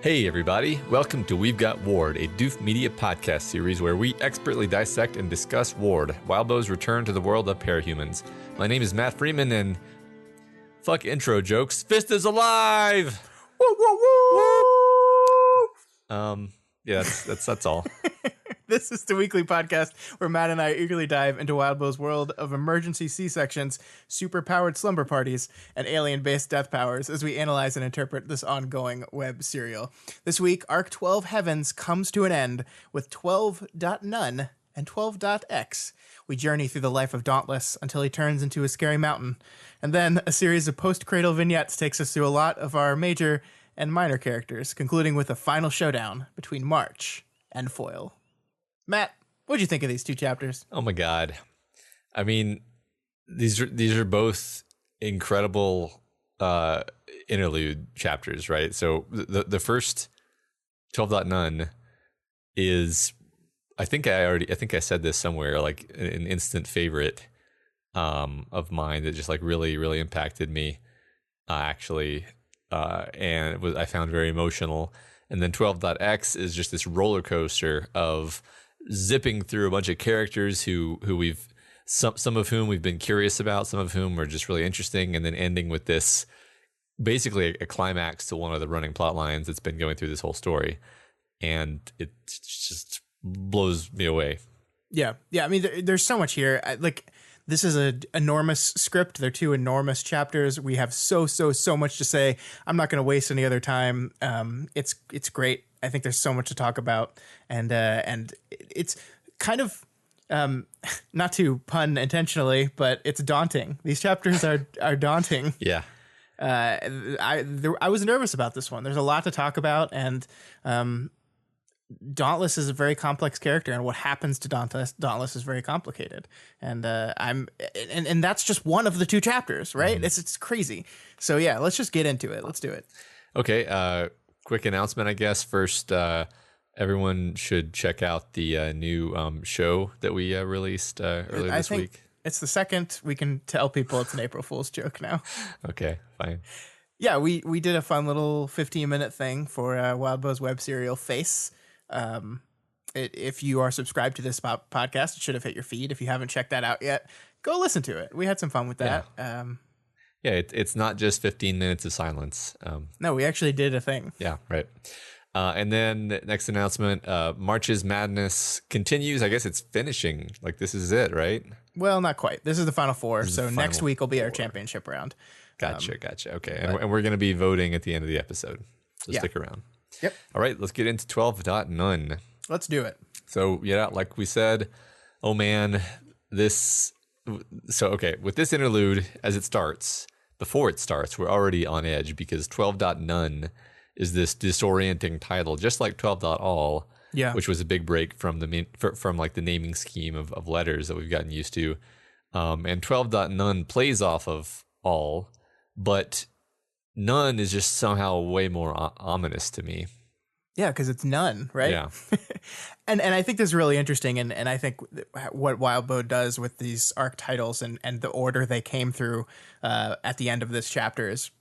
Hey everybody, welcome to We've Got Ward, a Doof Media podcast series where we expertly dissect and discuss Ward, Wildbow's return to the world of parahumans. My name is Matt Freeman and fuck intro jokes, Fist is alive! Woo, woo, woo! Yeah, that's all. This is the weekly podcast where Matt and I eagerly dive into Wildbow's world of emergency C-sections, super-powered slumber parties, and alien-based death powers as we analyze and interpret this ongoing web serial. This week, Arc 12 Heavens comes to an end with 12.None and 12.X. We journey through the life of Dauntless until he turns into a scary mountain. And then a series of post-cradle vignettes takes us through a lot of our major and minor characters, concluding with a final showdown between March and Foil. Matt, what'd you think of these two chapters? Oh my god. I mean, these are both incredible interlude chapters, right? So the first 12.None is, I think I said this somewhere, like an instant favorite of mine that just like really, really impacted me actually. And I found very emotional. And then 12.X is just this roller coaster of zipping through a bunch of characters who we've some of whom we've been curious about, some of whom are just really interesting, and then ending with this basically a climax to one of the running plot lines that's been going through this whole story, and it just blows me away. Yeah. I mean, there's so much here. This is an enormous script. They're two enormous chapters. We have so much to say. I'm not going to waste any other time. It's great. I think there's so much to talk about, and it's kind of not to pun intentionally, but it's daunting. These chapters are daunting. Yeah. I was nervous about this one. There's a lot to talk about, and Dauntless is a very complex character, and what happens to Dauntless is very complicated. And and that's just one of the two chapters, right? Mm-hmm. It's crazy. So yeah, let's just get into it. Let's do it. Okay. Quick announcement, I guess. First, everyone should check out the new show that we released earlier this week. It's the second. We can tell people it's an April Fool's joke now. Okay, fine. Yeah, we did a fun little 15-minute thing for Wildbow's web serial Face. If you are subscribed to this podcast, it should have hit your feed. If you haven't checked that out yet, go listen to it. We had some fun with that. Yeah, it's not just 15 minutes of silence. No, we actually did a thing. Yeah, right. And then the next announcement, March's Madness continues. I guess it's finishing. Like, this is it, right? Well, not quite. This is the final four. So next week will be our championship round. Gotcha. Okay. And we're going to be voting at the end of the episode. So stick around. Yep. All right, let's get into 12.None. Let's do it. So, yeah, like we said, oh man, with this interlude, as it starts, before it starts, we're already on edge because 12.None is this disorienting title, just like 12.All, which was a big break from like the naming scheme of letters that we've gotten used to. And 12.None plays off of All, but None is just somehow way more ominous to me. Yeah, because it's none, right? Yeah. and I think this is really interesting, and I think what Wildbow does with these arc titles and the order they came through at the end of this chapter is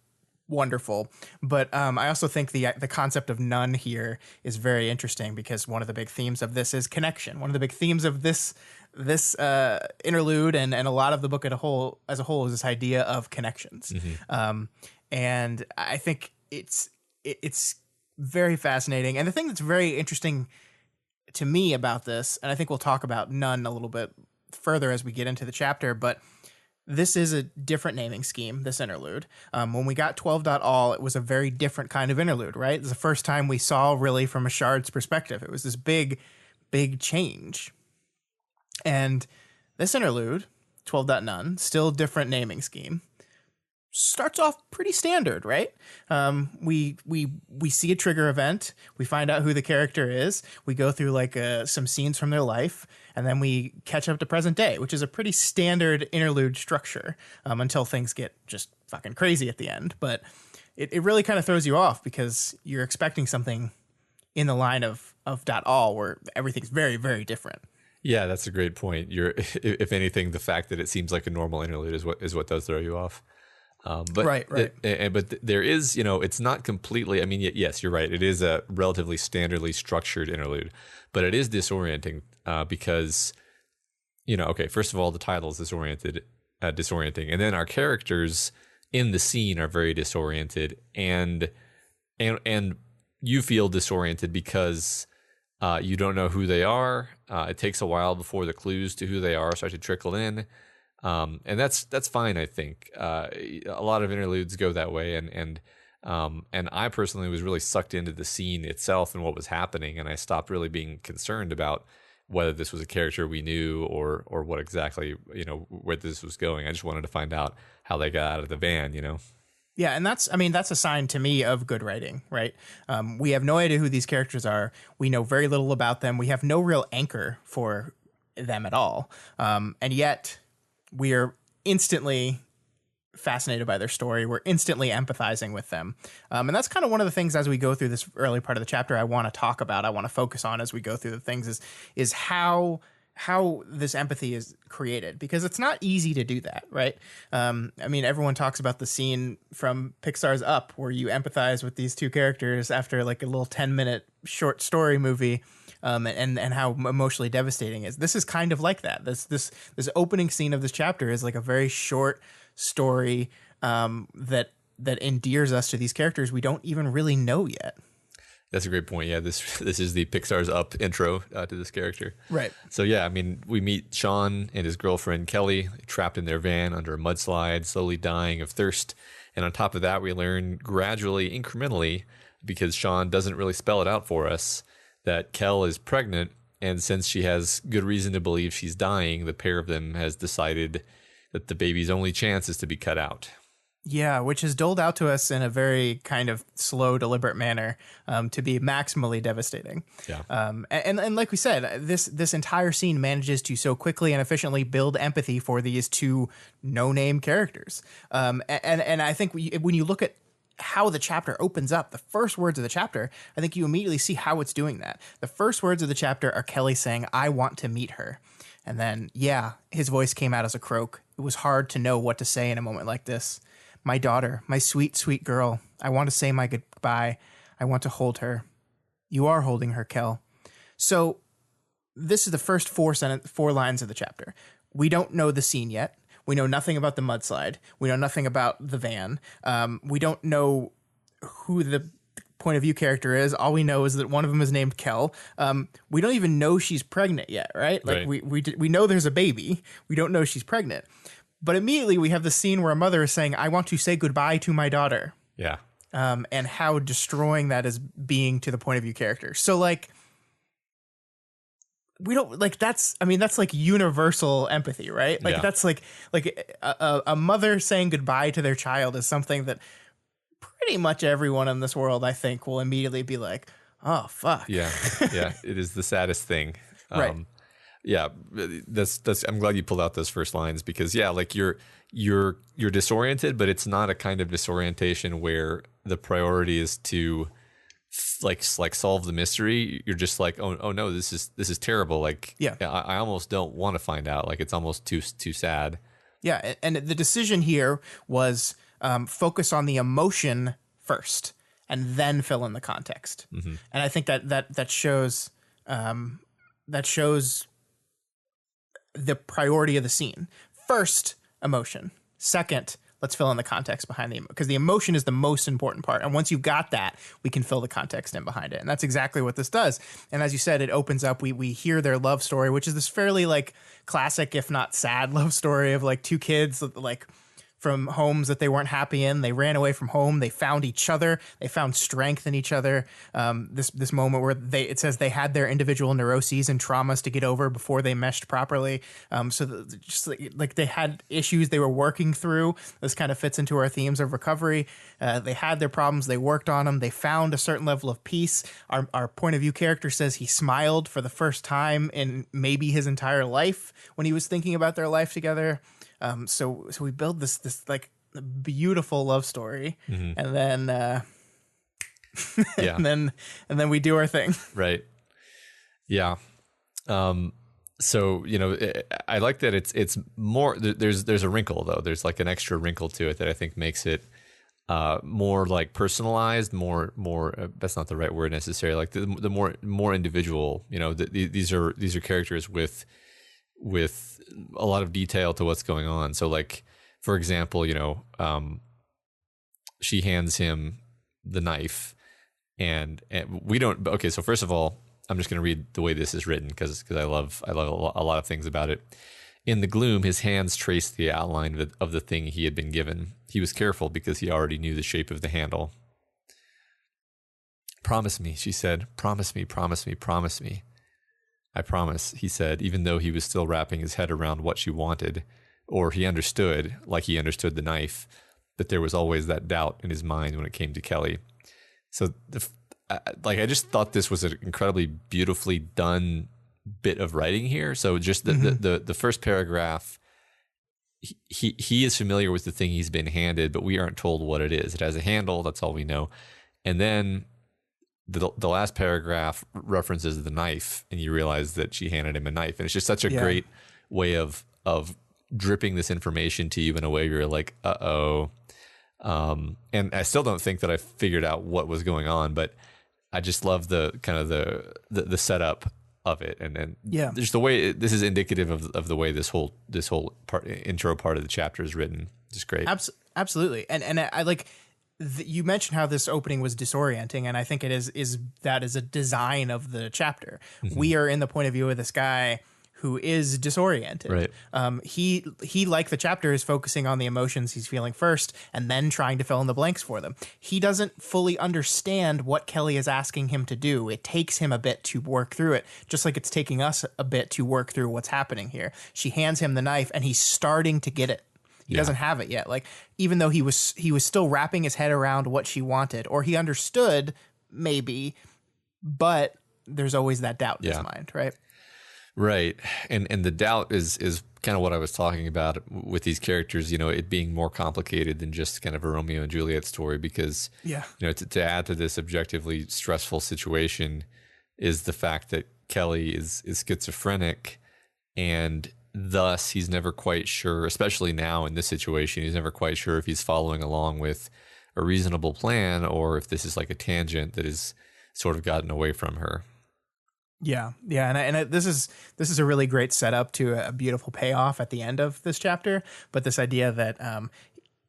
wonderful. But I also think the concept of none here is very interesting because one of the big themes of this is connection. One of the big themes of this interlude and a lot of the book as a whole is this idea of connections. Mm-hmm. And I think it's very fascinating. And the thing that's very interesting to me about this, and I think we'll talk about none a little bit further as we get into the chapter, but this is a different naming scheme, this interlude. When we got 12.All, it was a very different kind of interlude, right? It was the first time we saw really from a Shard's perspective. It was this big change. And this interlude, 12.None, still different naming scheme. starts off pretty standard, right? We see a trigger event, we find out who the character is, we go through like some scenes from their life, and then we catch up to present day, which is a pretty standard interlude structure until things get just fucking crazy at the end. But it really kind of throws you off because you're expecting something in the line of .all where everything's very, very different. Yeah, that's a great point. If anything, the fact that it seems like a normal interlude is what does throw you off. But right. But there is, it's not completely. I mean, yes, you're right. It is a relatively standardly structured interlude, but it is disorienting because, okay, first of all, the title is disorienting, and then our characters in the scene are very disoriented, and you feel disoriented because you don't know who they are. It takes a while before the clues to who they are start to trickle in. And that's fine, I think. A lot of interludes go that way, and I personally was really sucked into the scene itself and what was happening, and I stopped really being concerned about whether this was a character we knew or what exactly where this was going. I just wanted to find out how they got out of the van. Yeah, and that's a sign to me of good writing, right? We have no idea who these characters are. We know very little about them. We have no real anchor for them at all, and yet we are instantly fascinated by their story. We're instantly empathizing with them. And that's kind of one of the things as we go through this early part of the chapter I want to talk about, I want to focus on as we go through the things is how this empathy is created, because it's not easy to do that, right? Everyone talks about the scene from Pixar's Up where you empathize with these two characters after like a little 10-minute short story movie. And how emotionally devastating it is. This is kind of like that. This opening scene of this chapter is like a very short story that endears us to these characters we don't even really know yet. That's a great point. Yeah, this is the Pixar's Up intro to this character. Right. So yeah, we meet Sean and his girlfriend Kelly trapped in their van under a mudslide, slowly dying of thirst. And on top of that, we learn gradually, incrementally, because Sean doesn't really spell it out for us, that Kel is pregnant, and since she has good reason to believe she's dying, the pair of them has decided that the baby's only chance is to be cut out. Yeah, which is doled out to us in a very kind of slow, deliberate manner to be maximally devastating. Yeah. And like we said, this entire scene manages to so quickly and efficiently build empathy for these two no-name characters. And I think when you look at how the chapter opens up, the first words of the chapter, I think you immediately see how it's doing that. The first words of the chapter are Kelly saying, "I want to meet her." And then, his voice came out as a croak. It was hard to know what to say in a moment like this. "My daughter, my sweet, sweet girl. I want to say my goodbye. I want to hold her." You are holding her, Kel. So this is the first four lines of the chapter. We don't know the scene yet. We know nothing about the mudslide. We know nothing about the van. We don't know who the point of view character is. All we know is that one of them is named Kel. We don't even know she's pregnant yet, right? Like right. we know there's a baby. We don't know she's pregnant. But immediately we have the scene where a mother is saying, "I want to say goodbye to my daughter." Yeah. And how destroying that is being to the point of view character. So like, we don't like that's like universal empathy, right? Like that's like a mother saying goodbye to their child is something that pretty much everyone in this world, I think, will immediately be like, "Oh fuck." Yeah. It is the saddest thing. Right. Yeah, that's. I'm glad you pulled out those first lines because like you're disoriented, but it's not a kind of disorientation where the priority is to like solve the mystery. You're just like, oh no, this is terrible. Like, I almost don't want to find out. Like, it's almost too sad. Yeah, and the decision here was focus on the emotion first, and then fill in the context. Mm-hmm. And I think that shows the priority of the scene. First, emotion. Second, let's fill in the context behind because the emotion is the most important part. And once you've got that, we can fill the context in behind it. And that's exactly what this does. And as you said, it opens up, we hear their love story, which is this fairly like classic, if not sad love story of like two kids like from homes that they weren't happy in. They ran away from home. They found each other. They found strength in each other. This moment where it says they had their individual neuroses and traumas to get over before they meshed properly. Just like they had issues they were working through. This kind of fits into our themes of recovery. They had their problems. They worked on them. They found a certain level of peace. Our point of view character says he smiled for the first time in maybe his entire life when he was thinking about their life together. So we build this like beautiful love story, and then and then we do our thing. Right. Yeah. So, I like that it's more, there's a wrinkle though. There's like an extra wrinkle to it that I think makes it more like personalized, more that's not the right word necessarily. Like the more individual, these are characters with a lot of detail to what's going on. So like, for example, she hands him the knife and we don't, okay. So first of all, I'm just going to read the way this is written because I love a lot of things about it. In the gloom, his hands traced the outline of the thing he had been given. He was careful because he already knew the shape of the handle. Promise me, she said. Promise me, promise me, promise me. I promise, he said, even though he was still wrapping his head around what she wanted, or he understood, like he understood the knife, but there was always that doubt in his mind when it came to Kelly. So, I just thought this was an incredibly beautifully done bit of writing here. So just the first paragraph, he is familiar with the thing he's been handed, but we aren't told what it is. It has a handle, that's all we know. And then the last paragraph references the knife, and you realize that she handed him a knife. And it's just such a great way of dripping this information to you in a way you're like, uh-oh. And I still don't think that I figured out what was going on, but I just love the kind of the setup of it. And there's the way this is indicative of the way this whole intro part of the chapter is written. It's great. Absolutely. And I like, you mentioned how this opening was disorienting, and I think it is a design of the chapter. We are in the point of view of this guy who is disoriented. Right. He like the chapter is focusing on the emotions he's feeling first and then trying to fill in the blanks for them. He doesn't fully understand what Kelly is asking him to do. It takes him a bit to work through it, just like it's taking us a bit to work through what's happening here. She hands him the knife and he's starting to get it. He doesn't have it yet. Like, even though he was still wrapping his head around what she wanted, or he understood maybe, but there's always that doubt in his mind, right? Right. And the doubt is kind of what I was talking about with these characters, it being more complicated than just kind of a Romeo and Juliet story, because, to add to this objectively stressful situation is the fact that Kelly is schizophrenic, and thus he's never quite sure, especially now in this situation, he's never quite sure if he's following along with a reasonable plan or if this is like a tangent that has sort of gotten away from her. Yeah. And this is a really great setup to a beautiful payoff at the end of this chapter. But this idea that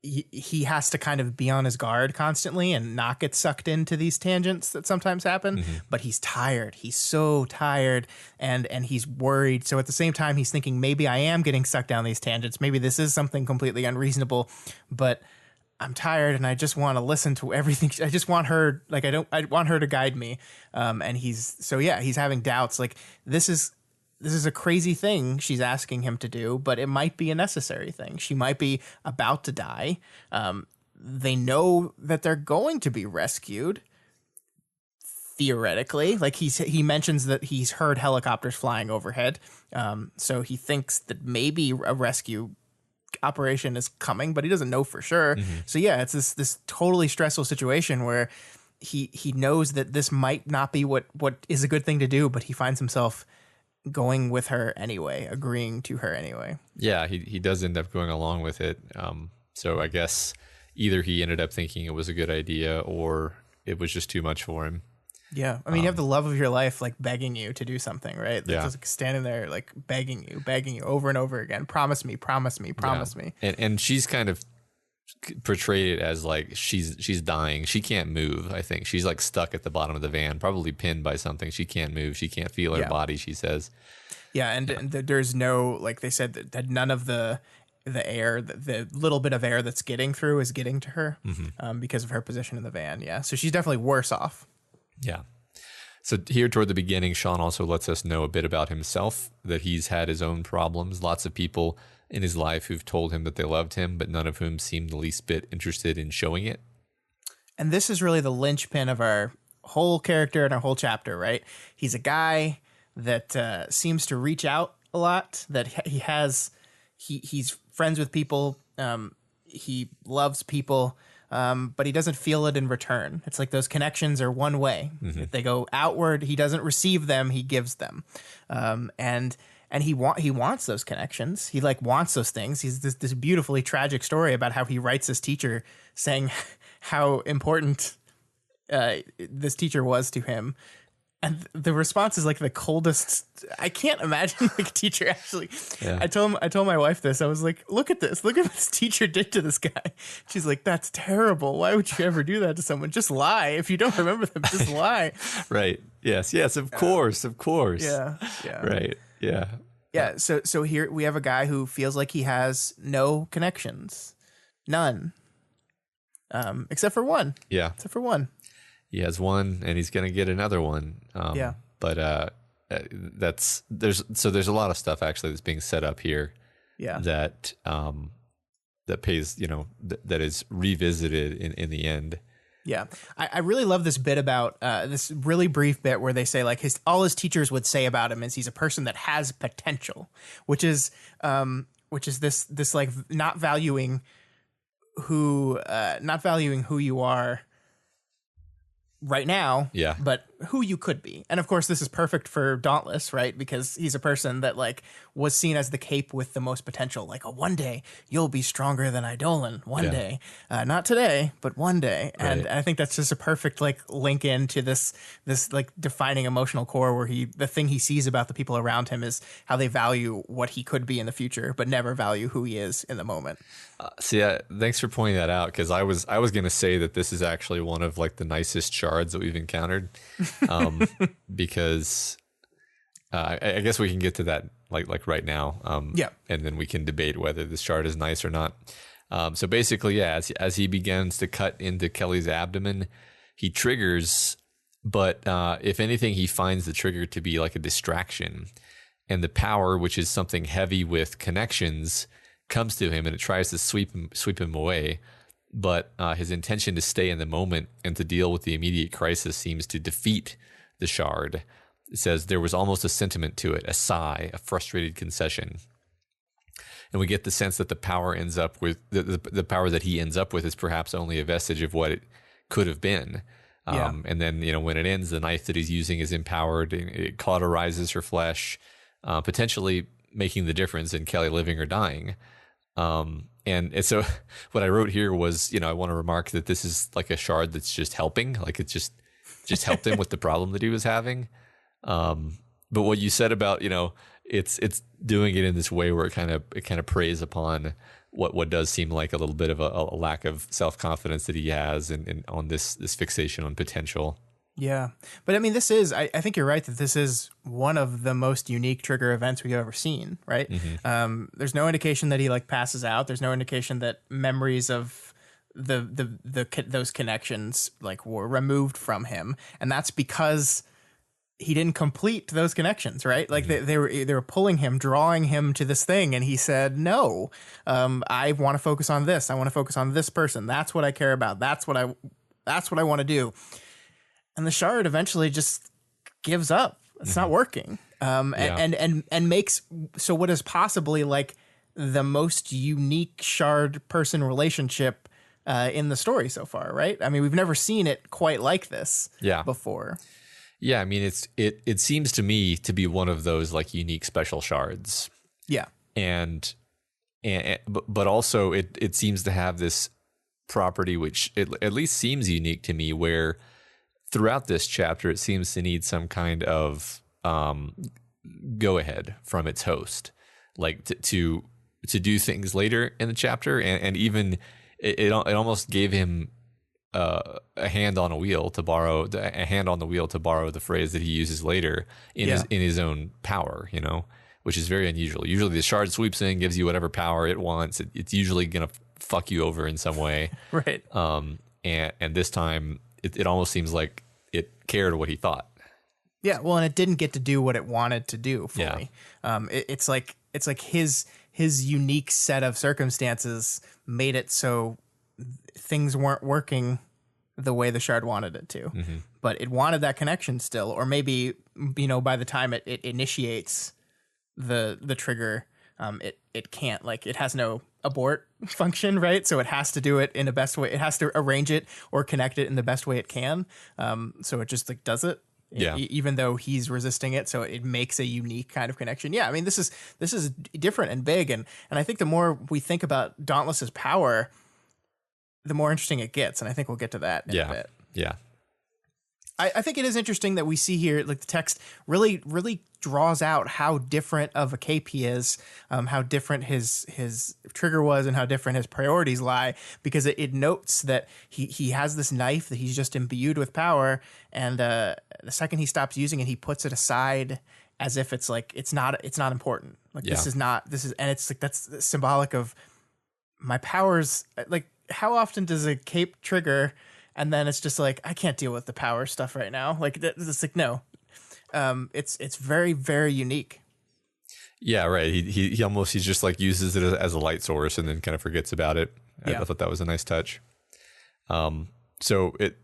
he has to kind of be on his guard constantly and not get sucked into these tangents that sometimes happen. But he's tired. He's so tired and he's worried. So at the same time, he's thinking, maybe I am getting sucked down these tangents. Maybe this is something completely unreasonable, but I'm tired and I just want to listen to everything. I just want her, like, I want her to guide me. And he's having doubts. Like, this is a crazy thing she's asking him to do, but it might be a necessary thing. She might be about to die. They know that they're going to be rescued, theoretically. Like, he mentions that he's heard helicopters flying overhead. So he thinks that maybe a rescue operation is coming, but he doesn't know for sure. So it's this totally stressful situation where he knows that this might not be what is a good thing to do, but he finds himself going with her anyway, agreeing to her anyway. Yeah, he does end up going along with it. So I guess either he ended up thinking it was a good idea or it was just too much for him. Yeah. I mean, you have the love of your life, like, begging you to do something, right? They're just like standing there, like, begging you over and over again. Promise me, promise me, promise me. And she's kind of portrayed it as like she's dying. She can't move. I think she's like stuck at the bottom of the van, probably pinned by something. She can't move. She can't feel her body, she says. Yeah. And there's no, like they said, that none of the the air, the little bit of air that's getting through is getting to her because of her position in the van. Yeah. So she's definitely worse off. Yeah. So here toward the beginning, Sean also lets us know a bit about himself, that he's had his own problems. Lots of people in his life who've told him that they loved him, but none of whom seemed the least bit interested in showing it. And this is really the linchpin of our whole character and our whole chapter, right? He's a guy that seems to reach out a lot, that he's friends with people. He loves people, but he doesn't feel it in return. It's like those connections are one way. If they go outward, he doesn't receive them, he gives them. And he wants those connections. He wants those things. He's this beautifully tragic story about how he writes his teacher saying how important this teacher was to him. And the response is like the coldest. I can't imagine a teacher actually. Yeah. I told my wife this. I was like, look at this. Look at what this teacher did to this guy. She's like, that's terrible. Why would you ever do that to someone? Just lie. If you don't remember them, just lie. Right. Yes. Of course. Yeah. Right. Yeah. Yeah. So here we have a guy who feels like he has no connections. None. Except for one. Yeah. Except for one. He has one, and he's going to get another one. But there's a lot of stuff actually that's being set up here. Yeah. That pays, that is revisited in the end. Yeah. I really love this bit about this really brief bit where they say like all his teachers would say about him is he's a person that has potential, which is this like not valuing who you are right now, but who you could be. And of course this is perfect for Dauntless, right? Because he's a person that like was seen as the cape with the most potential, like, oh, one day you'll be stronger than Eidolon, one day, not today, but one day. Right. And I think that's just a perfect like link into this like defining emotional core where the thing he sees about the people around him is how they value what he could be in the future, but never value who he is in the moment. Thanks for pointing that out, because I was going to say that this is actually one of like the nicest shards that we've encountered, because I guess we can get to that like right now, and then we can debate whether this shard is nice or not. So basically, as he begins to cut into Kelly's abdomen, he triggers, but if anything, he finds the trigger to be like a distraction, and the power, which is something heavy with connections, comes to him and it tries to sweep him away, but his intention to stay in the moment and to deal with the immediate crisis seems to defeat the shard. It says there was almost a sentiment to it, a sigh, a frustrated concession. And we get the sense that the power ends up with the power that he ends up with is perhaps only a vestige of what it could have been. And then, when it ends, the knife that he's using is empowered and it cauterizes her flesh, potentially making the difference in Kelly living or dying. And so what I wrote here was, I want to remark that this is like a shard that's just helping, like it's just helped him with the problem that he was having. But what you said about, it's doing it in this way where it kind of preys upon what does seem like a little bit of a lack of self-confidence that he has and on this fixation on potential. Yeah. But I mean, I think you're right that this is one of the most unique trigger events we've ever seen, right? Mm-hmm. There's no indication that he like passes out. There's no indication that memories of those connections like were removed from him. And that's because he didn't complete those connections, right? Like they were pulling him, drawing him to this thing. And he said, no, I want to focus on this. I want to focus on this person. That's what I care about. That's what I want to do. And the shard eventually just gives up. It's not working. And makes so what is possibly like the most unique shard person relationship in the story so far, right? I mean, we've never seen it quite like this before. Yeah, I mean, it seems to me to be one of those like unique special shards. Yeah. But also it seems to have this property which at least seems unique to me, where throughout this chapter, it seems to need some kind of go ahead from its host, like to do things later in the chapter, and even it almost gave him a hand on the wheel to borrow the phrase that he uses later in his own power, which is very unusual. Usually the shard swoops in, gives you whatever power it wants. It's usually going to fuck you over in some way. Right. And this time it almost seems like it cared what he thought. Yeah, well, and it didn't get to do what it wanted to do fully. Yeah. It's like his unique set of circumstances made it so things weren't working the way the shard wanted it to. Mm-hmm. But it wanted that connection still, or maybe, you know, by the time it initiates the trigger, it can't, like, it has no abort function, right? So it has to do it in the best way. It has to arrange it or connect it in the best way it can. So it just like does it. Yeah. Even though he's resisting it, so it makes a unique kind of connection. Yeah, I mean, this is different and big, and I think the more we think about Dauntless's power, the more interesting it gets, and I think we'll get to that in a bit. Yeah. I think it is interesting that we see here, like, the text really draws out how different of a cape he is, how different his trigger was, and how different his priorities lie, because it notes that he has this knife that he's just imbued with power, and the second he stops using it, he puts it aside as if it's like it's not important. Like, this is, and it's like that's symbolic of my powers. Like, how often does a cape trigger and then it's just like, I can't deal with the power stuff right now? Like, it's like, no. It's very, very unique. Yeah, right. He almost, he's just like uses it as a light source and then kind of forgets about it. Yeah. I thought that was a nice touch. So it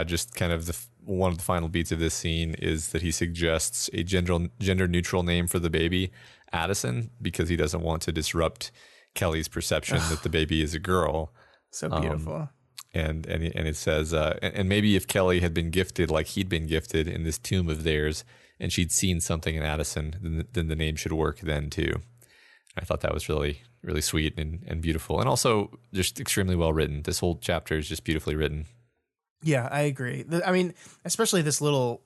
just kind of one of the final beats of this scene is that he suggests a gender neutral name for the baby, Addison, because he doesn't want to disrupt Kelly's perception that the baby is a girl. So beautiful. And it says, and maybe if Kelly had been gifted like he'd been gifted in this tomb of theirs, and she'd seen something in Addison, then the name should work then too. I thought that was really, really sweet and beautiful, and also just extremely well written. This whole chapter is just beautifully written. Yeah, I agree. I mean, especially this little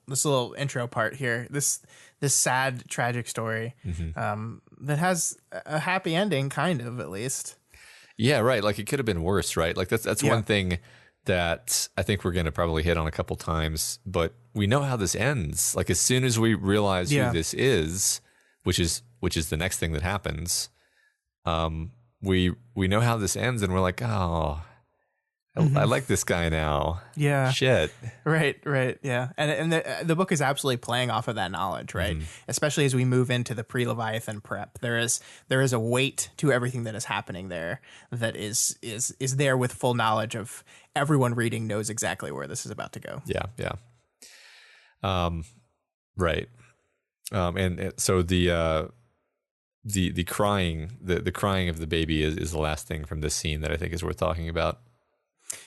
intro part here, this sad, tragic story that has a happy ending, kind of, at least. Yeah, right. Like, it could have been worse, right? Like, that's one thing that I think we're going to probably hit on a couple times, but we know how this ends. Like, as soon as we realize who this is, which is the next thing that happens, we know how this ends, and we're like, oh, I like this guy now. Yeah. Shit. Right. Yeah. And the book is absolutely playing off of that knowledge, right? Especially as we move into the pre-Leviathan prep. There is a weight to everything that is happening there that is there with full knowledge of everyone reading knows exactly where this is about to go. Yeah. Right. And so the crying, the crying of the baby is the last thing from this scene that I think is worth talking about.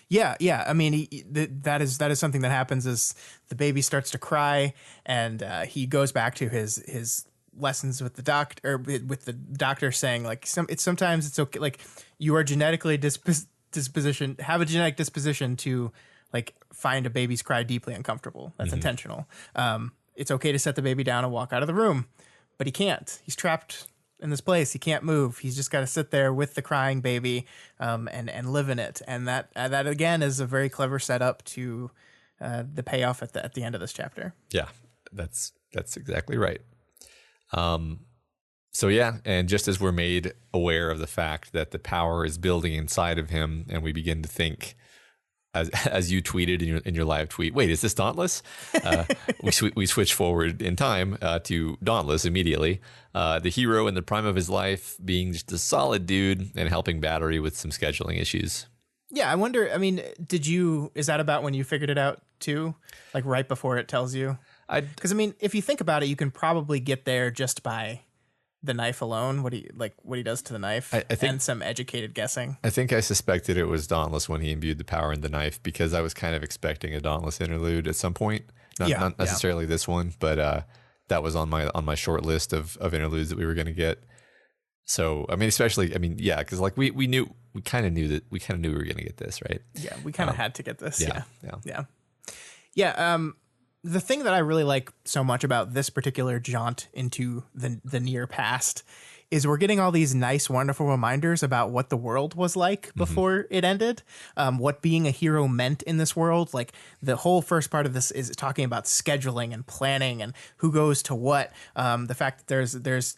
Yeah. I mean, that is something that happens as the baby starts to cry, and he goes back to his lessons with the doctor, with the doctor saying, like, sometimes it's okay, like, you are genetically have a genetic disposition to, like, find a baby's cry deeply uncomfortable. That's intentional. It's okay to set the baby down and walk out of the room, but he can't. He's trapped in this place. He can't move. He's just got to sit there with the crying baby, and live in it. And that again is a very clever setup to the payoff at the end of this chapter. Yeah, that's exactly right. So yeah, and just as we're made aware of the fact that the power is building inside of him, and we begin to think, as you tweeted in your live tweet, wait, is this Dauntless? We switch forward in time to Dauntless immediately. The hero in the prime of his life, being just a solid dude and helping Battery with some scheduling issues. Yeah, I wonder, I mean, is that about when you figured it out too? Like, right before it tells you? Because, I mean, if you think about it, you can probably get there just by the knife alone, what he does to the knife, I think, and some educated guessing. I think I suspected it was Dauntless when he imbued the power in the knife, because I was kind of expecting a Dauntless interlude at some point. Not necessarily this one, but that was on my short list of interludes that we were going to get. So, I mean, especially, I mean, yeah, because like we kind of knew we were going to get this, right? Yeah, we kind of had to get this. Yeah. The thing that I really like so much about this particular jaunt into the near past is we're getting all these nice, wonderful reminders about what the world was like before it ended, what being a hero meant in this world. Like, the whole first part of this is talking about scheduling and planning and who goes to what. The fact that there's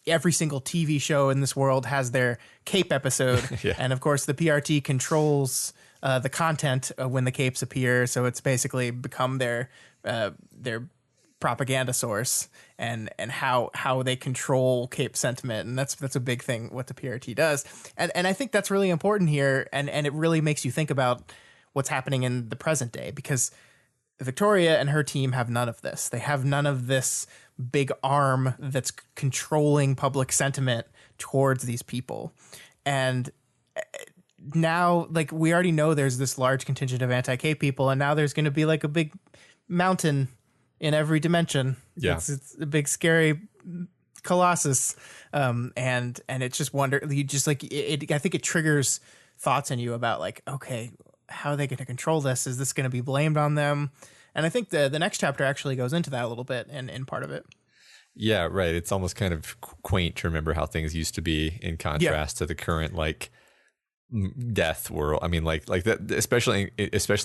every single TV show in this world has their cape episode. Yeah. And of course the PRT controls the content when the capes appear. So it's basically become their propaganda source and how they control cape sentiment. And that's a big thing what the PRT does. And I think that's really important here. And it really makes you think about what's happening in the present day, because Victoria and her team have none of this. They have none of this big arm that's controlling public sentiment towards these people. And now, like, we already know there's this large contingent of anti-cape people, and now there's going to be like a big mountain in every dimension. Yeah. It's a big scary colossus. And it's just you just like it. I think it triggers thoughts in you about like, okay, how are they going to control this? Is this going to be blamed on them? And I think the next chapter actually goes into that a little bit in part of it. Yeah, right. It's almost kind of quaint to remember how things used to be in contrast to the current like death world. I mean, like that, especially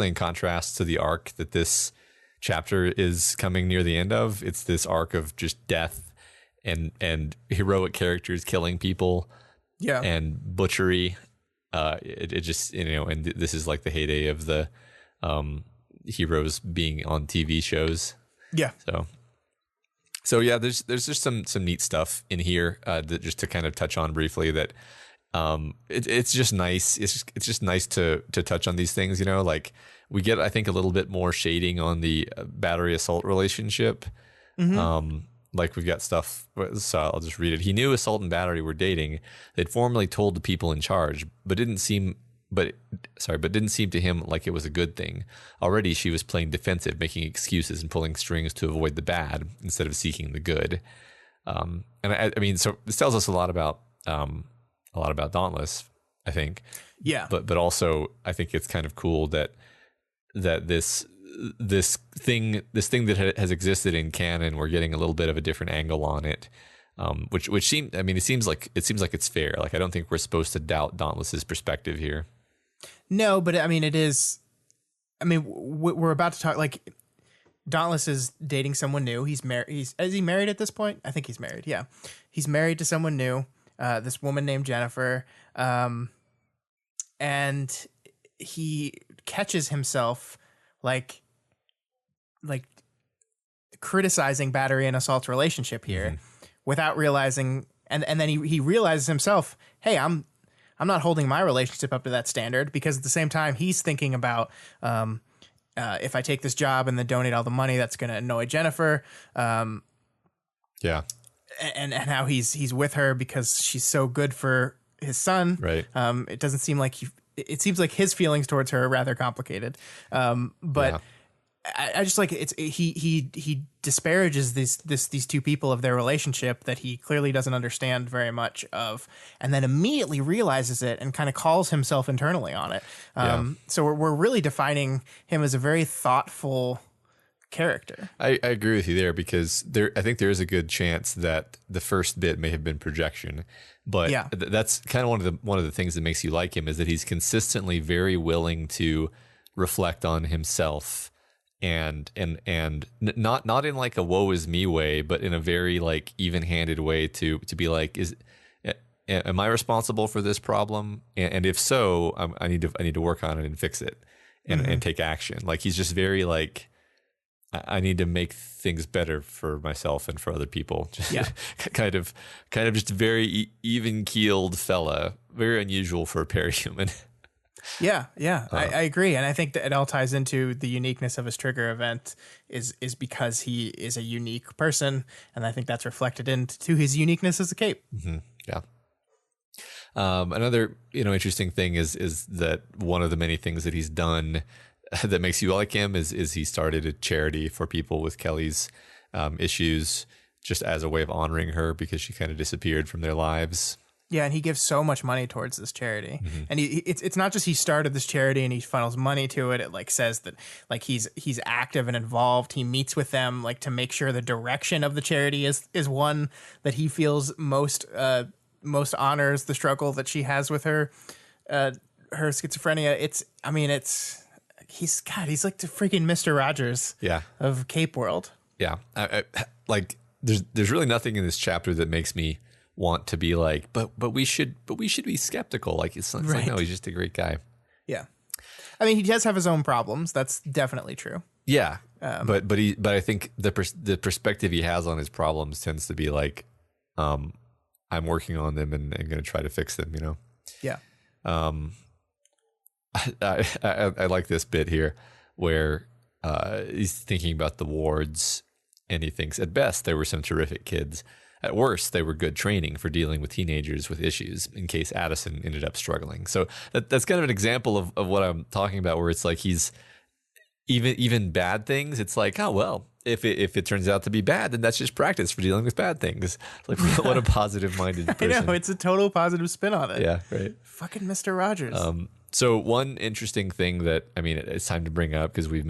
in contrast to the arc that this chapter is coming near the end of. It's this arc of just death and heroic characters killing people, and butchery. It just, and this is like the heyday of the heroes being on TV shows. Yeah. So yeah, there's just some neat stuff in here that just to kind of touch on briefly that it's just nice. It's just nice to touch on these things, like we get, I think, a little bit more shading on the battery assault relationship. Like we've got stuff, so I'll just read it. He knew assault and battery were dating. They'd formally told the people in charge, but didn't seem to him like it was a good thing. Already she was playing defensive, making excuses and pulling strings to avoid the bad instead of seeking the good. And I mean, so this tells us a lot about Dauntless, I think. Yeah. But also I think it's kind of cool that this thing that has existed in canon, we're getting a little bit of a different angle on it, which it seems like it's fair. Like I don't think we're supposed to doubt Dauntless's perspective here. No, but I mean it is. I mean we're about to talk. Like Dauntless is dating someone new. He's married. Is he married at this point? I think he's married. Yeah, he's married to someone new. This woman named Jennifer, and he catches himself like criticizing battery and assault's relationship here without realizing, and then he realizes himself, hey, I'm not holding my relationship up to that standard, because at the same time he's thinking about if I take this job and then donate all the money, that's going to annoy Jennifer. Yeah. And how he's with her because she's so good for his son. Right. It doesn't seem like it seems like his feelings towards her are rather complicated. But I just like he disparages these two people of their relationship that he clearly doesn't understand very much of, and then immediately realizes it and kind of calls himself internally on it. So we're really defining him as a very thoughtful character. I agree with you there, because I think there is a good chance that the first bit may have been projection, but that's kind of one of the things that makes you like him, is that he's consistently very willing to reflect on himself and not in like a woe is me way, but in a very like even-handed way to be like, am I responsible for this problem? And if so, I need to work on it and fix it and take action. Like he's just very like, I need to make things better for myself and for other people. kind of just a very even keeled fella, very unusual for a parahuman. Yeah. I agree. And I think that it all ties into the uniqueness of his trigger event is because he is a unique person. And I think that's reflected into his uniqueness as a cape. Mm-hmm. Yeah. Another, interesting thing is that one of the many things that he's done that makes you like him is he started a charity for people with Kelly's issues, just as a way of honoring her, because she kind of disappeared from their lives. Yeah, and he gives so much money towards this charity, and it's not just he started this charity and he funnels money to it. It like says that like he's active and involved. He meets with them like to make sure the direction of the charity is one that he feels most honors the struggle that she has with her schizophrenia. He's like the freaking Mr. Rogers of Cape World. Yeah, like there's really nothing in this chapter that makes me want to be like, but we should be skeptical. Like it's like, no, he's just a great guy. Yeah. I mean, he does have his own problems. That's definitely true. Yeah. But I think the perspective he has on his problems tends to be like, I'm working on them and going to try to fix them, you know? Yeah. I like this bit here where he's thinking about the wards, and he thinks at best they were some terrific kids. At worst, they were good training for dealing with teenagers with issues in case Addison ended up struggling. So that's kind of an example of what I'm talking about, where it's like he's even bad things. It's like, oh, well, if it turns out to be bad, then that's just practice for dealing with bad things. Like, what a positive-minded person. I know, it's a total positive spin on it. Yeah, right. Fucking Mr. Rogers. So one interesting thing that, I mean, it's time to bring up because we've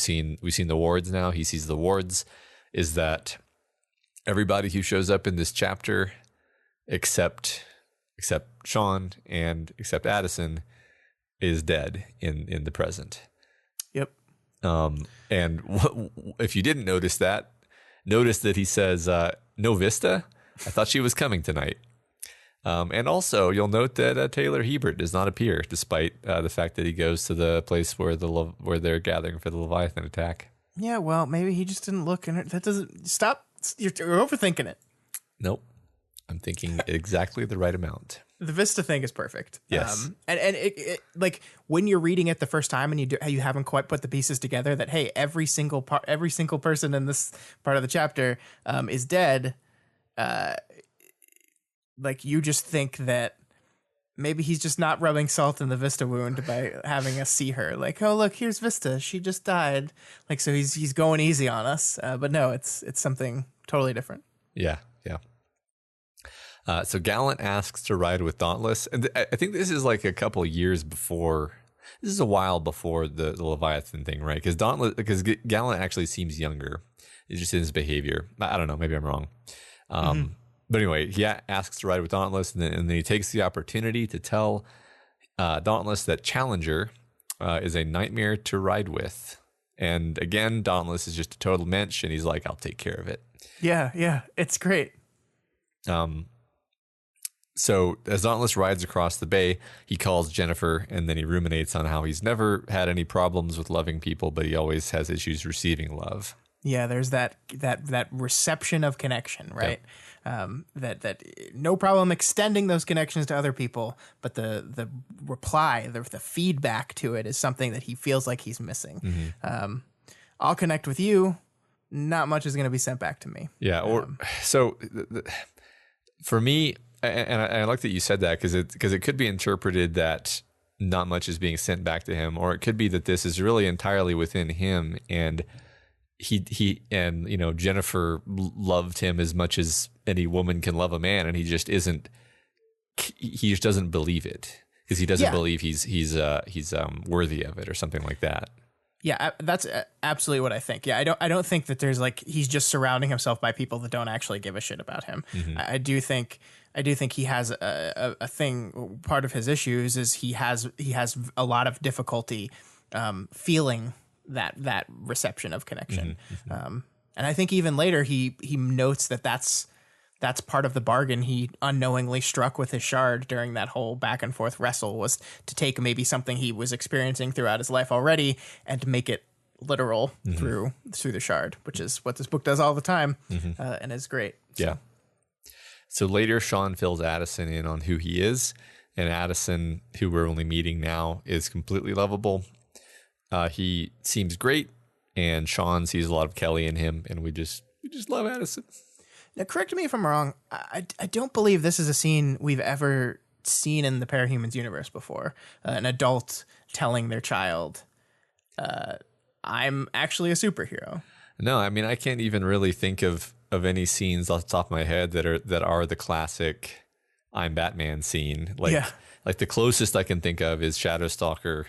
seen the wards now. He sees the wards, is that everybody who shows up in this chapter, except Sean and except Addison, is dead in the present. Yep. And if you didn't notice that he says, "No Vista? I thought she was coming tonight." And also, you'll note that Taylor Hebert does not appear, despite the fact that he goes to the place where they're gathering for the Leviathan attack. Yeah, well, maybe he just didn't look, and that doesn't stop. You're overthinking it. Nope, I'm thinking exactly the right amount. The Vista thing is perfect. Yes, and it like when you're reading it the first time and you haven't quite put the pieces together that hey, every single person in this part of the chapter is dead. Like you just think that maybe he's just not rubbing salt in the Vista wound by having us see her. Like, oh look, here's Vista. She just died. Like, so he's going easy on us. But no, it's something totally different. Yeah. So Gallant asks to ride with Dauntless, and I think this is like a couple years before. This is a while before the Leviathan thing, right? Because Gallant actually seems younger. It's just in his behavior. I don't know. Maybe I'm wrong. But anyway, he asks to ride with Dauntless, and then he takes the opportunity to tell Dauntless that Challenger is a nightmare to ride with. And again, Dauntless is just a total mensch, and he's like, "I'll take care of it." Yeah, it's great. So as Dauntless rides across the bay, he calls Jennifer, and then he ruminates on how he's never had any problems with loving people, but he always has issues receiving love. Yeah, there's that reception of connection, right? Yep. That no problem extending those connections to other people, but the reply, the feedback to it is something that he feels like he's missing. Mm-hmm. I'll connect with you. Not much is going to be sent back to me. Yeah. So for me, and I like that you said that because it could be interpreted that not much is being sent back to him, or it could be that this is really entirely within him, and he and Jennifer loved him as much as any woman can love a man, and he just doesn't believe it because he doesn't believe he's worthy of it or something like that. Yeah, that's absolutely what I think. Yeah, I don't think that there's like he's just surrounding himself by people that don't actually give a shit about him. Mm-hmm. I do think he has a thing. Part of his issues is he has a lot of difficulty feeling that reception of connection. Mm-hmm. And I think even later he notes that's part of the bargain he unknowingly struck with his shard during that whole back and forth wrestle, was to take maybe something he was experiencing throughout his life already and to make it literal through the shard, which is what this book does all the time, and is great. So. Yeah. So later, Sean fills Addison in on who he is, and Addison, who we're only meeting now, is completely lovable. He seems great, and Sean sees a lot of Kelly in him, and we just love Addison. Now, correct me if I'm wrong. I don't believe this is a scene we've ever seen in the Parahumans universe before. An adult telling their child, "I'm actually a superhero." No, I mean I can't even really think of any scenes off the top of my head that are the classic "I'm Batman" scene. Like the closest I can think of is Shadowstalker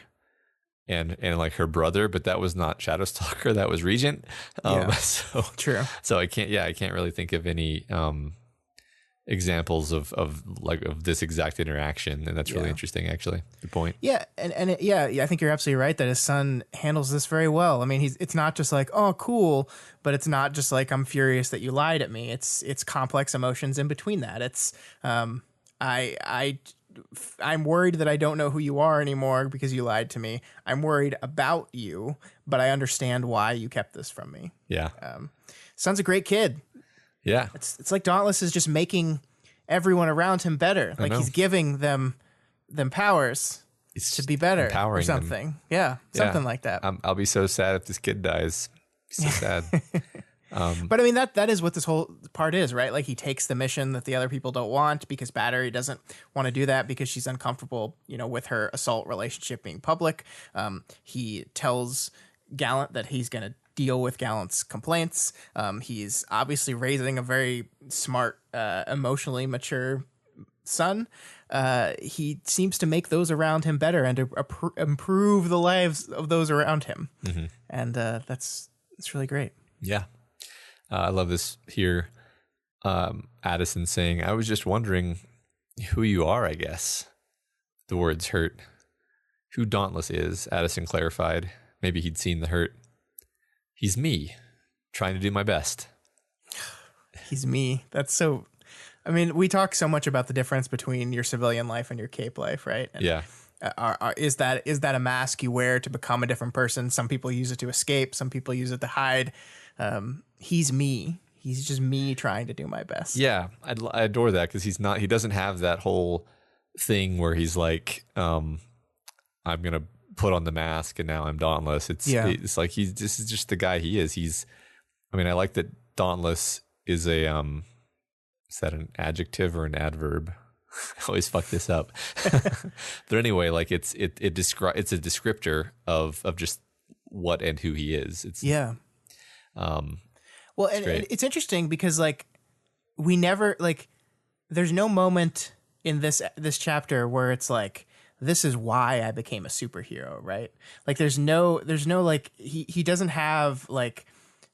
and like her brother, but that was not Shadowstalker, that was Regent. So true. So I can't really think of any examples of this exact interaction, and that's really interesting. Actually, good point. Yeah, yeah, I think you're absolutely right that his son handles this very well. I mean, it's not just like, oh, cool, but it's not just like, I'm furious that you lied at me. It's complex emotions in between that. It's I'm worried that I don't know who you are anymore because you lied to me. I'm worried about you, but I understand why you kept this from me. Yeah. Son's a great kid. Yeah. It's like Dauntless is just making everyone around him better. Like he's giving them powers to be better or something. Them. Yeah, something like that. I'll be so sad if this kid dies. So sad. But I mean, that is what this whole part is, right? Like he takes the mission that the other people don't want because Battery doesn't want to do that because she's uncomfortable, with her assault relationship being public. He tells Gallant that he's going to deal with Gallant's complaints. He's obviously raising a very smart, emotionally mature son. He seems to make those around him better and to improve the lives of those around him. Mm-hmm. And that's really great. Yeah. I love this here. Addison saying, I was just wondering who you are, I guess. The words hurt. Who Dauntless is, Addison clarified. Maybe he'd seen the hurt. He's me, trying to do my best. He's me. That's so... I mean, we talk so much about the difference between your civilian life and your cape life, right? And yeah. Is that a mask you wear to become a different person? Some people use it to escape. Some people use it to hide. He's me. He's just me trying to do my best. Yeah, I adore that because he doesn't have that whole thing where he's like, I'm going to put on the mask and now I'm Dauntless. It's like this is just the guy he is. I like that Dauntless is a, is that an adjective or an adverb? I always fuck this up. But anyway, like it's a descriptor of just what and who he is. Well, and it's interesting because like we never there's no moment in this chapter where it's like, this is why I became a superhero, right? Like there's no like he doesn't have like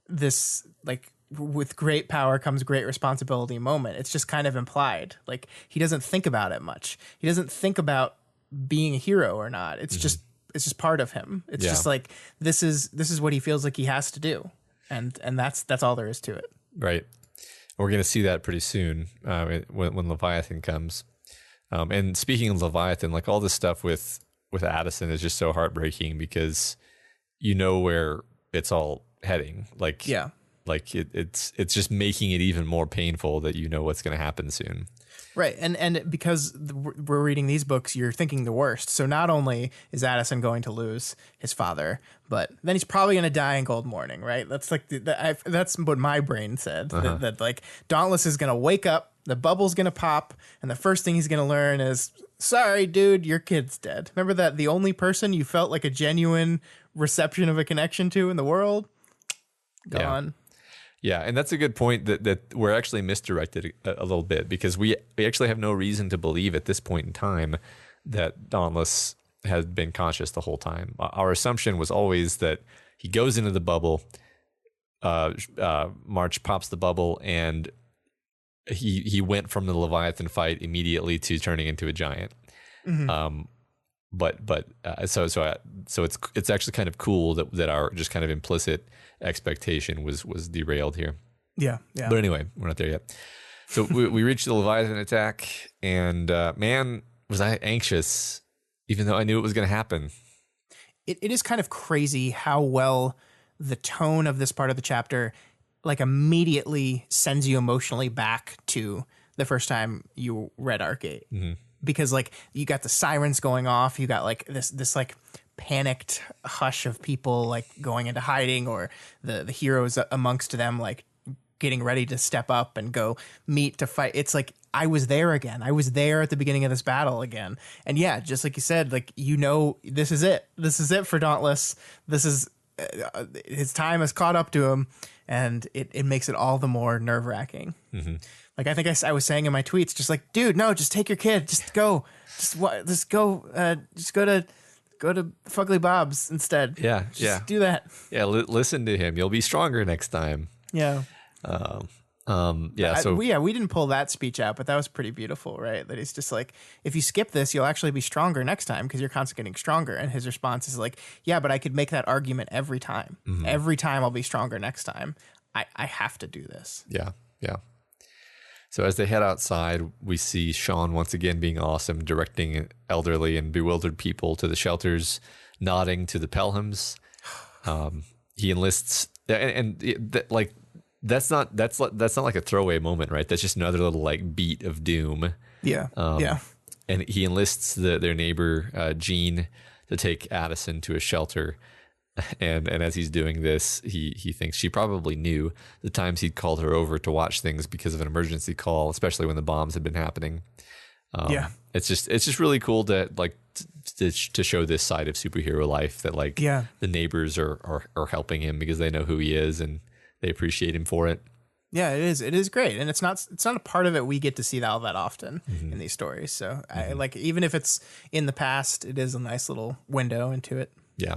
this like with great power comes great responsibility moment. It's just kind of implied. Like he doesn't think about it much. He doesn't think about being a hero or not. It's just part of him. It's just like this is what he feels like he has to do. And that's all there is to it. Right. We're going to see that pretty soon when Leviathan comes. And speaking of Leviathan, like all this stuff with Addison is just so heartbreaking because where it's all heading. Like, yeah. Like it's just making it even more painful that what's going to happen soon. Right. And because we're reading these books, you're thinking the worst. So not only is Addison going to lose his father, but then he's probably going to die in Gold Morning, right? That's like that's what my brain said. That like Dauntless is going to wake up, the bubble's going to pop, and the first thing he's going to learn is, sorry, dude, your kid's dead. Remember that the only person you felt like a genuine reception of a connection to in the world? Gone. Yeah, and that's a good point that we're actually misdirected a little bit because we actually have no reason to believe at this point in time that Dauntless has been conscious the whole time. Our assumption was always that he goes into the bubble, March pops the bubble, and he went from the Leviathan fight immediately to turning into a giant. Mm-hmm. So it's actually kind of cool that our just kind of implicit expectation was derailed here. Yeah. But anyway, we're not there yet. So we reached the Leviathan attack, and man, was I anxious, even though I knew it was going to happen. It is kind of crazy how well the tone of this part of the chapter like immediately sends you emotionally back to the first time you read Arc-8. Mm-hmm. Because like you got the sirens going off, you got like this like panicked hush of people like going into hiding, or the heroes amongst them like getting ready to step up and go meet to fight. It's like I was there again. I was there at the beginning of this battle again. And yeah, just like you said, like this is it. This is it for Dauntless. This is his time has caught up to him, and it makes it all the more nerve-wracking. Mm-hmm. Like I think I was saying in my tweets, just like, dude, no, just take your kid, just go to Fugly Bob's instead. Yeah, just do that. Yeah, listen to him. You'll be stronger next time. Yeah. Yeah. So we didn't pull that speech out, but that was pretty beautiful, right? That he's just like, if you skip this, you'll actually be stronger next time because you're constantly getting stronger. And his response is like, yeah, but I could make that argument every time. Every time I'll be stronger next time. I have to do this. yeah. Yeah. So as they head outside, we see Sean once again being awesome, directing elderly and bewildered people to the shelters, nodding to the Pelhams. He enlists, like that's not like a throwaway moment, right? That's just another little like beat of doom. Yeah, yeah. And he enlists their neighbor Jean to take Addison to a shelter. And as he's doing this, he thinks she probably knew the times he'd called her over to watch things because of an emergency call, especially when the bombs had been happening. Yeah, it's just really cool to like to show this side of superhero life, that like the neighbors are helping him because they know who he is and they appreciate him for it. Yeah, it is great, and it's not a part of it we get to see all that often in these stories. So I like, even if it's in the past, it is a nice little window into it. Yeah.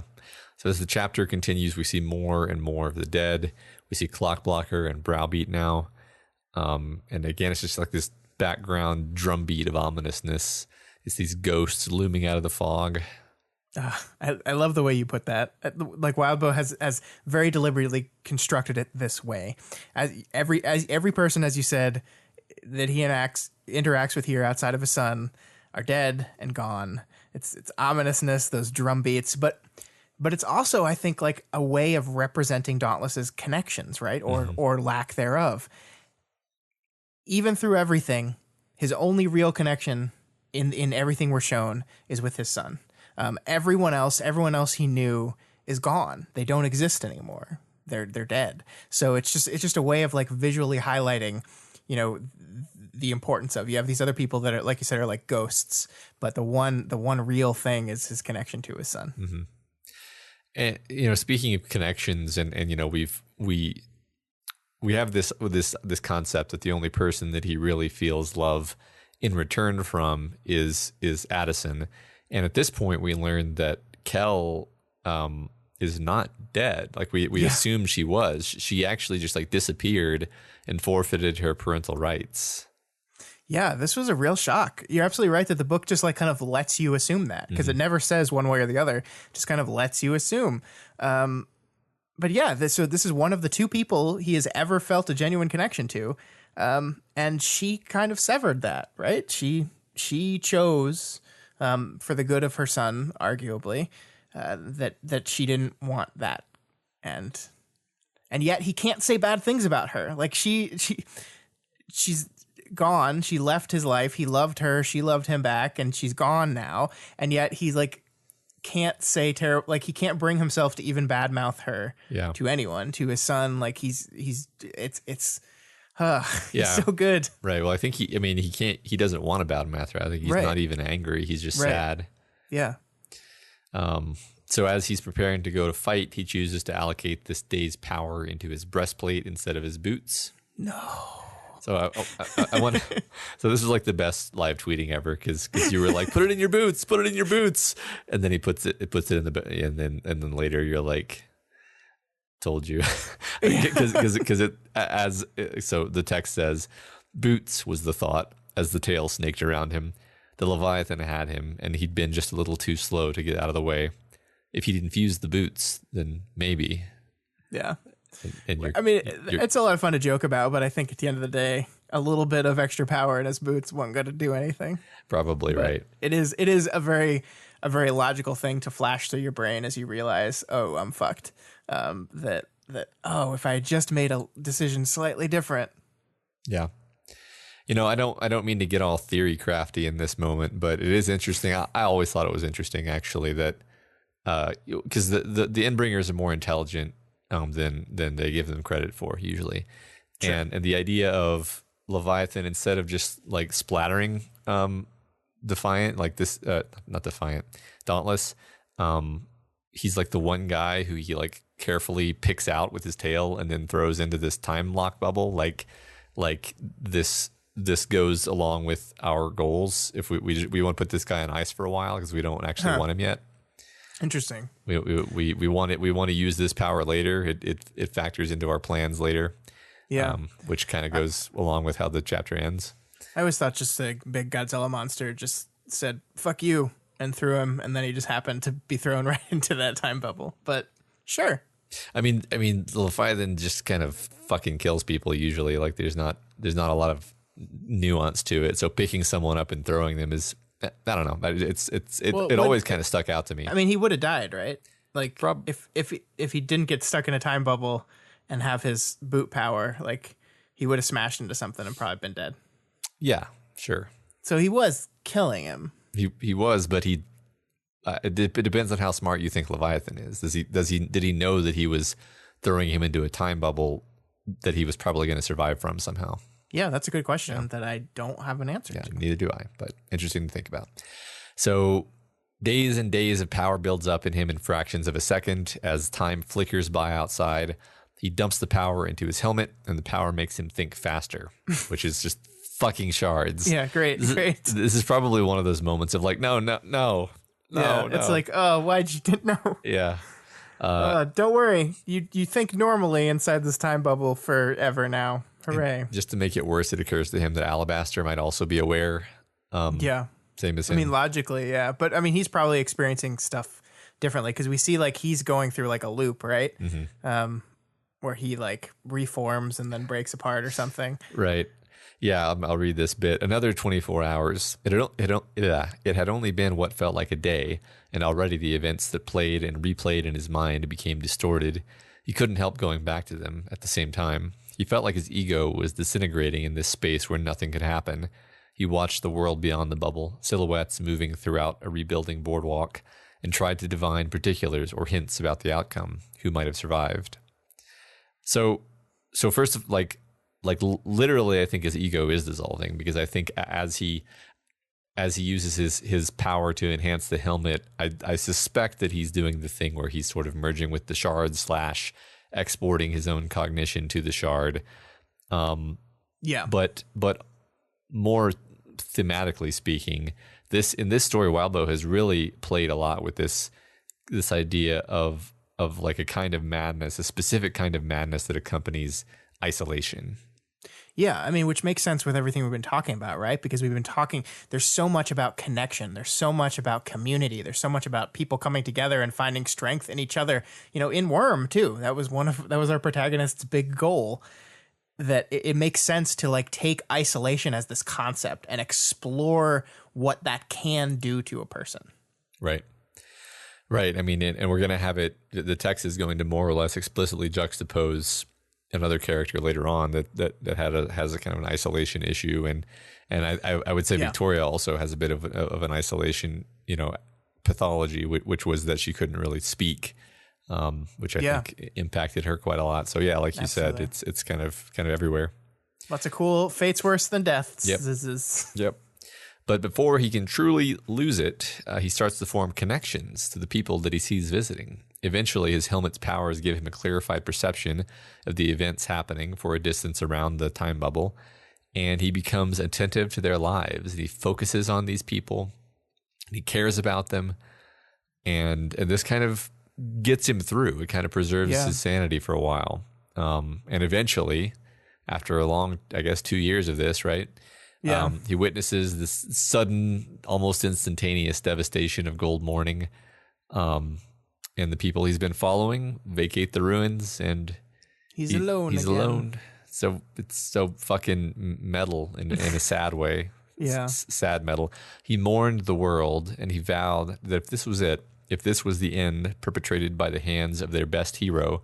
So as the chapter continues, we see more and more of the dead. We see Clockblocker and Browbeat now. And again, it's just like this background drumbeat of ominousness. It's these ghosts looming out of the fog. I love the way you put that. Like, Wildbow has very deliberately constructed it this way. As every person, as you said, that he interacts with here outside of his son are dead and gone. It's ominousness, those drum beats, but it's also, I think, like a way of representing Dauntless's connections, right? Or lack thereof. Even through everything, his only real connection in everything we're shown is with his son. Everyone else he knew is gone. They don't exist anymore. They're dead. So it's just a way of like visually highlighting, the importance of, you have these other people that are, like you said, are like ghosts, but the one real thing is his connection to his son. Mm-hmm. And speaking of connections, and we have this concept that the only person that he really feels love in return from is Addison, and at this point we learn that Kel is not dead. Like we assumed she was. She actually just like disappeared and forfeited her parental rights. Yeah, this was a real shock. You're absolutely right that the book just like kind of lets you assume that, because it never says one way or the other, just kind of lets you assume. But yeah, this is one of the two people he has ever felt a genuine connection to. And she kind of severed that, right? She chose, for the good of her son, arguably, that she didn't want that. And yet he can't say bad things about her. Like she's gone. She left his life. He loved her. She loved him back, and she's gone now. And yet he's like, can't say terrible. Like he can't bring himself to even badmouth her to anyone, to his son. Like he's so good. Right. Well, I think he doesn't want to badmouth her. I think he's not even angry. He's just sad. Yeah. So as he's preparing to go to fight, he chooses to allocate this day's power into his breastplate instead of his boots. No. So I want. So this is like the best live tweeting ever, because you were like, put it in your boots, and then he puts it in the, and then later you're like, told you, because it as so the text says, boots was the thought as the tail snaked around him. The Leviathan had him, and he'd been just a little too slow to get out of the way. If he'd infused the boots, then maybe. Yeah. And it's a lot of fun to joke about, but I think at the end of the day, a little bit of extra power in his boots wasn't going to do anything. Probably but right. It is a very logical thing to flash through your brain as you realize, oh, I'm fucked. That if I had just made a decision slightly different. Yeah. I don't mean to get all theory crafty in this moment, but it is interesting. I always thought it was interesting, actually, that because the Endbringers are more intelligent than they give them credit for usually. Sure. And the idea of Leviathan, instead of just like splattering Defiant, like this, not Defiant, Dauntless, he's like the one guy who he like carefully picks out with his tail and then throws into this time lock bubble. Like this goes along with our goals. If we want to put this guy on ice for a while because we don't actually want him yet. Interesting. We want it. We want to use this power later. It factors into our plans later. Yeah. Which kind of goes along with how the chapter ends. I always thought just a big Godzilla monster just said, fuck you, and threw him, and then he just happened to be thrown right into that time bubble. But sure. I mean, the Leviathan just kind of fucking kills people usually. Like there's not a lot of nuance to it. So picking someone up and throwing them is, I don't know. It always kind of stuck out to me. I mean, he would have died, right? Like if he didn't get stuck in a time bubble and have his boot power, like he would have smashed into something and probably been dead. Yeah, sure. So he was killing him. He was, but it depends on how smart you think Leviathan is. Did he know that he was throwing him into a time bubble that he was probably going to survive from somehow? Yeah, that's a good question that I don't have an answer to. Neither do I, but interesting to think about. So days and days of power builds up in him in fractions of a second as time flickers by outside. He dumps the power into his helmet, and the power makes him think faster, which is just fucking shards. Yeah, great. This is probably one of those moments of like, no. It's like, oh, why'd you didn't know? Yeah. Don't worry. You think normally inside this time bubble forever now. Hooray. Just to make it worse, it occurs to him that Alabaster might also be aware. Same as him. I mean, logically, yeah. But I mean, he's probably experiencing stuff differently because we see like he's going through like a loop, right? Mm-hmm. Where he like reforms and then breaks apart or something. Right. Yeah, I'll read this bit. Another 24 hours. It had only been what felt like a day, and already the events that played and replayed in his mind became distorted. He couldn't help going back to them at the same time. He felt like his ego was disintegrating in this space where nothing could happen. He watched the world beyond the bubble, silhouettes moving throughout a rebuilding boardwalk, and tried to divine particulars or hints about the outcome, who might have survived. So first, literally, I think his ego is dissolving, because I think as he uses his power to enhance the helmet, I suspect that he's doing the thing where he's sort of merging with the shard / exporting his own cognition to the shard. But more thematically speaking, in this story, Wildbow has really played a lot with this idea of like a kind of madness, a specific kind of madness that accompanies isolation. Yeah, I mean, which makes sense with everything we've been talking about, right? Because we've been talking, there's so much about connection. There's so much about community. There's so much about people coming together and finding strength in each other. You know, in Worm, too. That was our protagonist's big goal. That it makes sense to like take isolation as this concept and explore what that can do to a person. Right. I mean, and we're going to have it, the text is going to more or less explicitly juxtapose another character later on that has a kind of an isolation issue, and I would say Victoria also has a bit of an isolation, pathology, which was that she couldn't really speak, which I think impacted her quite a lot. So yeah, like you said, it's kind of everywhere. Lots of cool fates worse than deaths. Yep. Yep. But before he can truly lose it, he starts to form connections to the people that he sees visiting. Eventually, his helmet's powers give him a clarified perception of the events happening for a distance around the time bubble, and he becomes attentive to their lives. And he focuses on these people, and he cares about them, and this kind of gets him through. It kind of preserves his sanity for a while. And eventually, after a long, 2 years of this, right? Yeah. He witnesses this sudden, almost instantaneous devastation of Gold Morning. And the people he's been following vacate the ruins, and he's alone. He's alone. So it's so fucking metal in a sad way. Yeah. Sad metal. He mourned the world, and he vowed that if this was it, if this was the end perpetrated by the hands of their best hero,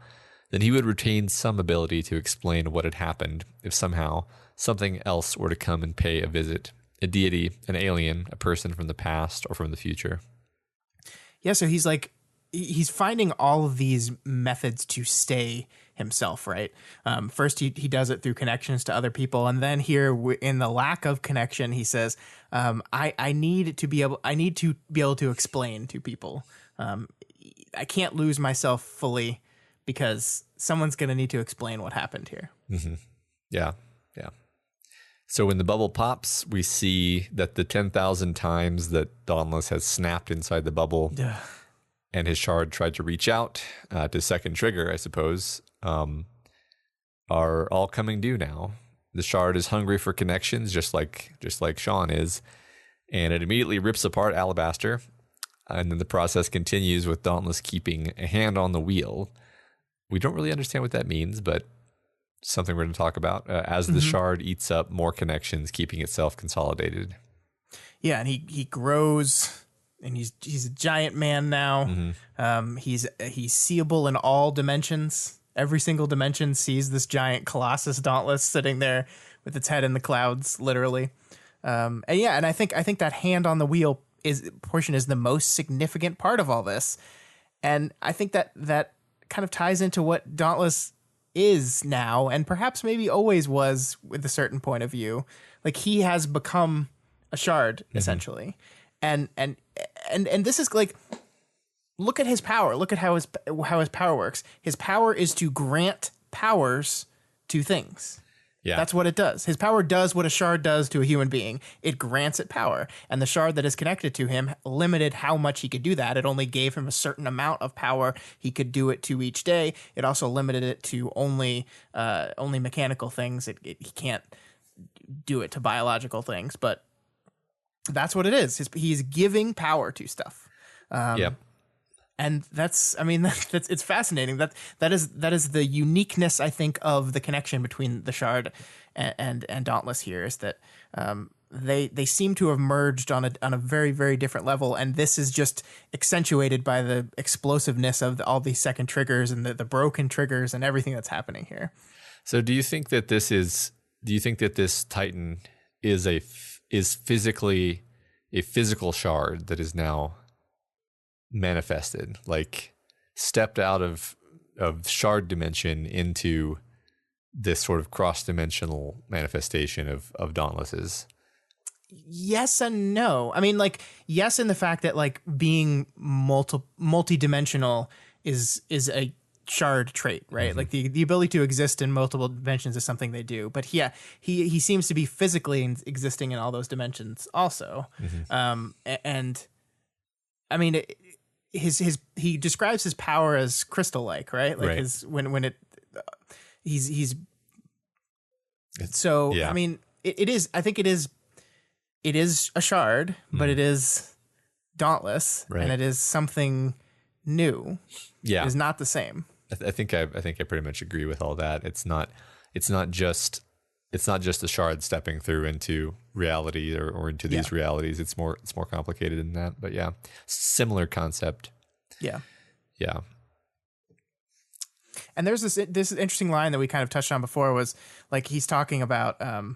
then he would retain some ability to explain what had happened if somehow something else were to come and pay a visit. A deity, an alien, a person from the past or from the future. Yeah, so he's finding all of these methods to stay himself, right? First, he does it through connections to other people, and then here in the lack of connection, he says, "I need to be able to explain to people. I can't lose myself fully because someone's going to need to explain what happened here." Mm-hmm. Yeah. So when the bubble pops, we see that the 10,000 times that Dauntless has snapped inside the bubble. And his shard tried to reach out to second trigger, I suppose. are all coming due now. The shard is hungry for connections, just like Sean is, and it immediately rips apart Alabaster. And then the process continues with Dauntless keeping a hand on the wheel. We don't really understand what that means, but something we're going to talk about as the shard eats up more connections, keeping itself consolidated. Yeah, and he grows, and he's a giant man now. He's seeable in all dimensions. Every single dimension sees this giant Colossus Dauntless sitting there with its head in the clouds, literally. And I think that hand on the wheel portion is the most significant part of all this, and I think that kind of ties into what Dauntless is now, and perhaps maybe always was with a certain point of view. Like, he has become a shard essentially, and this is like, look at his power. Look at how his power works. His power is to grant powers to things. Yeah. That's what it does. His power does what a shard does to a human being. It grants it power. And the shard that is connected to him limited how much he could do that. It only gave him a certain amount of power he could do it to each day. It also limited it to only mechanical things. He can't do it to biological things. But that's what it is. He's giving power to stuff. Yep. And that's it's fascinating. That is the uniqueness, I think, of the connection between the shard and Dauntless here, is that they seem to have merged on a very, very different level, and this is just accentuated by the explosiveness of all these second triggers and the broken triggers and everything that's happening here. So do you think that this Titan is physically a physical shard that is now manifested, like stepped out of shard dimension into this sort of cross-dimensional manifestation of Dauntless's? Yes and no. I mean, like, yes, in the fact that, like, being multi-dimensional is a shard trait, right? Like, the ability to exist in multiple dimensions is something they do. But yeah, he seems to be physically existing in all those dimensions also. And I mean, he describes his power as crystal-like, right? Like, right. he's so, yeah. I mean, it is, I think it is a shard, but it is Dauntless, right, and it is something new. Yeah. It is not the same. I think I pretty much agree with all that. It's not just a shard stepping through into reality or into these realities. It's more complicated than that. But yeah, similar concept. Yeah. Yeah. And there's this interesting line that we kind of touched on before, was like, he's talking about the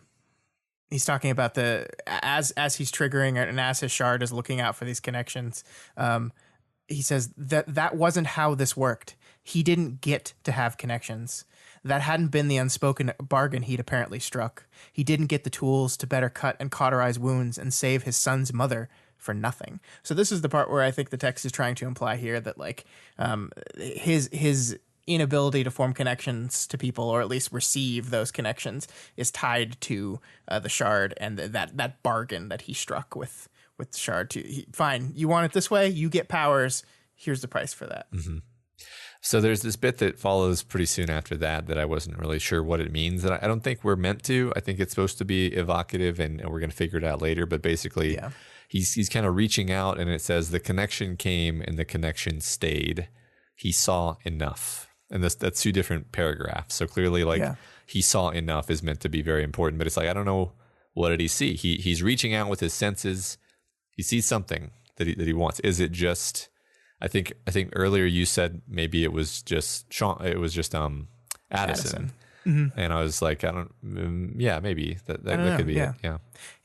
as he's triggering it and as his shard is looking out for these connections. He says that wasn't how this worked. He didn't get to have connections. That hadn't been the unspoken bargain he'd apparently struck. He didn't get the tools to better cut and cauterize wounds and save his son's mother for nothing. So this is the part where I think the text is trying to imply here that, like, his inability to form connections to people, or at least receive those connections, is tied to the shard and that bargain that he struck with the shard. Fine, you want it this way, you get powers, here's the price for that. So there's this bit that follows pretty soon after that I wasn't really sure what it means. And I don't think we're meant to. I think it's supposed to be evocative, and we're going to figure it out later. But basically, he's kind of reaching out, and it says the connection came and the connection stayed. He saw enough. And that's two different paragraphs. So clearly, like, he saw enough is meant to be very important. But it's like, I don't know, what did he see? He's reaching out with his senses. He sees something that he wants. Is it just... I think earlier you said maybe it was just Sean. It was just Addison. And I was like, maybe that could be it.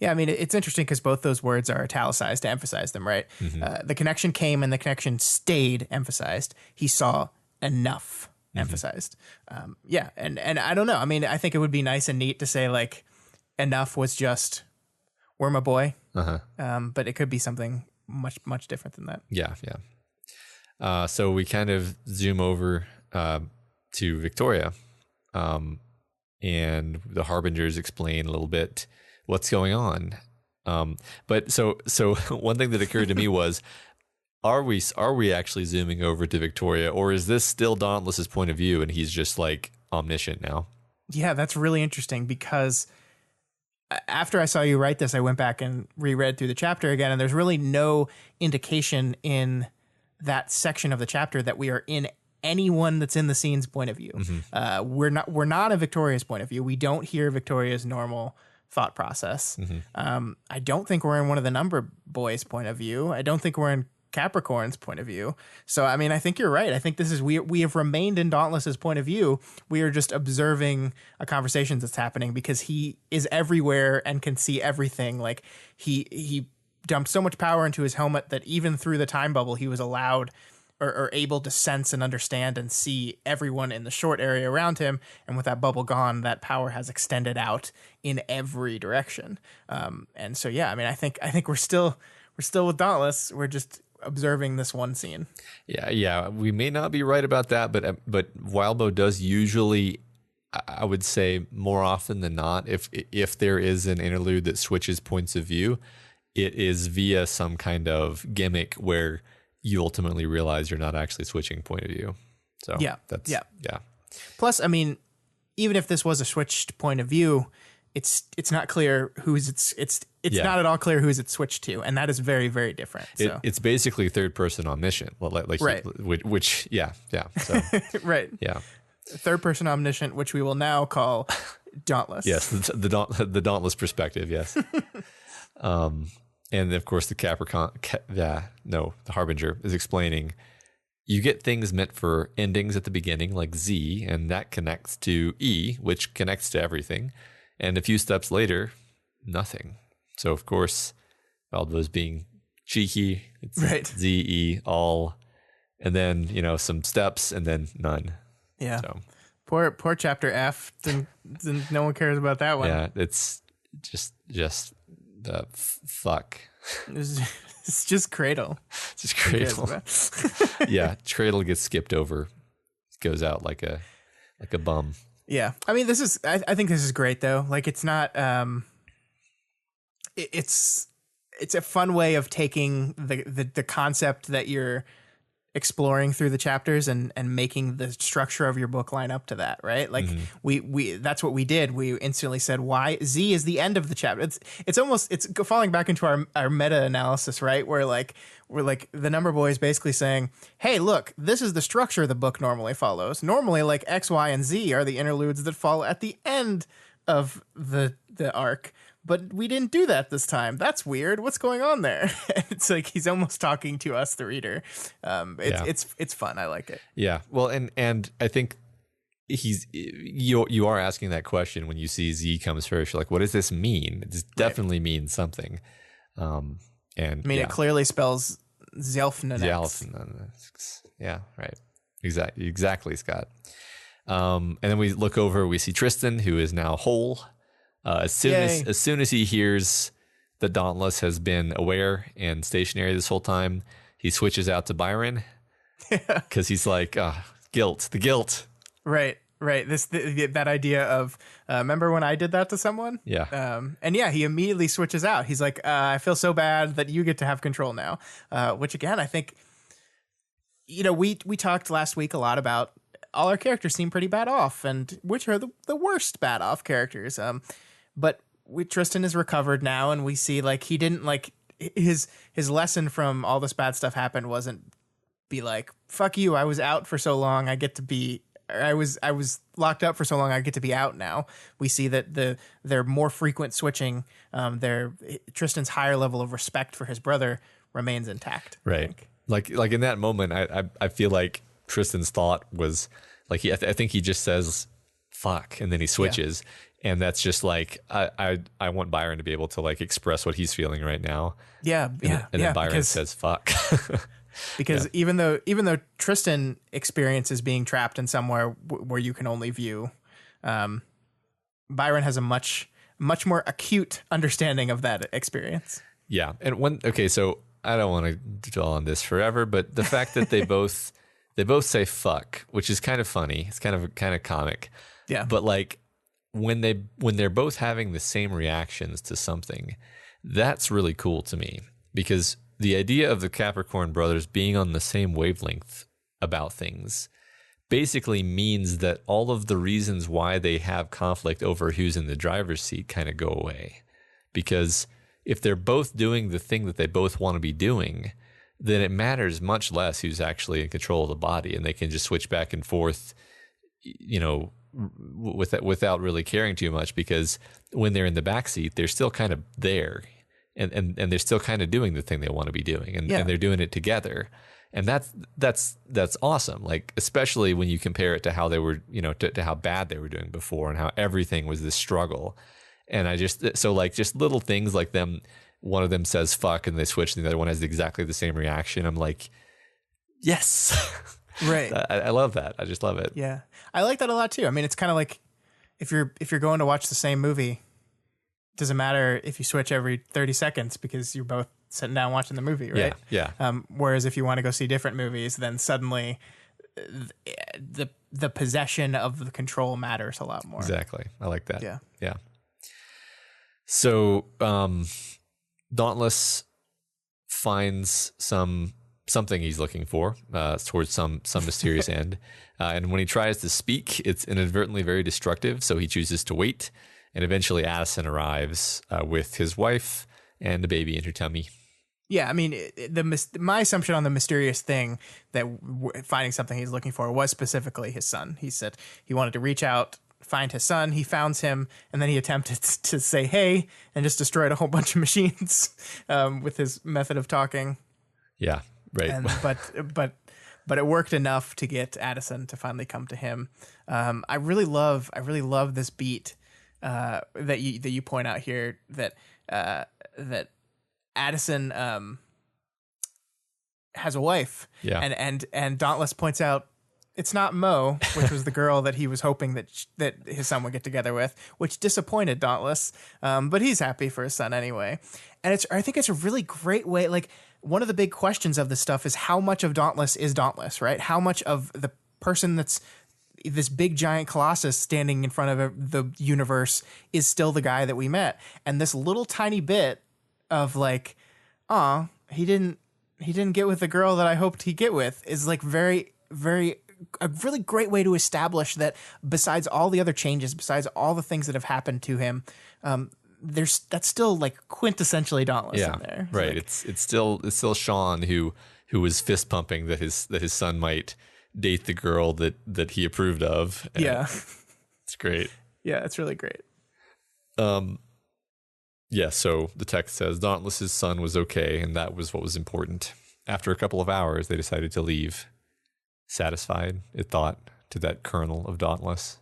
Yeah. I mean, it's interesting because both those words are italicized to emphasize them, right? The connection came and the connection stayed emphasized. He saw enough emphasized. And I don't know. I mean, I think it would be nice and neat to say, like, enough was just "we're my boy," but it could be something much different than that. Yeah. So we kind of zoom over to Victoria, and the Harbingers explain a little bit what's going on. But so one thing that occurred to me was, are we actually zooming over to Victoria, or is this still Dauntless's point of view and he's just, like, omniscient now? Yeah, that's really interesting because after I saw you write this, I went back and reread through the chapter again, and there's really no indication in that section of the chapter that we are in anyone that's in the scene's point of view. We're not a Victoria's point of view. We don't hear Victoria's normal thought process. I don't think we're in one of the number boys' point of view. I don't think we're in Capricorn's point of view. So, I mean, I think you're right. I think this is, we have remained in Dauntless's point of view. We are just observing a conversation that's happening because he is everywhere and can see everything. Like he dumped so much power into his helmet that even through the time bubble, he was allowed or able to sense and understand and see everyone in the short area around him. And with that bubble gone, that power has extended out in every direction. And so, yeah, I mean, I think we're still with Dauntless. We're just observing this one scene. Yeah. We may not be right about that, but Wildbow does usually, I would say more often than not, if there is an interlude that switches points of view, it is via some kind of gimmick where you ultimately realize you're not actually switching point of view. So yeah. Plus, I mean, even if this was a switched point of view, it's not clear who's it's not at all clear who's it switched to, and that is very, very different. So. It's basically third person omniscient, right? Which so right, yeah, third person omniscient, which we will now call Dauntless. Yes, the Dauntless perspective. Yes, and of course the the Harbinger is explaining. You get things meant for endings at the beginning, like Z, and that connects to E, which connects to everything. And a few steps later, nothing. So, of course, Wildbow's being cheeky. It's right. Z, E, all, and then, some steps, and then none. Yeah. So. Poor chapter F. No one cares about that one. Yeah, it's just the fuck. It's just Cradle. Just Cradle. Yeah, Cradle gets skipped over. Goes out like a bum. Yeah. I mean, I think this is great though. Like it's not it's a fun way of taking the concept that you're exploring through the chapters and making the structure of your book line up to that, right? Like we that's what we did. We instantly said why Z is the end of the chapter. It's falling back into our meta analysis, right? Where we're like the number boy is basically saying, hey, look, this is the structure the book normally follows. Normally, like X, Y, and Z are the interludes that fall at the end of the arc. But we didn't do that this time. That's weird. What's going on there? It's like he's almost talking to us, the reader. It's fun. I like it. Yeah. Well, and I think you are asking that question when you see Z comes first. You're like, what does this mean? It definitely means something. It clearly spells Zelfnanex. Yeah. Right. Exactly, Scott. And then we look over. We see Tristan, who is now whole. As soon as he hears that Dauntless has been aware and stationary this whole time, he switches out to Byron because he's like, the guilt. Right. That idea of remember when I did that to someone? Yeah. He immediately switches out. He's like, I feel so bad that you get to have control now. Which again, I think, we talked last week a lot about all our characters seem pretty bad off, and which are the worst bad off characters. But Tristan is recovered now, and we see he didn't his lesson from all this bad stuff happened wasn't be like, fuck you, I was out for so long, I was locked up for so long, I get to be out now. We see that their more frequent switching, Tristan's higher level of respect for his brother remains intact. Right. Like in that moment, I feel like Tristan's thought was like I think he just says fuck and then he switches, and that's just like I want Byron to be able to express what he's feeling right now. And then Byron says fuck. Because even though Tristan experiences being trapped in somewhere where you can only view, Byron has a much more acute understanding of that experience. Yeah, and so I don't want to dwell on this forever, but the fact that they both say fuck, which is kind of funny. It's kind of comic. Yeah. But when they're both having the same reactions to something, that's really cool to me, because the idea of the Capricorn brothers being on the same wavelength about things basically means that all of the reasons why they have conflict over who's in the driver's seat kind of go away. Because if they're both doing the thing that they both want to be doing, then it matters much less who's actually in control of the body, and they can just switch back and forth, without really caring too much, because when they're in the back seat, they're still kind of there, and they're still kind of doing the thing they want to be doing, and they're doing it together. And that's awesome. Like, especially when you compare it to how they were, to how bad they were doing before, and how everything was this struggle. And just little things like them, one of them says fuck and they switch and the other one has exactly the same reaction. I'm like, yes. Right. I love that. I just love it. Yeah. I like that a lot too. I mean, it's kind of like if you're going to watch the same movie, it doesn't matter if you switch every 30 seconds because you're both sitting down watching the movie, right? Yeah. Whereas if you want to go see different movies, then suddenly the possession of the control matters a lot more. Exactly. I like that. Yeah. So Dauntless finds something he's looking for towards some mysterious end. And when he tries to speak, it's inadvertently very destructive. So he chooses to wait. And eventually Addison arrives with his wife and a baby in her tummy. Yeah, I mean, my assumption on the mysterious thing that finding something he's looking for was specifically his son. He said he wanted to reach out, find his son. He found him, and then he attempted to say hey and just destroyed a whole bunch of machines with his method of talking. Yeah, right. And, but it worked enough to get Addison to finally come to him. I really love this beat that you point out here, that Addison has a wife. Yeah. And Dauntless points out it's not Mo, which was the girl that he was hoping that his son would get together with, which disappointed Dauntless. But he's happy for his son anyway. And I think it's a really great way. Like, one of the big questions of this stuff is how much of Dauntless is Dauntless, right? How much of the person that's this big giant colossus standing in front of the universe is still the guy that we met? And this little tiny bit of like, he didn't get with the girl that I hoped he'd get with is like very, very, a really great way to establish that besides all the other changes, besides all the things that have happened to him, that's still like quintessentially Dauntless in there. Right. Like, it's still Sean who was fist pumping that his son might date the girl that he approved of. And yeah. It's great. Yeah, it's really great. Yeah, so the text says Dauntless's son was okay, and that was what was important. After a couple of hours, they decided to leave. Satisfied, it thought, to that kernel of Dauntless.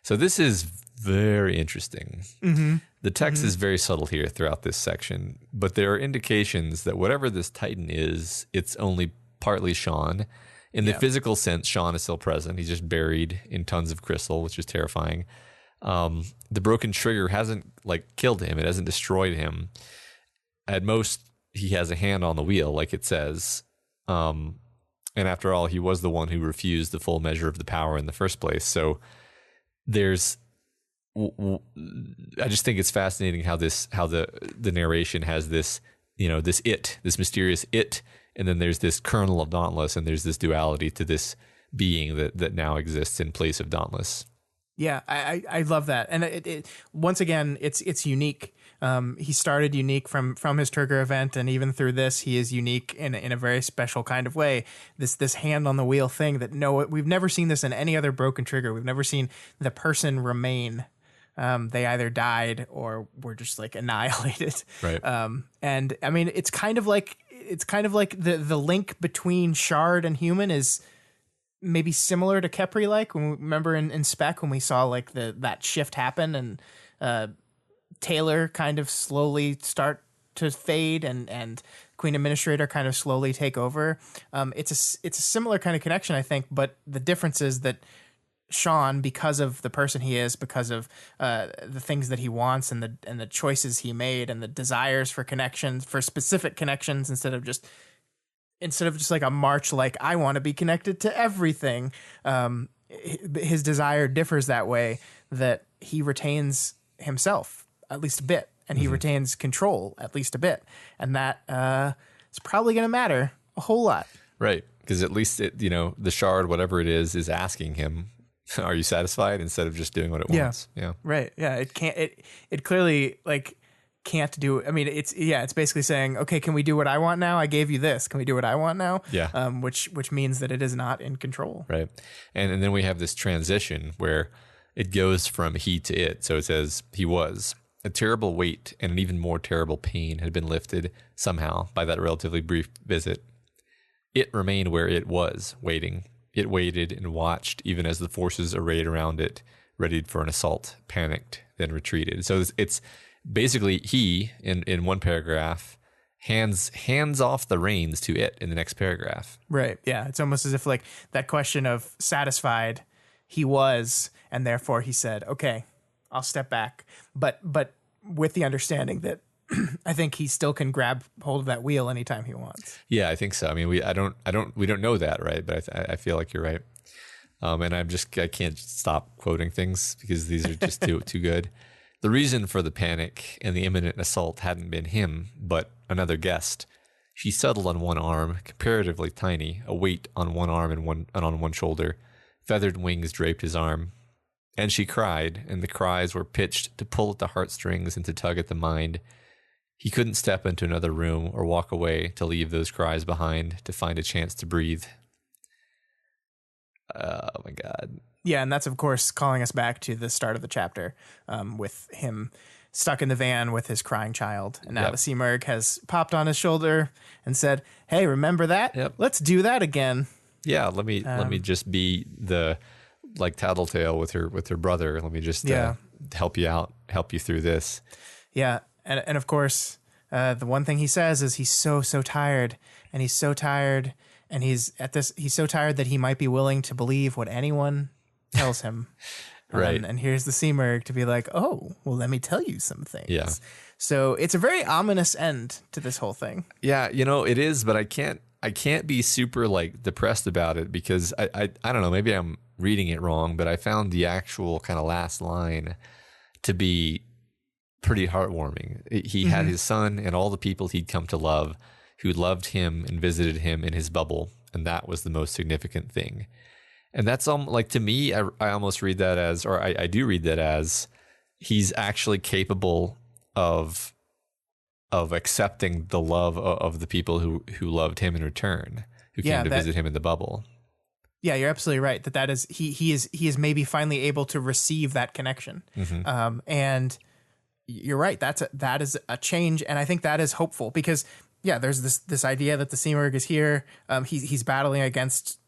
So this is very interesting. Mm-hmm. The text is very subtle here throughout this section, but there are indications that whatever this Titan is, it's only partly Sean. In the physical sense, Sean is still present. He's just buried in tons of crystal, which is terrifying. The broken trigger hasn't killed him. It hasn't destroyed him. At most, he has a hand on the wheel, like it says. And after all, he was the one who refused the full measure of the power in the first place. So I just think it's fascinating how the narration has this, this mysterious it, and then there's this kernel of Dauntless, and there's this duality to this being that now exists in place of Dauntless. Yeah, I love that. And it once again, it's unique. He started unique from his trigger event, and even through this, he is unique in a very special kind of way. This hand on the wheel thing we've never seen this in any other broken trigger. We've never seen the person remain. They either died or were just annihilated. Right. And I mean, it's kind of like the link between Shard and human is maybe similar to Kepri, remember in Spec when we saw that shift happen and Taylor kind of slowly start to fade and Queen Administrator kind of slowly take over. It's a similar kind of connection, I think, but the difference is that Sean, because of the person he is, because of the things that he wants and the choices he made and the desires for connections, for specific connections, instead of just like a march, I want to be connected to everything. His desire differs that way, that he retains himself at least a bit, and he retains control at least a bit. And that is probably going to matter a whole lot. Right. Because at least the shard, whatever it is asking him, "Are you satisfied?" instead of just doing what it wants. Yeah. Right. Yeah. It can't. It clearly can't do. I mean, it's basically saying, okay, can we do what I want now? I gave you this. Can we do what I want now? Yeah. Which means that it is not in control. Right. And then we have this transition where it goes from he to it. So it says he was. A terrible weight and an even more terrible pain had been lifted somehow by that relatively brief visit. It remained where it was, waiting. It waited and watched even as the forces arrayed around it, readied for an assault, panicked, then retreated. So it's basically he, in one paragraph, hands off the reins to it in the next paragraph. Right. Yeah. It's almost as if that question of satisfied, he was, and therefore he said, okay, I'll step back. But with the understanding that I think he still can grab hold of that wheel anytime he wants. Yeah, I think so. I mean, we don't know that, right? But I feel like you're right. And I can't stop quoting things because these are just too good. The reason for the panic and the imminent assault hadn't been him, but another guest. She settled on one arm, comparatively tiny, a weight on one arm and on one shoulder. Feathered wings draped his arm. And she cried, and the cries were pitched to pull at the heartstrings and to tug at the mind. He couldn't step into another room or walk away to leave those cries behind to find a chance to breathe. Oh my God. Yeah, and that's, of course, calling us back to the start of the chapter with him stuck in the van with his crying child. And now the Simurgh has popped on his shoulder and said, hey, remember that? Yep. Let's do that again. Yeah, let me just be the... like Tattletale with her brother. Let me just help you out, help you through this. Yeah, and of course, the one thing he says is he's so tired, and he's so tired, and he's so tired that he might be willing to believe what anyone tells him. Right. And here's the Simurgh to be like, oh, well, let me tell you some things. Yeah. So it's a very ominous end to this whole thing. Yeah, it is, but I can't be super depressed about it because I don't know, maybe I'm reading it wrong, but I found the actual kind of last line to be pretty heartwarming. He had his son and all the people he'd come to love who loved him and visited him in his bubble, and that was the most significant thing. And that's to me, I almost read that as, or I do read that as, he's actually capable of accepting the love of the people who loved him in return, who came to visit him in the bubble. Yeah, you're absolutely right. That is he is maybe finally able to receive that connection. And you're right. That is a change, and I think that is hopeful because there's this idea that the Simurgh is here. He's battling against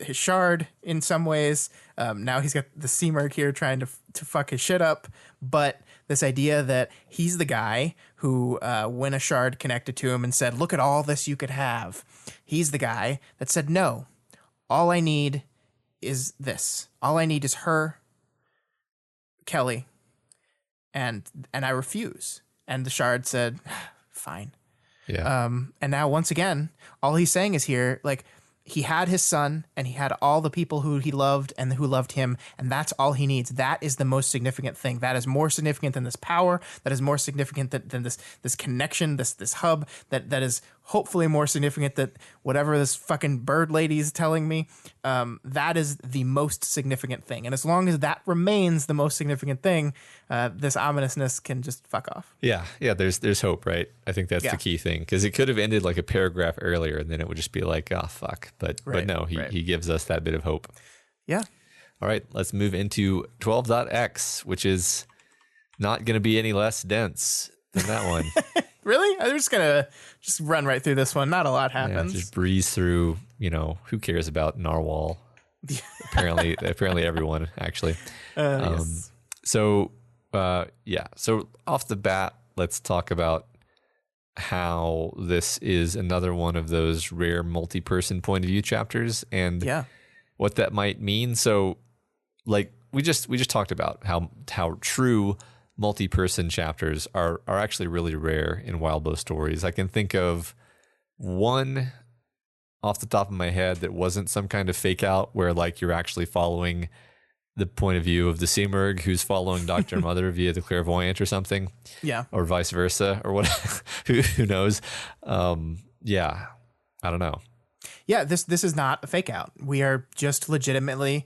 his shard in some ways. Now he's got the Simurgh here trying to fuck his shit up, but this idea that he's the guy who, when a shard connected to him and said, "Look at all this you could have," he's the guy that said, "No. All I need is this. All I need is her, Kelly, and I refuse." And the shard said, "Fine." Yeah. And now once again, all he's saying is here, he had his son and he had all the people who he loved and who loved him, and that's all he needs. That is the most significant thing. That is more significant than this power. That is more significant than this connection, this hub. That is hopefully more significant than whatever this fucking bird lady is telling me. That is the most significant thing. And as long as that remains the most significant thing, this ominousness can just fuck off. Yeah. There's hope, right? I think that's the key thing, because it could have ended like a paragraph earlier, and then it would just be like, oh fuck. But no, he gives us that bit of hope. Yeah. All right, let's move into 12.x, which is not going to be any less dense than that one. Really? I'm just going to run right through this one. Not a lot happens. Just breeze through, who cares about Narwhal? apparently everyone, actually. Yes. So off the bat, let's talk about how this is another one of those rare multi-person point of view chapters and what that might mean. So we just talked about how true multi-person chapters are actually really rare in Wildbow stories. I can think of one off the top of my head that wasn't some kind of fake out where you're actually following the point of view of the Simurgh who's following Dr. Mother via the clairvoyant or something. Yeah. Or vice versa or what. Who knows? I don't know. Yeah, this is not a fake out. We are just legitimately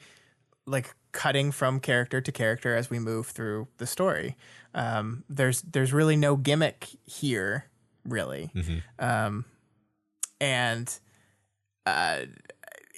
like cutting from character to character as we move through the story. There's really no gimmick here, really. And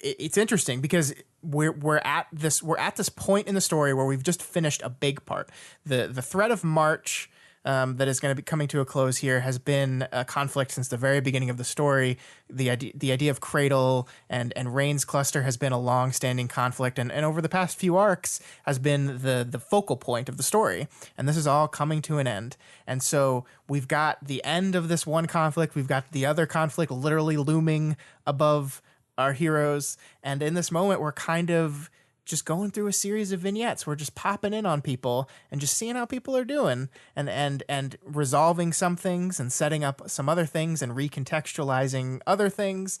it's interesting because we're at this point in the story where we've just finished a big part. The thread of March that is going to be coming to a close here has been a conflict since the very beginning of the story. The idea of Cradle and Rain's cluster has been a long-standing conflict, and over the past few arcs has been the focal point of the story. And this is all coming to an end. And so we've got the end of this one conflict. We've got the other conflict literally looming above our heroes. And in this moment, we're kind of just going through a series of vignettes. We're just popping in on people and just seeing how people are doing and resolving some things and setting up some other things and recontextualizing other things.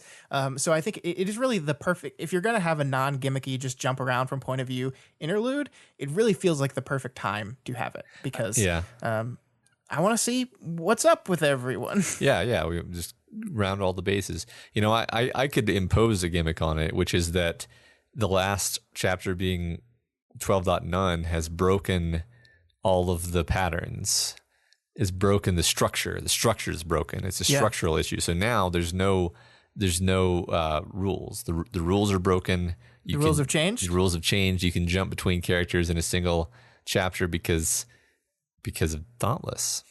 So I think it is really the perfect, if you're going to have a non-gimmicky, just jump around from point of view interlude, it really feels like the perfect time to have it because I want to see what's up with everyone. Yeah. We just round all the bases. You know, I could impose a gimmick on it, which is that the last chapter being 12.9 has broken all of the patterns, is broken the structure. The structure is broken. It's a structural issue. So now there's no rules. The rules are broken. The rules have changed? The rules have changed. You can jump between characters in a single chapter because of Dauntless.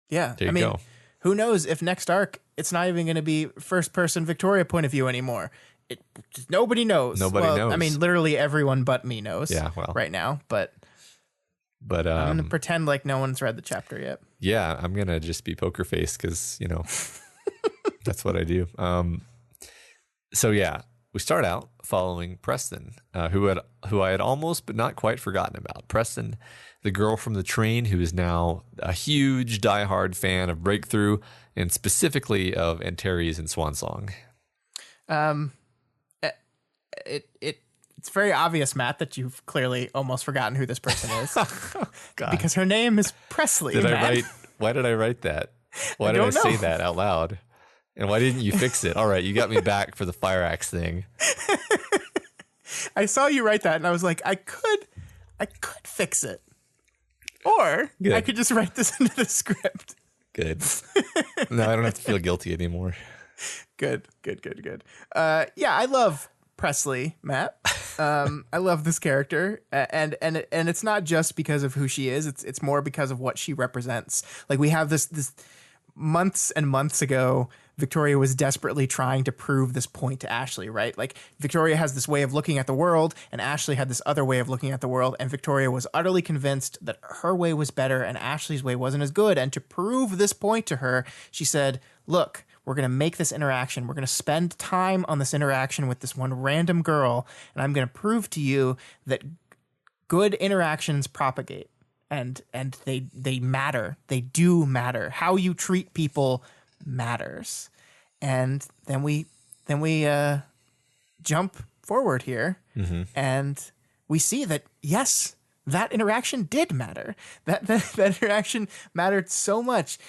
Yeah. There you go. Who knows if next arc, it's not even going to be first person Victoria point of view anymore. Nobody knows. Nobody knows. I mean, literally everyone but me knows right now, but I'm going to pretend like no one's read the chapter yet. Yeah, I'm going to just be poker face because, that's what I do. So yeah, we start out following Preston, who I had almost but not quite forgotten about. Preston, the girl from the train who is now a huge diehard fan of Breakthrough and specifically of Antares and Swansong. It's very obvious, Matt, that you've clearly almost forgotten who this person is. God. Because her name is Presley. Why did I write that? Why did I say that out loud? And why didn't you fix it? All right, you got me back for the fire axe thing. I saw you write that and I was like, I could fix it. Or I could just write this into the script. Good. No, I don't have to feel guilty anymore. Good. Yeah, I love Presley, Matt. I love this character, and it's not just because of who she is. It's more because of what she represents. Like we have this months and months ago, Victoria was desperately trying to prove this point to Ashley, right? Like Victoria has this way of looking at the world and Ashley had this other way of looking at the world, and Victoria was utterly convinced that her way was better and Ashley's way wasn't as good. And to prove this point to her, she said, look, we're going to make this interaction. We're going to spend time on this interaction with this one random girl, and I'm going to prove to you that good interactions propagate and they matter. They do matter. How you treat people matters. And then we jump forward here, and we see that yes, that interaction did matter. That interaction mattered so much.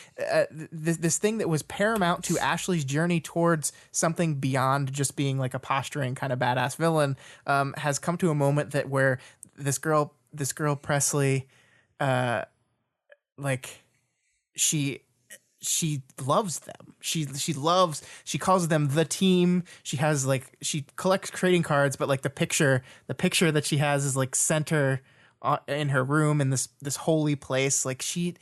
This thing that was paramount to Ashley's journey towards something beyond just being like a posturing kind of badass villain has come to a moment that where this girl Presley, like she loves them. She calls them the team. She has like, she collects trading cards, but like the picture that she has is like center in her room in this holy place. Like she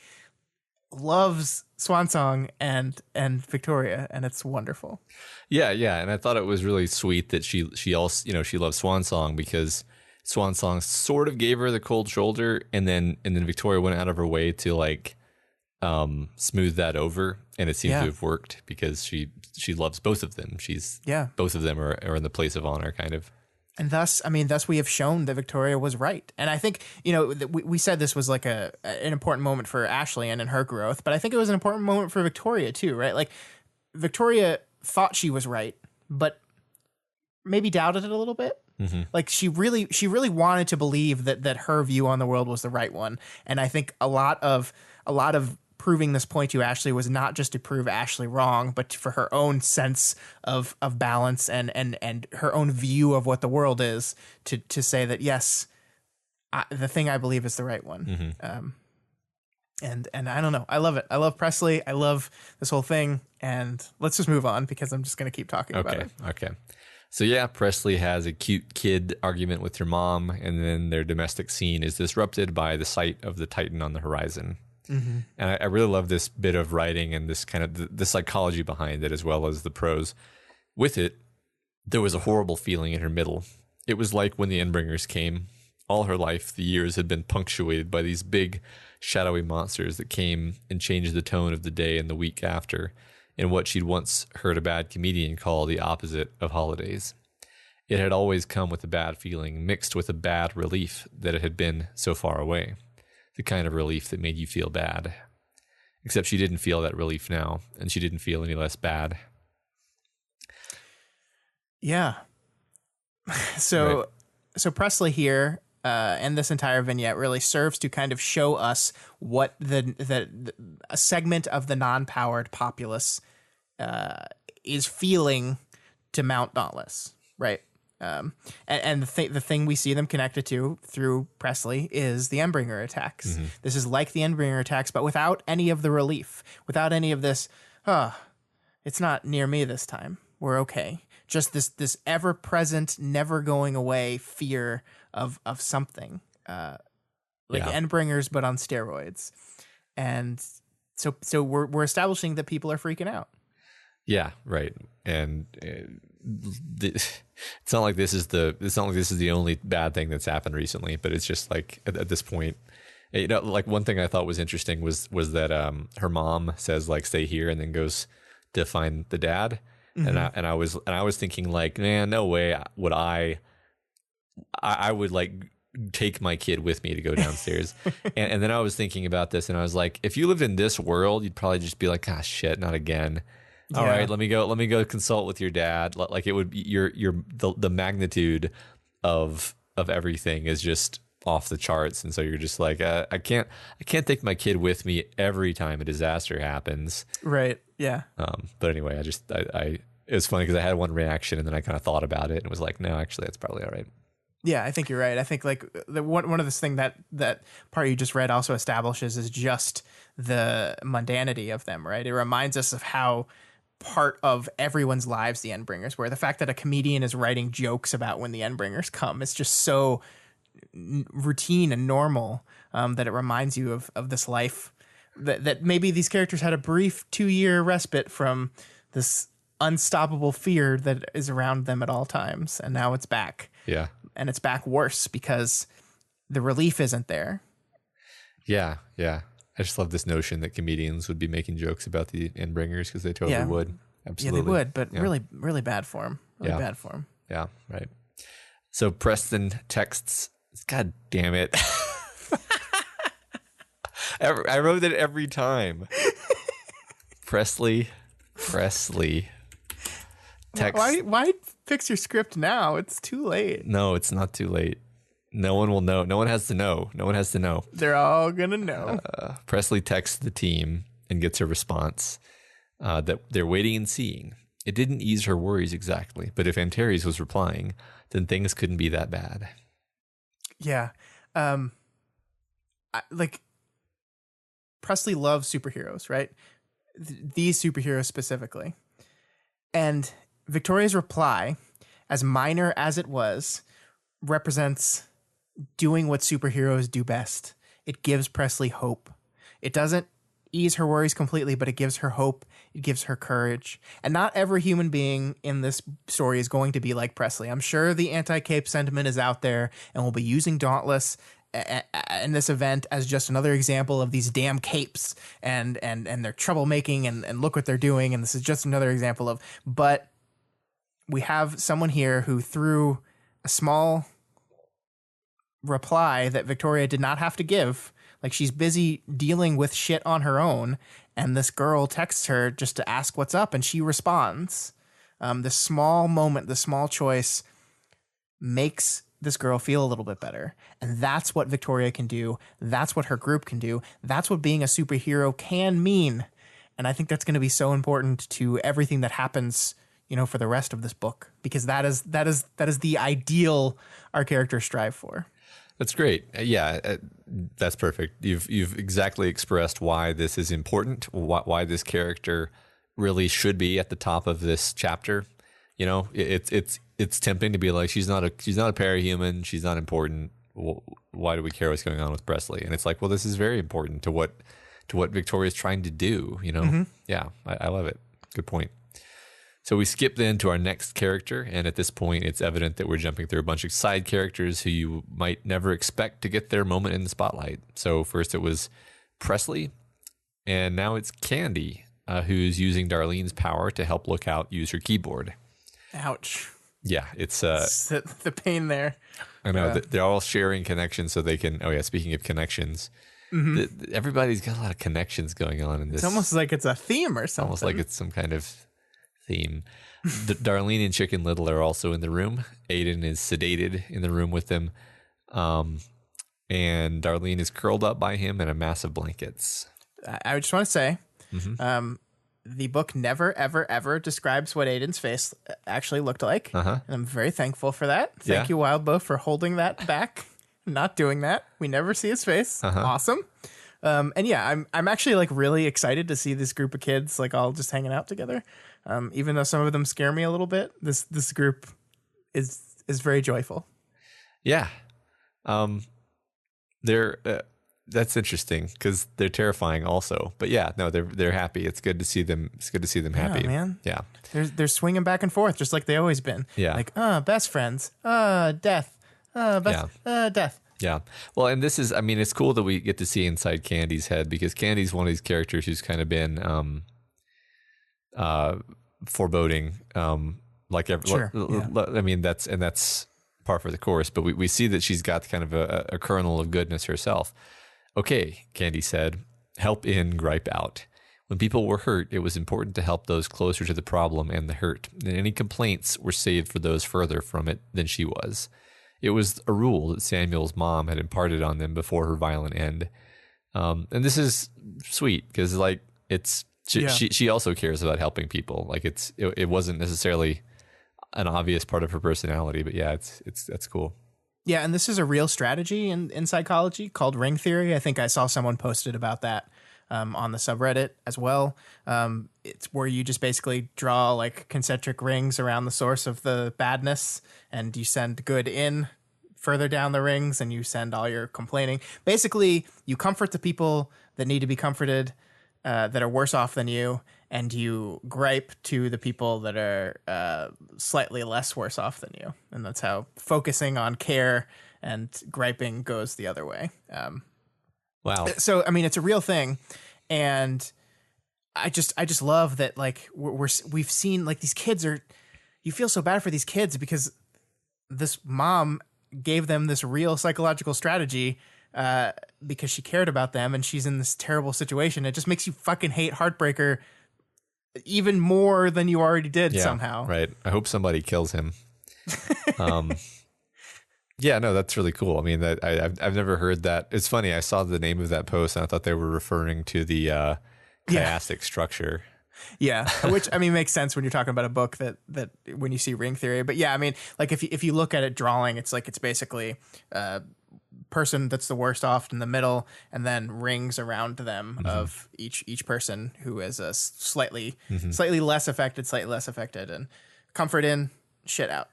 loves Swansong and Victoria, and it's wonderful. Yeah, and I thought it was really sweet that she also, she loves Swansong because Swansong sort of gave her the cold shoulder, and then Victoria went out of her way to like smooth that over, and it seems to have worked because she loves both of them. Both of them are in the place of honor, kind of. And thus we have shown that Victoria was right. And I think, we said this was like an important moment for Ashley and in her growth, but I think it was an important moment for Victoria too, right? Like Victoria thought she was right, but maybe doubted it a little bit. Mm-hmm. Like she really wanted to believe that her view on the world was the right one. And I think a lot of proving this point to Ashley was not just to prove Ashley wrong, but for her own sense of balance and her own view of what the world is, to say that, yes, the thing I believe is the right one. And I don't know. I love it. I love Presley. I love this whole thing. And let's just move on because I'm just going to keep talking about it. Okay. So yeah, Presley has a cute kid argument with her mom, and then their domestic scene is disrupted by the sight of the Titan on the horizon. And I really love this bit of writing and this kind of the psychology behind it, as well as the prose. With it, there was a horrible feeling in her middle. It was like when the Endbringers came. All her life, the years had been punctuated by these big, shadowy monsters that came and changed the tone of the day and the week after, in what she'd once heard a bad comedian call the opposite of holidays. It had always come with a bad feeling, mixed with a bad relief that it had been so far away. The kind of relief that made you feel bad. Except she didn't feel that relief now, and she didn't feel any less bad. Yeah. So Presley here, and this entire vignette really serves to kind of show us what a segment of the non-powered populace is feeling to Mount Dauntless, right? And the thing we see them connected to through Presley is the Endbringer attacks. This is like the Endbringer attacks, but without any of the relief, without any of this, it's not near me this time. We're okay. Just this ever-present, never going away fear of something, Endbringers, but on steroids. And so we're establishing that people are freaking out. Yeah, right. And it's not like this is the only bad thing that's happened recently, but it's just like at this point, like one thing I thought was interesting was that her mom says like stay here and then goes to find the dad. And I was thinking like, man, no way would I would like take my kid with me to go downstairs. and then I was thinking about this and I was like, if you lived in this world, you'd probably just be like, ah, shit, not again. All right, let me go consult with your dad. Like it would be the magnitude of everything is just off the charts. And so you're just like, I can't take my kid with me every time a disaster happens. Right. Yeah. But anyway, it was funny because I had one reaction and then I kind of thought about it and was like, no, actually, that's probably all right. Yeah, I think you're right. I think like one of the thing that part you just read also establishes is just the mundanity of them, right? It reminds us of how part of everyone's lives the Endbringers were. The fact that a comedian is writing jokes about when the Endbringers come is just so routine and normal that it reminds you of this life that maybe these characters had a brief 2-year respite from this unstoppable fear that is around them at all times, and now it's back. Yeah. And it's back worse because the relief isn't there. Yeah. I just love this notion that comedians would be making jokes about the Endbringers because they totally would. Absolutely. Yeah, they would, but really, really bad form. Bad form. Yeah, right. So Preston texts, God damn it. I wrote it every time. Presley. Text. Why fix your script now? It's too late. No, it's not too late. No one will know. No one has to know. They're all going to know. Presley texts the team and gets a response that they're waiting and seeing. It didn't ease her worries exactly, but if Antares was replying, then things couldn't be that bad. Yeah. Presley loves superheroes, right? These superheroes specifically. And Victoria's reply, as minor as it was, represents doing what superheroes do best. It gives Presley hope. It doesn't ease her worries completely, but it gives her hope. It gives her courage. And not every human being in this story is going to be like Presley. I'm sure the anti-cape sentiment is out there, and we'll be using Dauntless in this event as just another example of these damn capes and their troublemaking and look what they're doing. And this is just another example of, but we have someone here who threw a small reply that Victoria did not have to give. Like, she's busy dealing with shit on her own, and this girl texts her just to ask what's up, and she responds. This small moment, the small choice makes this girl feel a little bit better. And that's what Victoria can do. That's what her group can do. That's what being a superhero can mean. And I think that's going to be so important to everything that happens, for the rest of this book, because that is the ideal our characters strive for. That's great. That's perfect. You've exactly expressed why this is important, why this character really should be at the top of this chapter. It's tempting to be like, she's not a parahuman, she's not important. Why do we care what's going on with Presley? And it's like, well, this is very important to what Victoria's trying to do. Yeah, I love it. Good point. So we skip then to our next character, and at this point, it's evident that we're jumping through a bunch of side characters who you might never expect to get their moment in the spotlight. So first it was Presley, and now it's Candy, who's using Darlene's power to help Lookout use her keyboard. Ouch. Yeah, it's the pain there. I know they're all sharing connections, so they can. Oh yeah, speaking of connections, everybody's got a lot of connections going on in this. It's almost like it's a theme or something. Almost like it's some kind of theme. Darlene and Chicken Little are also in the room. Aiden is sedated in the room with them, and Darlene is curled up by him in a mass of blankets. I just want to say, the book never, ever, ever describes what Aiden's face actually looked like. And I'm very thankful for that. Thank you, Wildbow, for holding that back, not doing that. We never see his face. Awesome. And yeah, I'm actually like really excited to see this group of kids like all just hanging out together. Even though some of them scare me a little bit, this group is very joyful. Yeah. That's interesting because they're terrifying also. But yeah, no, they're happy. It's good to see them. It's good to see them happy. Man. Yeah. They're swinging back and forth just like they always been. Yeah. Like, best friends. Death. Death. Yeah. Well, and this is, it's cool that we get to see inside Candy's head, because Candy's one of these characters who's kind of been foreboding. That's par for the course, but we see that she's got kind of a kernel of goodness herself. Okay, Candy said, help in, gripe out. When people were hurt, it was important to help those closer to the problem and the hurt, and any complaints were saved for those further from it than she was. It was a rule that Samuel's mom had imparted on them before her violent end. And this is sweet because, like, she also cares about helping people. Like, it wasn't necessarily an obvious part of her personality, but yeah, that's cool. Yeah, and this is a real strategy in psychology called ring theory. I think I saw someone posted about that on the subreddit as well. It's where you just basically draw like concentric rings around the source of the badness, and you send good in further down the rings, and you send all your complaining. Basically, you comfort the people that need to be comforted, that are worse off than you, and you gripe to the people that are slightly less worse off than you. And that's how focusing on care and griping goes the other way. Wow. So, it's a real thing. And I just love that, like, we've seen, like, these kids you feel so bad for these kids because this mom gave them this real psychological strategy because she cared about them, and she's in this terrible situation. It just makes you fucking hate Heartbreaker even more than you already did somehow. Right. I hope somebody kills him. Yeah, no, that's really cool. I've never heard that. It's funny. I saw the name of that post and I thought they were referring to the chiastic structure. Yeah, which makes sense when you're talking about a book that when you see ring theory. But yeah, like if you look at it drawing, it's like it's basically person that's the worst off in the middle, and then rings around them of each person who is a slightly less affected, and comfort in, shit out.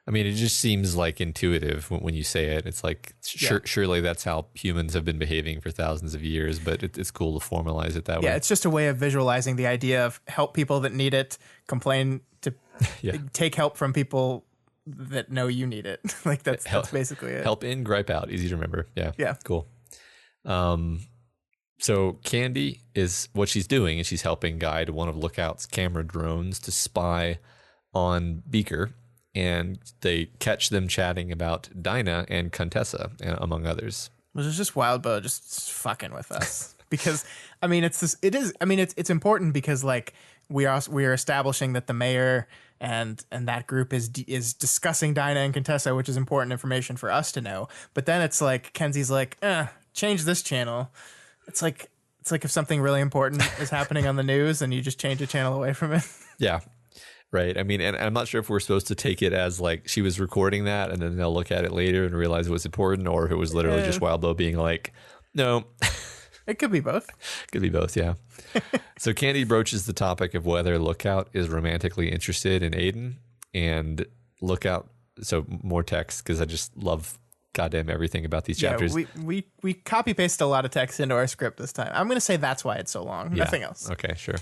It just seems like intuitive when you say it. It's like, surely that's how humans have been behaving for thousands of years, but it's cool to formalize it that way. Yeah, it's just a way of visualizing the idea of help people that need it, complain to take help from people that know you need it. Like that's basically it. Help in, gripe out. Easy to remember. Yeah. Yeah. Cool. So Candy is what she's doing is she's helping guide one of Lookout's camera drones to spy on Beaker, and they catch them chatting about Dinah and Contessa, among others. Which is just Wildbow just fucking with us. Because it's important because like we are establishing that the mayor and that group is discussing Dinah and Contessa, which is important information for us to know. But then it's like Kenzie's like, change this channel. It's like if something really important is happening on the news and you just change a channel away from it. Yeah. Right. I mean, and I'm not sure if we're supposed to take it as like she was recording that and then they'll look at it later and realize it was important, or if it was literally just Wild Bo being like, no. It could be both. Could be both, yeah. So Candy broaches the topic of whether Lookout is romantically interested in Aiden, and Lookout, so more text because I just love goddamn everything about these chapters. We copy pasted a lot of text into our script this time. I'm going to say that's why it's so long. Yeah. Nothing else. Okay, sure.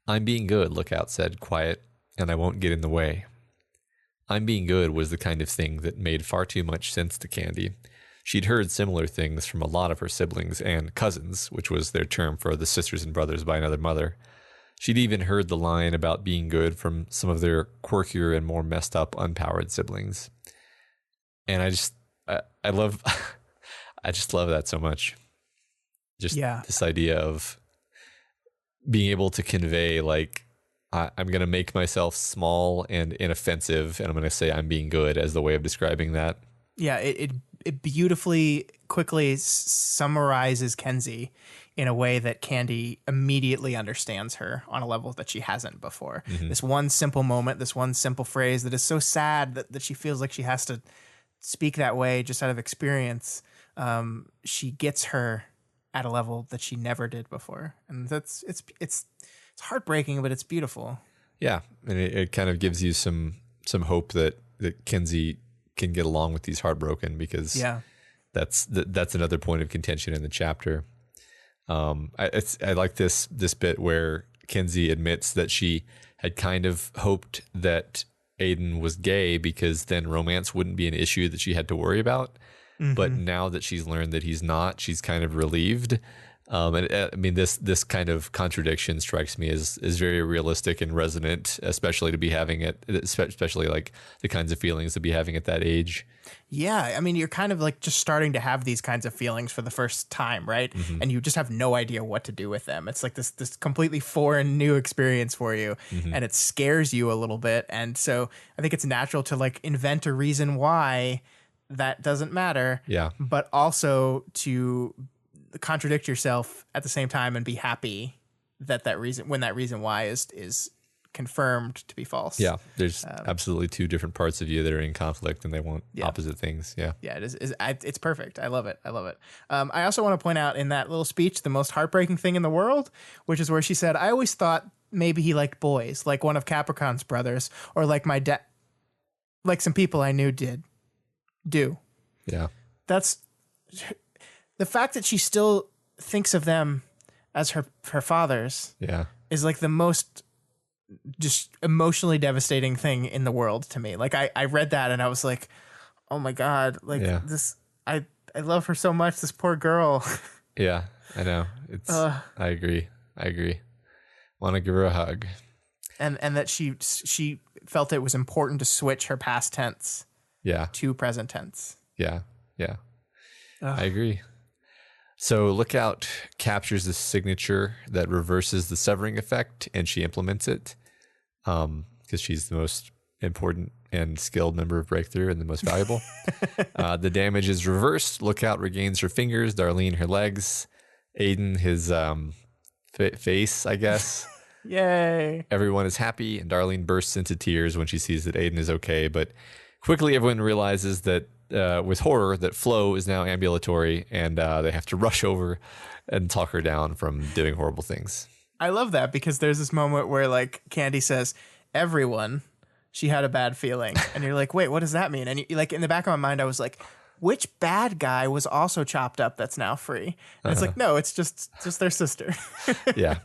I'm being good, Lookout said, quiet, and I won't get in the way. I'm being good was the kind of thing that made far too much sense to Candy. She'd heard similar things from a lot of her siblings and cousins, which was their term for the sisters and brothers by another mother. She'd even heard the line about being good from some of their quirkier and more messed up, unpowered siblings. And I just love that so much. Just this idea of being able to convey, like, I'm going to make myself small and inoffensive, and I'm going to say I'm being good as the way of describing that. Yeah, it beautifully, quickly summarizes Kenzie in a way that Candy immediately understands her on a level that she hasn't before. Mm-hmm. This one simple moment, this one simple phrase that is so sad that she feels like she has to speak that way just out of experience. She gets her at a level that she never did before. And it's heartbreaking, but it's beautiful. Yeah. And it kind of gives you some hope that Kenzie can get along with these heartbroken, because that's another point of contention in the chapter. I like this bit where Kenzie admits that she had kind of hoped that Aiden was gay because then romance wouldn't be an issue that she had to worry about. Mm-hmm. But now that she's learned that he's not, she's kind of relieved. And I mean, this kind of contradiction strikes me as very realistic and resonant, especially to be having it, especially like the kinds of feelings to be having at that age. Yeah. I mean, you're kind of like just starting to have these kinds of feelings for the first time, right? Mm-hmm. And you just have no idea what to do with them. It's like this completely foreign new experience for you, mm-hmm. and it scares you a little bit. And so I think it's natural to like invent a reason why that doesn't matter. Yeah. But also to contradict yourself at the same time and be happy that reason, when that reason why is confirmed to be false. Yeah, there's absolutely two different parts of you that are in conflict and they want opposite things. Yeah, it is. It's perfect. I love it. I also want to point out in that little speech the most heartbreaking thing in the world, which is where she said, "I always thought maybe he liked boys, like one of Capricorn's brothers, or like my dad, like some people I knew do." Yeah, that's the fact that she still thinks of them as her fathers. Yeah, is like the most just emotionally devastating thing in the world to me. Like I read that and I was like, oh my God, like this, I love her so much. This poor girl. Yeah, I know. It's, I agree. Want to give her a hug. And that she felt it was important to switch her past tense to present tense. Yeah. I agree. So Lookout captures the signature that reverses the severing effect, and she implements it because she's the most important and skilled member of Breakthrough and the most valuable. The damage is reversed. Lookout regains her fingers, Darlene her legs, Aiden his face, I guess. Yay. Everyone is happy, and Darlene bursts into tears when she sees that Aiden is okay, but quickly everyone realizes that with horror that Flo is now ambulatory, and they have to rush over and talk her down from doing horrible things. I love that because there's this moment where like Candy says, everyone, she had a bad feeling. And you're like, wait, what does that mean? And like in the back of my mind, I was like, which bad guy was also chopped up that's now free? And it's like, no, it's just their sister. Yeah.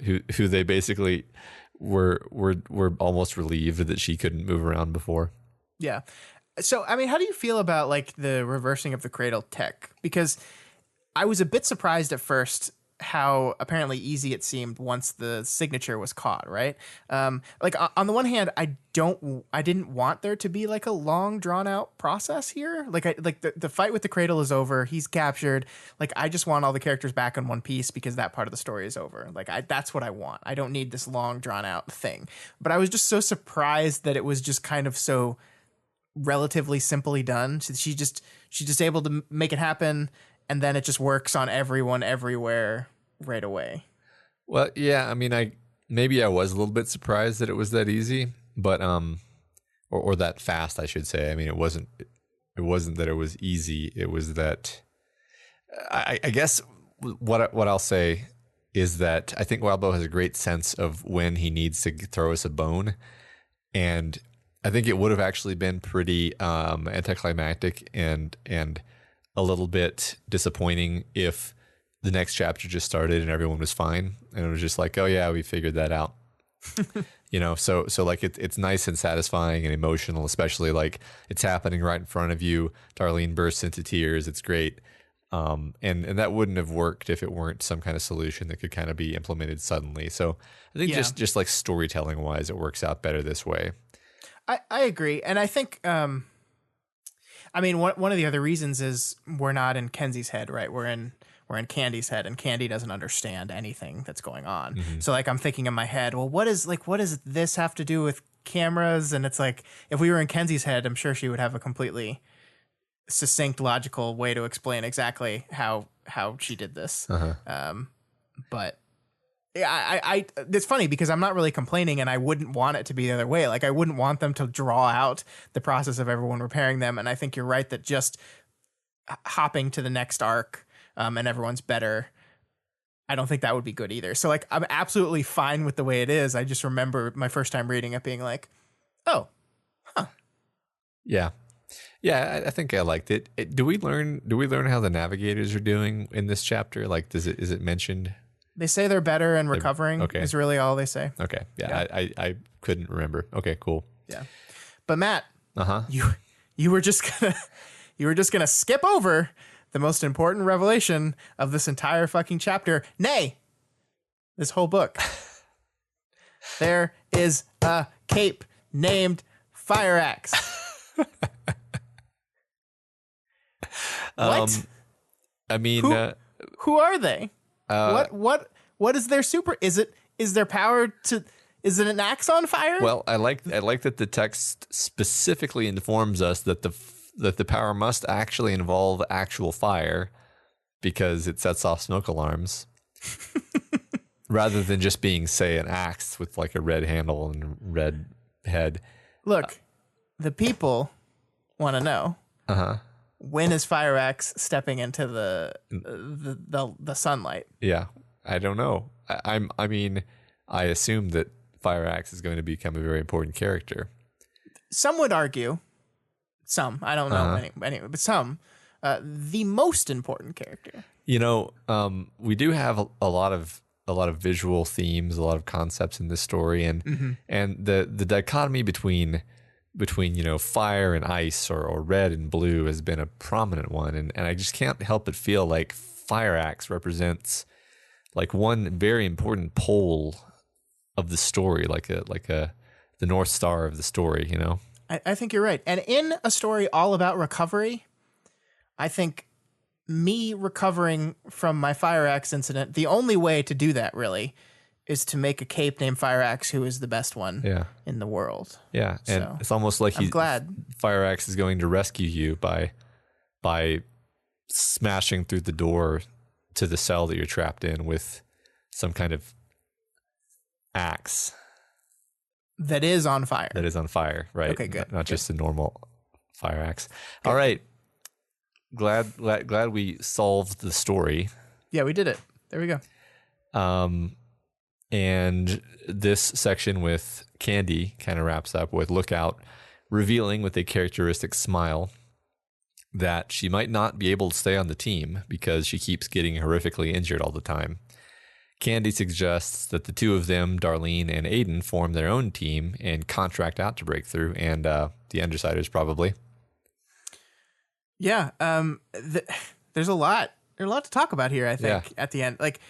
Who they basically were almost relieved that she couldn't move around before. Yeah. So, I mean, how do you feel about like the reversing of the cradle tech? Because I was a bit surprised at first how apparently easy it seemed once the signature was caught, right? Like on the one hand, I didn't want there to be like a long drawn out process here. Like the fight with the cradle is over. He's captured. Like I just want all the characters back in one piece because that part of the story is over. Like that's what I want. I don't need this long drawn out thing. But I was just so surprised that it was just kind of so relatively simply done. She's just able to make it happen. And then it just works on everyone everywhere right away. Well, yeah, I mean, I was a little bit surprised that it was that easy, but or that fast, I should say. I mean, it wasn't that it was easy. It was that I guess what I'll say is that I think Wildbow has a great sense of when he needs to throw us a bone, and I think it would have actually been pretty anticlimactic and a little bit disappointing if the next chapter just started and everyone was fine and it was just like, oh yeah, we figured that out. So like it's nice and satisfying and emotional, especially like it's happening right in front of you. Darlene bursts into tears. It's great. And that wouldn't have worked if it weren't some kind of solution that could kind of be implemented suddenly. So I think just like storytelling wise, it works out better this way. I agree. And I think, I mean, one of the other reasons is we're not in Kenzie's head, right? We're in Candy's head, and Candy doesn't understand anything that's going on. Mm-hmm. So like I'm thinking in my head, well, what does this have to do with cameras? And it's like if we were in Kenzie's head, I'm sure she would have a completely succinct, logical way to explain exactly how she did this. Uh-huh. But I it's funny because I'm not really complaining, and I wouldn't want it to be the other way. Like I wouldn't want them to draw out the process of everyone repairing them. And I think you're right that just hopping to the next arc and everyone's better, I don't think that would be good either. So like I'm absolutely fine with the way it is. I just remember my first time reading it being like, oh, huh. Yeah. I think I liked it. Do we learn how the navigators are doing in this chapter? Like, is it mentioned? They say they're better and recovering. Okay. Is really all they say. Okay. Yeah. I couldn't remember. Okay, cool. Yeah. But Matt, you were just gonna skip over the most important revelation of this entire fucking chapter. Nay, this whole book. There is a cape named Fire Axe. What? I mean, who are they? What is their super? Is their power to? Is it an axe on fire? Well, I like that the text specifically informs us that the power must actually involve actual fire, because it sets off smoke alarms, rather than just being, say, an axe with like a red handle and red head. Look, the people want to know. When is Fire Axe stepping into the sunlight? Yeah, I don't know. I mean, I assume that Fire Axe is going to become a very important character. Some would argue, I don't know anyway, but some, the most important character. We do have a lot of visual themes, a lot of concepts in this story, and and the dichotomy between fire and ice or red and blue has been a prominent one, and I just can't help but feel like Fire Axe represents like one very important pole of the story, like the North Star of the story. I think you're right. And in a story all about recovery, I think me recovering from my Fire Axe incident, the only way to do that really is to make a cape named Fire Axe, who is the best one in the world. Yeah, and so it's almost like I'm glad Fire Axe is going to rescue you by smashing through the door to the cell that you're trapped in with some kind of axe that is on fire. That is on fire, right? Okay, good. Not just a normal fire axe. Good. All right. Glad we solved the story. Yeah, we did it. There we go. And this section with Candy kind of wraps up with Lookout revealing with a characteristic smile that she might not be able to stay on the team because she keeps getting horrifically injured all the time. Candy suggests that the two of them, Darlene and Aiden, form their own team and contract out to Breakthrough and the Undersiders probably. Yeah, there's a lot to talk about here, I think, at the end. Like,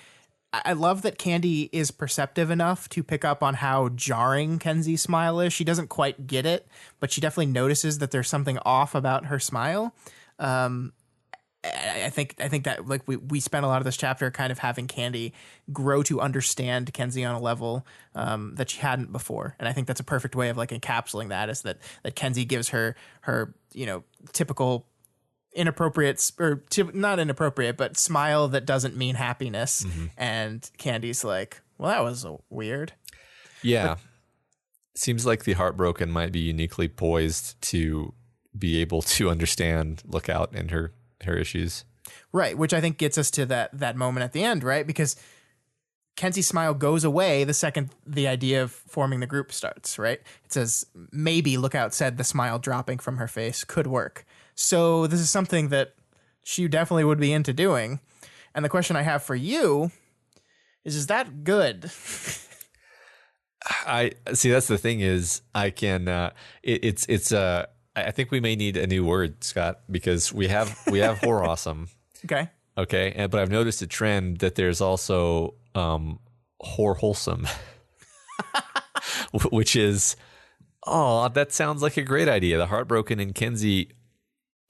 I love that Candy is perceptive enough to pick up on how jarring Kenzie's smile is. She doesn't quite get it, but she definitely notices that there's something off about her smile. I think that like we spent a lot of this chapter kind of having Candy grow to understand Kenzie on a level that she hadn't before, and I think that's a perfect way of like encapsulating that is that Kenzie gives her typical inappropriate or not inappropriate but smile that doesn't mean happiness, and Candy's like, well, that was weird. Yeah, seems like the heartbroken might be uniquely poised to be able to understand Lookout and her issues. Right, which I think gets us to that moment at the end, right? Because Kenzie's smile goes away the second the idea of forming the group starts, right? It says, maybe Lookout said the smile dropping from her face could work. So this is something that she definitely would be into doing. And the question I have for you is that good? I see. That's the thing is I can, I think we may need a new word, Scott, because we have horror awesome. Okay. Okay. But I've noticed a trend that there's also horror wholesome, which is, that sounds like a great idea. The Heartbroken and Kenzie,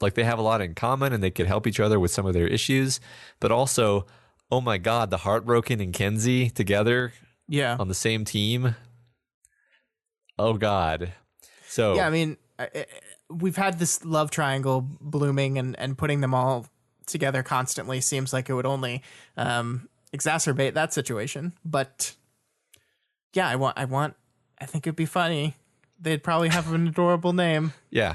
like they have a lot in common and they could help each other with some of their issues, but also, oh my God, the Heartbroken and Kenzie together on the same team. Oh God. So yeah, I mean, we've had this love triangle blooming and putting them all together constantly seems like it would only exacerbate that situation. But yeah, I think it'd be funny. They'd probably have an adorable name. Yeah.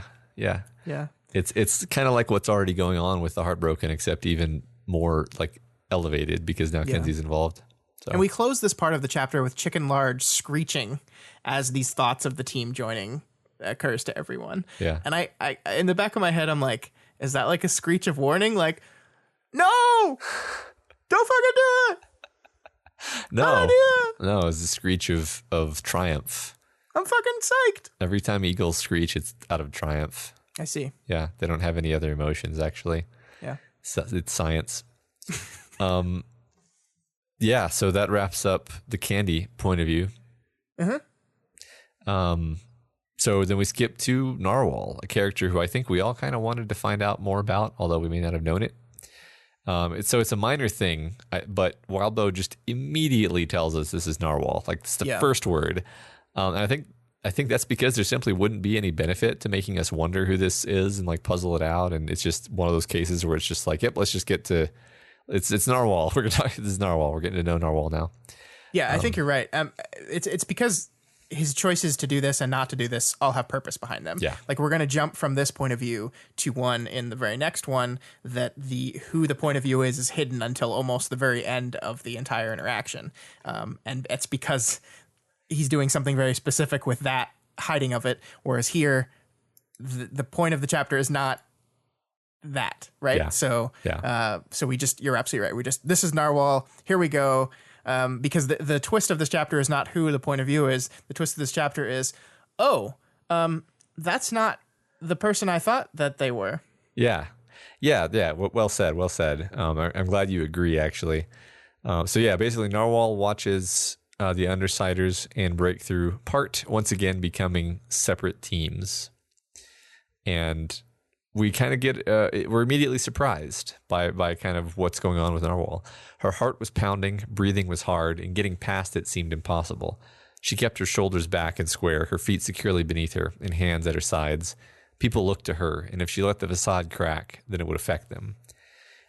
It's kind of like what's already going on with the Heartbroken, except even more like elevated because now Kenzie's involved. So. And we close this part of the chapter with Chicken Large screeching as these thoughts of the team joining occurs to everyone. Yeah. And I in the back of my head, I'm like, is that like a screech of warning? Like, no, don't fucking do it. No, it's a screech of triumph. I'm fucking psyched. Every time eagles screech, it's out of triumph. I see. Yeah, they don't have any other emotions, actually. Yeah. So it's science. Yeah, so that wraps up the Candy point of view. So then we skip to Narwhal, a character who I think we all kind of wanted to find out more about, although we may not have known it. It's a minor thing, but Wildbow just immediately tells us this is Narwhal. Like, it's the first word. And I think that's because there simply wouldn't be any benefit to making us wonder who this is and like puzzle it out. And it's just one of those cases where it's just like, yep, let's just get to it's Narwhal. We're gonna talk. This is Narwhal. We're getting to know Narwhal now. Yeah, I think you're right. It's because his choices to do this and not to do this all have purpose behind them. Yeah. Like we're going to jump from this point of view to one in the very next one that who the point of view is hidden until almost the very end of the entire interaction. And it's because he's doing something very specific with that hiding of it. Whereas here, the point of the chapter is not that, right? Yeah. So you're absolutely right. This is Narwhal. Here we go. Because the twist of this chapter is not who the point of view is. The twist of this chapter is, that's not the person I thought that they were. Yeah. Well said. I'm glad you agree, actually. Basically Narwhal watches the Undersiders and Breakthrough part, once again becoming separate teams. And we kind of we're immediately surprised by kind of what's going on with Narwhal. Her heart was pounding, breathing was hard, and getting past it seemed impossible. She kept her shoulders back and square, her feet securely beneath her, and hands at her sides. People looked to her, and if she let the facade crack, then it would affect them.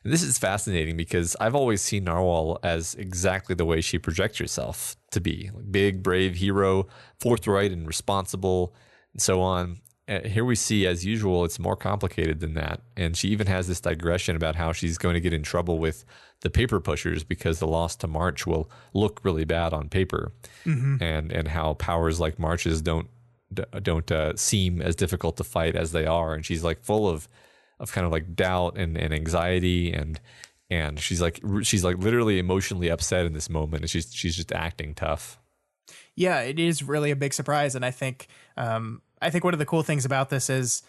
And this is fascinating because I've always seen Narwhal as exactly the way she projects herself to be. Like big, brave hero, forthright and responsible, and so on. Here we see, as usual, it's more complicated than that. And she even has this digression about how she's going to get in trouble with the paper pushers because the loss to March will look really bad on paper. Mm-hmm. And how powers like March's don't seem as difficult to fight as they are. And she's like full of kind of like doubt and anxiety. And she's like literally emotionally upset in this moment. And she's just acting tough. Yeah, it is really a big surprise. And I think one of the cool things about this is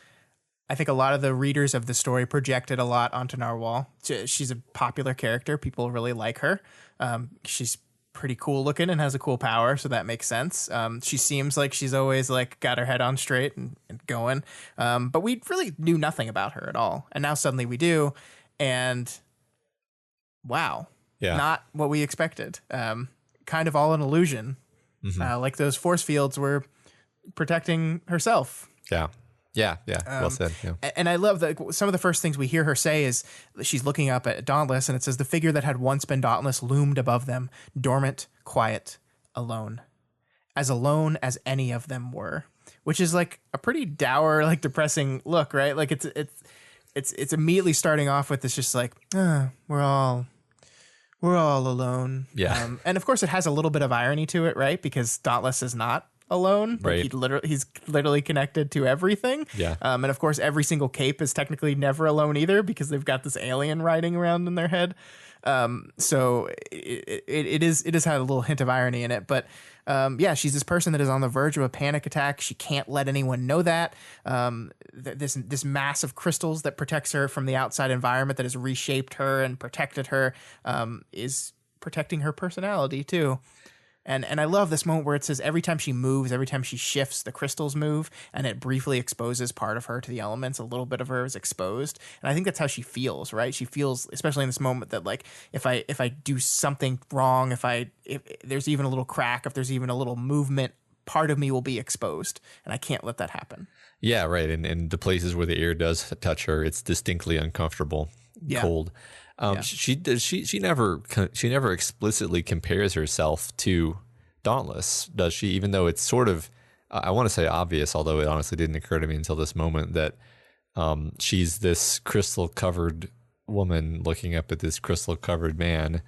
I think a lot of the readers of the story projected a lot onto Narwhal. She's a popular character. People really like her. She's pretty cool looking and has a cool power, so that makes sense. She seems like she's always like got her head on straight and going. But we really knew nothing about her at all. And now suddenly we do. And wow. Yeah. Not what we expected. Kind of all an illusion. Like those force fields were protecting herself. Yeah. Yeah. Well said. Yeah. And I love that some of the first things we hear her say is she's looking up at Dauntless, and it says the figure that had once been Dauntless loomed above them, dormant, quiet, alone as any of them were, which is like a pretty dour, like depressing look, right? Like it's immediately starting off with this just like we're all alone. Yeah. And of course it has a little bit of irony to it, right? Because Dauntless is not alone. Right. Like he's literally connected to everything. Yeah. And of course every single cape is technically never alone either, because they've got this alien riding around in their head. So it is had a little hint of irony in it, but yeah, she's this person that is on the verge of a panic attack. She can't let anyone know that. This mass of crystals that protects her from the outside environment, that has reshaped her and protected her, is protecting her personality too. And I love this moment where it says every time she moves, every time she shifts, the crystals move, and it briefly exposes part of her to the elements. A little bit of her is exposed. And I think that's how she feels, right? She feels, especially in this moment, that like if I do something wrong, if there's even a little crack, if there's even a little movement, part of me will be exposed, and I can't let that happen. Yeah, right. And the places where the air does touch her, it's distinctly uncomfortable, cold. She never explicitly compares herself to Dauntless, does she? Even though it's sort of, I want to say obvious, although it honestly didn't occur to me until this moment, that she's this crystal covered woman looking up at this crystal covered man.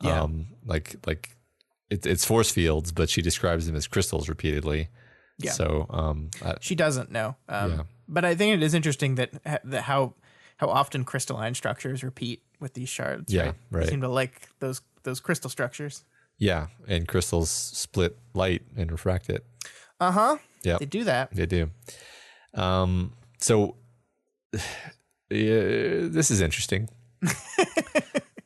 Yeah. Like it's force fields, but she describes them as crystals repeatedly. Yeah. So she doesn't know. But I think it is interesting that how often crystalline structures repeat with these shards. Yeah, right. right. They seem to like those crystal structures. Yeah, and crystals split light and refract it. Yeah, they do that. They do. So this is interesting.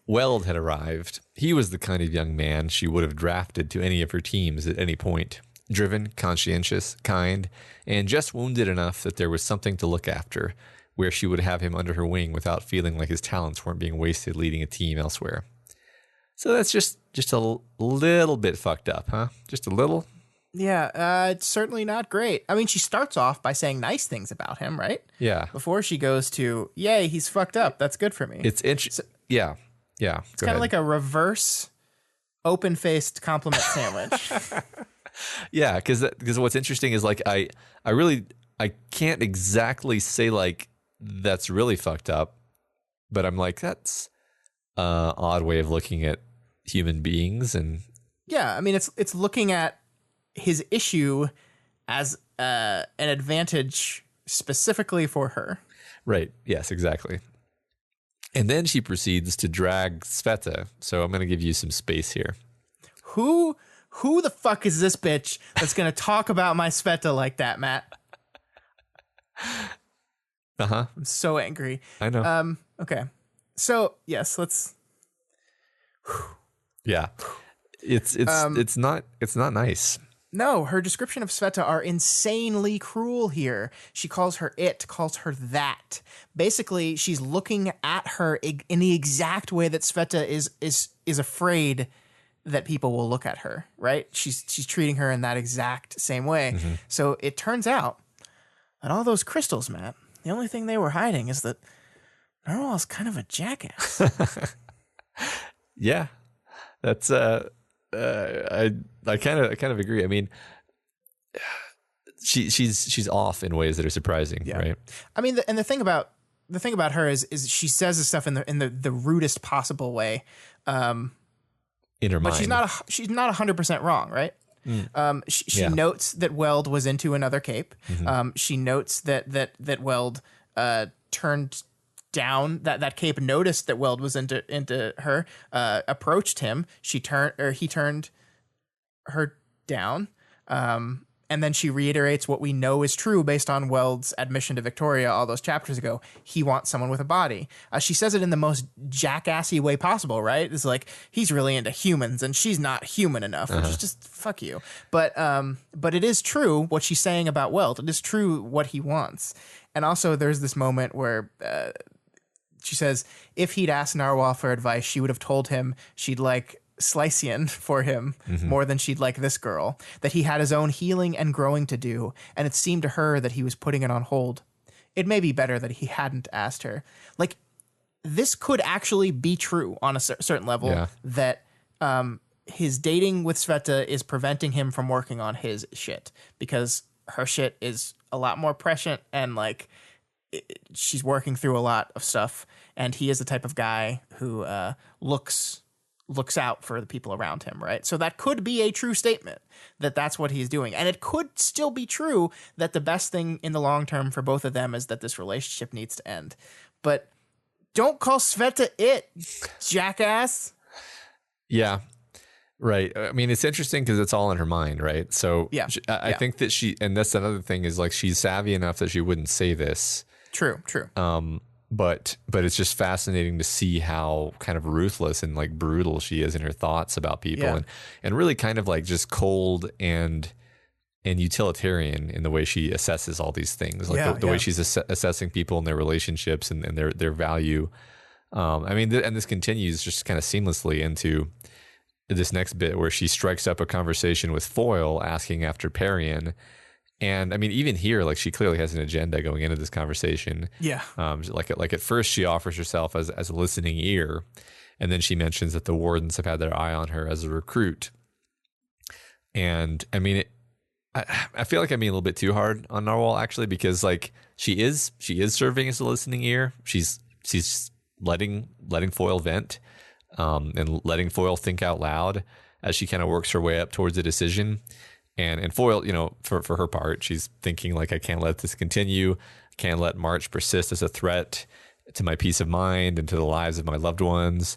Weld had arrived. He was the kind of young man she would have drafted to any of her teams at any point. Driven, conscientious, kind, and just wounded enough that there was something to look after, where she would have him under her wing without feeling like his talents weren't being wasted leading a team elsewhere. So that's just a little bit fucked up, huh? Just a little? Yeah, it's certainly not great. I mean, she starts off by saying nice things about him, right? Yeah. Before she goes to, yay, he's fucked up. That's good for me. It's interesting. Yeah. It's kind of like a reverse open-faced compliment sandwich. Yeah, because what's interesting is like I can't exactly say like that's really fucked up, but I'm like that's an odd way of looking at human beings. And yeah, I mean it's looking at his issue as an advantage specifically for her. Right. Yes, exactly. And then she proceeds to drag Sveta. So I'm going to give you some space here. Who the fuck is this bitch that's going to talk about my Sveta like that, Matt? Uh-huh. I'm so angry. I know. Okay. So, yes, let's. Yeah. It's not nice. No, her description of Sveta are insanely cruel here. She calls her that. Basically, she's looking at her in the exact way that Sveta is afraid that people will look at her, right? She's treating her in that exact same way. Mm-hmm. So it turns out that all those crystals, Matt, the only thing they were hiding is that Narwhal's kind of a jackass. Yeah. That's I kind of agree. I mean, she's off in ways that are surprising, right? I mean, the thing about her is she says this stuff in the rudest possible way. In her mind, but she's not 100% wrong, right? Mm. She notes that Weld was into another cape. Mm-hmm. She notes that Weld turned down that cape, noticed that Weld was into her, approached him. He turned her down, and And then she reiterates what we know is true based on Weld's admission to Victoria all those chapters ago. He wants someone with a body. She says it in the most jackassy way possible, right? It's like, he's really into humans and she's not human enough, which is just fuck you. But it is true what she's saying about Weld. It is true what he wants. And also there's this moment where she says if he'd asked Narwhal for advice, she would have told him she'd like Slycian for him more than she'd like this girl, that he had his own healing and growing to do, and it seemed to her that he was putting it on hold. It may be better that he hadn't asked her. Like, this could actually be true on a certain level, that his dating with Sveta is preventing him from working on his shit, because her shit is a lot more prescient and like she's working through a lot of stuff, and he is the type of guy who looks out for the people around him, right? So that could be a true statement that that's what he's doing. And it could still be true that the best thing in the long term for both of them is that this relationship needs to end. But don't call Sveta it, jackass. Yeah, right. I mean, it's interesting because it's all in her mind, right? So I think that and that's another thing, is like, she's savvy enough that she wouldn't say this. True. But it's just fascinating to see how kind of ruthless and like brutal she is in her thoughts about people, and really kind of like just cold and utilitarian in the way she assesses all these things, like the way she's assessing people and their relationships and their value. I mean, and this continues just kind of seamlessly into this next bit where she strikes up a conversation with Foyle asking after Parian. And I mean, even here, like, she clearly has an agenda going into this conversation. Yeah. Like at first she offers herself as a listening ear, and then she mentions that the wardens have had their eye on her as a recruit. And I mean, I feel like I'm being a little bit too hard on Narwhal, actually, because like she is serving as a listening ear. She's letting Foyle vent, and letting Foyle think out loud as she kind of works her way up towards a decision. And Foyle, you know, for her part, she's thinking like, I can't let this continue. I can't let March persist as a threat to my peace of mind and to the lives of my loved ones.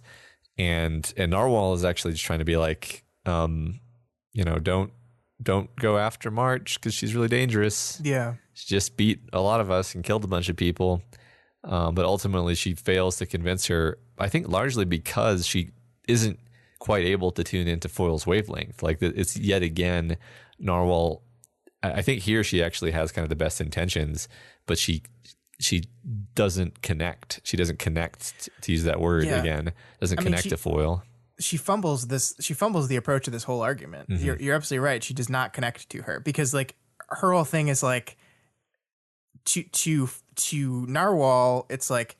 And Narwhal is actually just trying to be like, you know, don't go after March because she's really dangerous. Yeah. She just beat a lot of us and killed a bunch of people. But ultimately she fails to convince her, I think largely because she isn't quite able to tune into Foyle's wavelength. Like, it's yet again, Narwhal, I think here she actually has kind of the best intentions, but she doesn't connect. She doesn't connect, to use that word again, doesn't connect to Foyle. She fumbles the approach of this whole argument. You're absolutely right. She does not connect to her, because like her whole thing is like, to Narwhal, it's like,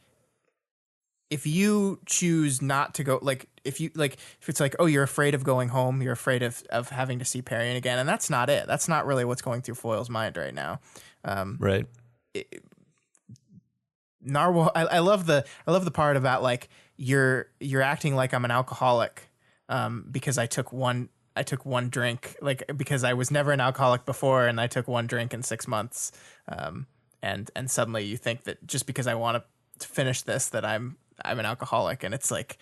if you choose not to go, like, if it's like, oh, you're afraid of going home, you're afraid of having to see Parian again, and that's not it. That's not really what's going through Foyle's mind right now. Right. Narwhal, I love the part about like, you're acting like I'm an alcoholic, because I took one drink, like, because I was never an alcoholic before, and I took one drink in 6 months, and suddenly you think that just because I want to finish this, that I'm an alcoholic. And it's like,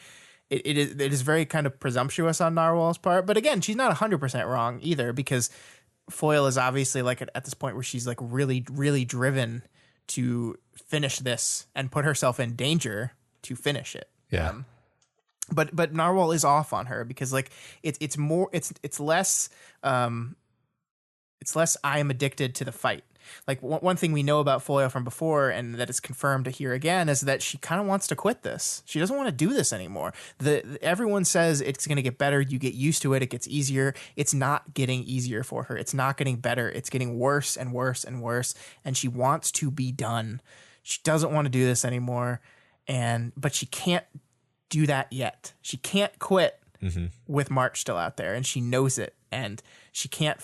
it is very kind of presumptuous on Narwhal's part. But again, she's not 100% wrong either, because Foyle is obviously like at this point where she's like really, really driven to finish this and put herself in danger to finish it. Yeah. But Narwhal is off on her, because like it's less I am addicted to the fight. Like one thing we know about Foyle from before, and that is confirmed here again, is that she kind of wants to quit this. She doesn't want to do this anymore. Everyone says it's going to get better. You get used to it. It gets easier. It's not getting easier for her. It's not getting better. It's getting worse and worse and worse. And she wants to be done. She doesn't want to do this anymore. But she can't do that yet. She can't quit with March still out there, and she knows it. And she can't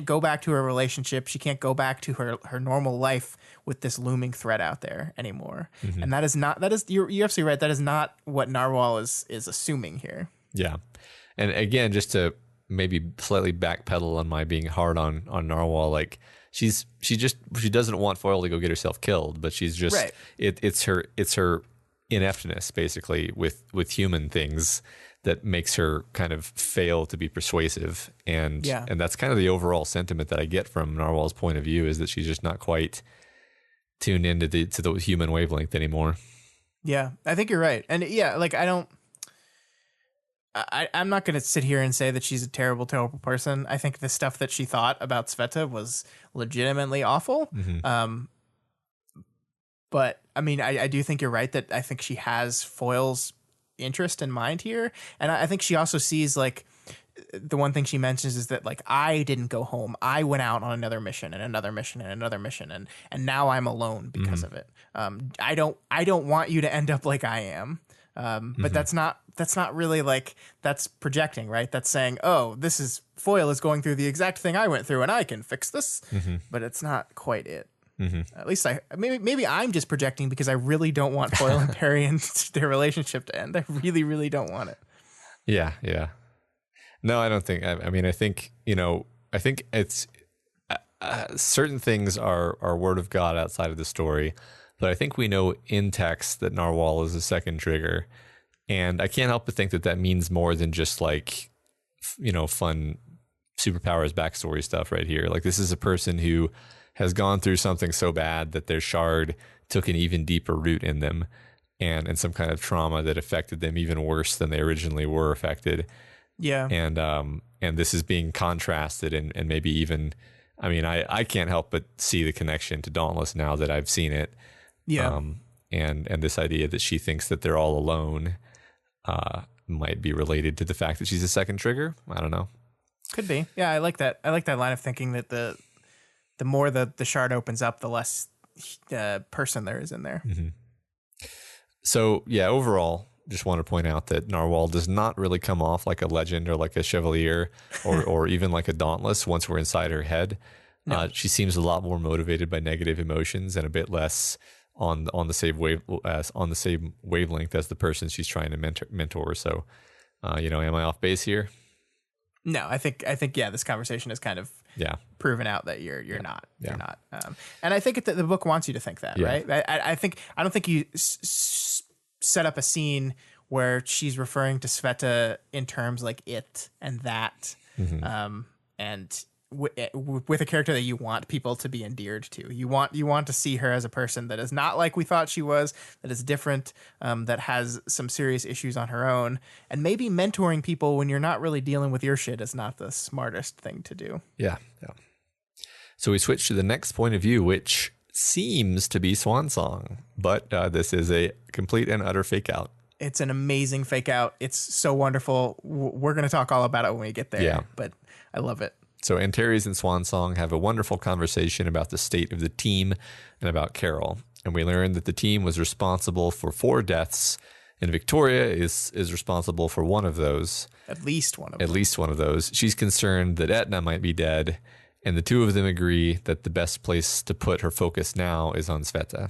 go back to her relationship. She can't go back to her normal life with this looming threat out there anymore. And you're absolutely right. That is not what Narwhal is assuming here. Yeah. And again, just to maybe slightly backpedal on my being hard on Narwhal, like she doesn't want Foyle to go get herself killed, but she's just, right. it's her ineptness, basically, with human things that makes her kind of fail to be persuasive. And that's kind of the overall sentiment that I get from Narwhal's point of view, is that she's just not quite tuned into the human wavelength anymore. Yeah, I think you're right. And yeah, like I'm not going to sit here and say that she's a terrible, terrible person. I think the stuff that she thought about Sveta was legitimately awful. But I mean, I do think you're right that I think she has Foyle's interest in mind here. And I think she also sees, like, the one thing she mentions is that, like, I didn't go home. I went out on another mission and another mission and another mission. And now I'm alone because of it. I don't want you to end up like I am. But that's not really, like, that's projecting, right? That's saying, oh, Foyle is going through the exact thing I went through and I can fix this. But it's not quite it. At least maybe I'm just projecting because I really don't want Foyle and Perry and their relationship to end. I really, really don't want it. Yeah. No, I don't think. I mean, I think it's certain things are word of God outside of the story, but I think we know in text that Narwhal is a second trigger, and I can't help but think that means more than just, like, fun superpowers backstory stuff right here. Like, this is a person who has gone through something so bad that their shard took an even deeper root in them, and some kind of trauma that affected them even worse than they originally were affected. Yeah. And this is being contrasted and maybe even, I mean, I can't help but see the connection to Dauntless now that I've seen it. Yeah. And this idea that she thinks that they're all alone might be related to the fact that she's a second trigger. I don't know. Could be. Yeah, I like that. I like that line of thinking that the more the shard opens up, the less person there is in there. So, yeah, overall, just want to point out that Narwhal does not really come off like a legend or like a chevalier or even like a Dauntless once we're inside her head. No. She seems a lot more motivated by negative emotions and a bit less on the same wavelength as the person she's trying to mentor. So, am I off base here? No, I think yeah, this conversation has kind of proven out that you're not. You're not. And I think the book wants you to think that, right? I don't think you set up a scene where she's referring to Sveta in terms like it and that, and with a character that you want people to be endeared to. You want to see her as a person that is not like we thought she was, that is different, that has some serious issues on her own, and maybe mentoring people when you're not really dealing with your shit is not the smartest thing to do. Yeah. So we switch to the next point of view, which seems to be Swan Song, but this is a complete and utter fake out. It's an amazing fake out. It's so wonderful. We're going to talk all about it when we get there, but I love it. So Antares and Swan Song have a wonderful conversation about the state of the team and about Carol. And we learn that the team was responsible for 4 deaths, and Victoria is responsible for one of those. At least one of those. She's concerned that Etna might be dead, and the two of them agree that the best place to put her focus now is on Sveta.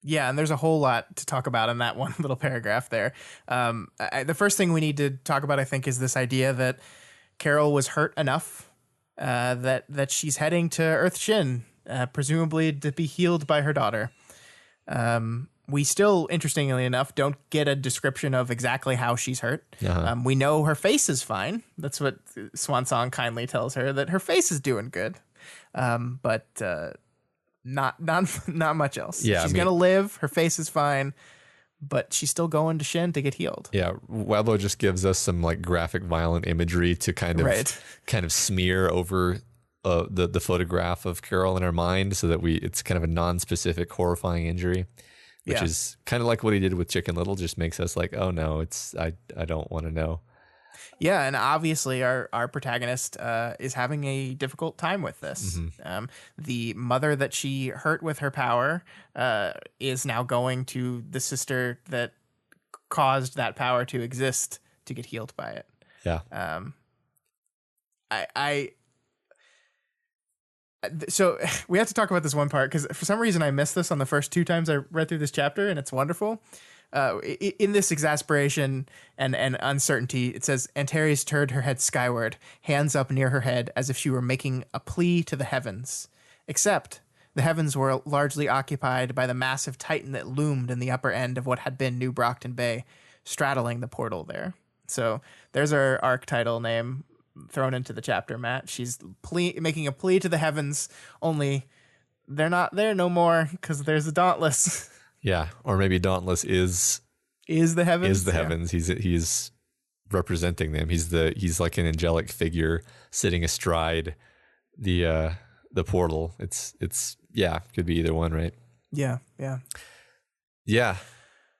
Yeah, and there's a whole lot to talk about in that one little paragraph there. The first thing we need to talk about, I think, is this idea that Carol was hurt enough that she's heading to Earth Shin, presumably to be healed by her daughter. We still, interestingly enough, don't get a description of exactly how she's hurt. We know her face is fine. That's what Swan Song kindly tells her, that her face is doing good. But not much else. Yeah, she's gonna live. Her face is fine, but she's still going to Shin to get healed. Yeah, Weblo just gives us some like graphic, violent imagery to kind of smear over the photograph of Carol in our mind, so that it's kind of a non-specific, horrifying injury. Which is kind of like what he did with Chicken Little, just makes us like, oh no, I don't want to know. Yeah, and obviously our protagonist is having a difficult time with this. The mother that she hurt with her power is now going to the sister that caused that power to exist to get healed by it. Yeah. So we have to talk about this one part, because for some reason I missed this on the first 2 times I read through this chapter, and it's wonderful. In this exasperation and uncertainty, it says, Antares turned her head skyward, hands up near her head, as if she were making a plea to the heavens. Except The heavens were largely occupied by the massive titan that loomed in the upper end of what had been New Brockton Bay, straddling the portal there. So there's our arc title name thrown into the chapter, Matt. She's making a plea to the heavens, only they're not there no more because there's a Dauntless. Yeah, or maybe Dauntless is the heavens. Is the heavens. He's representing them. He's like an angelic figure sitting astride the portal. It's could be either one, right? Yeah.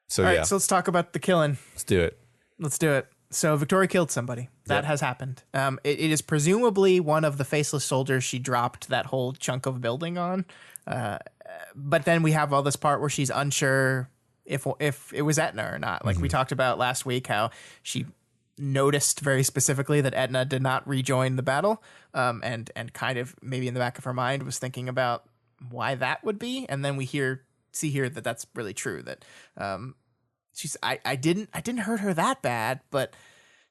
So all right, so let's talk about the killing. Let's do it. So Victoria killed somebody. That has happened. It is presumably one of the faceless soldiers she dropped that whole chunk of building on. But then we have all this part where she's unsure if it was Etna or not. Like we talked about last week, how she noticed very specifically that Etna did not rejoin the battle, and kind of maybe in the back of her mind was thinking about why that would be. And then we see here that that's really true. That she's I didn't hurt her that bad, but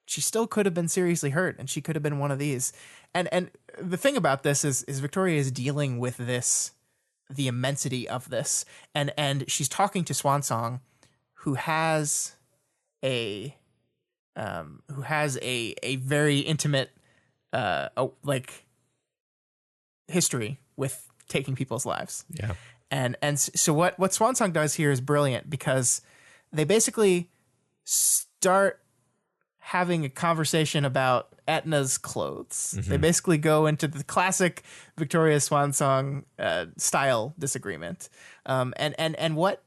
she still could have been seriously hurt, and she could have been one of these. And the thing about this is Victoria is dealing with this, the immensity of this, and she's talking to Swansong, who has a very intimate history with taking people's lives. Yeah. And so what Swansong does here is brilliant, because they basically start having a conversation about Etna's clothes. They basically go into the classic Victoria Swansong style disagreement. And what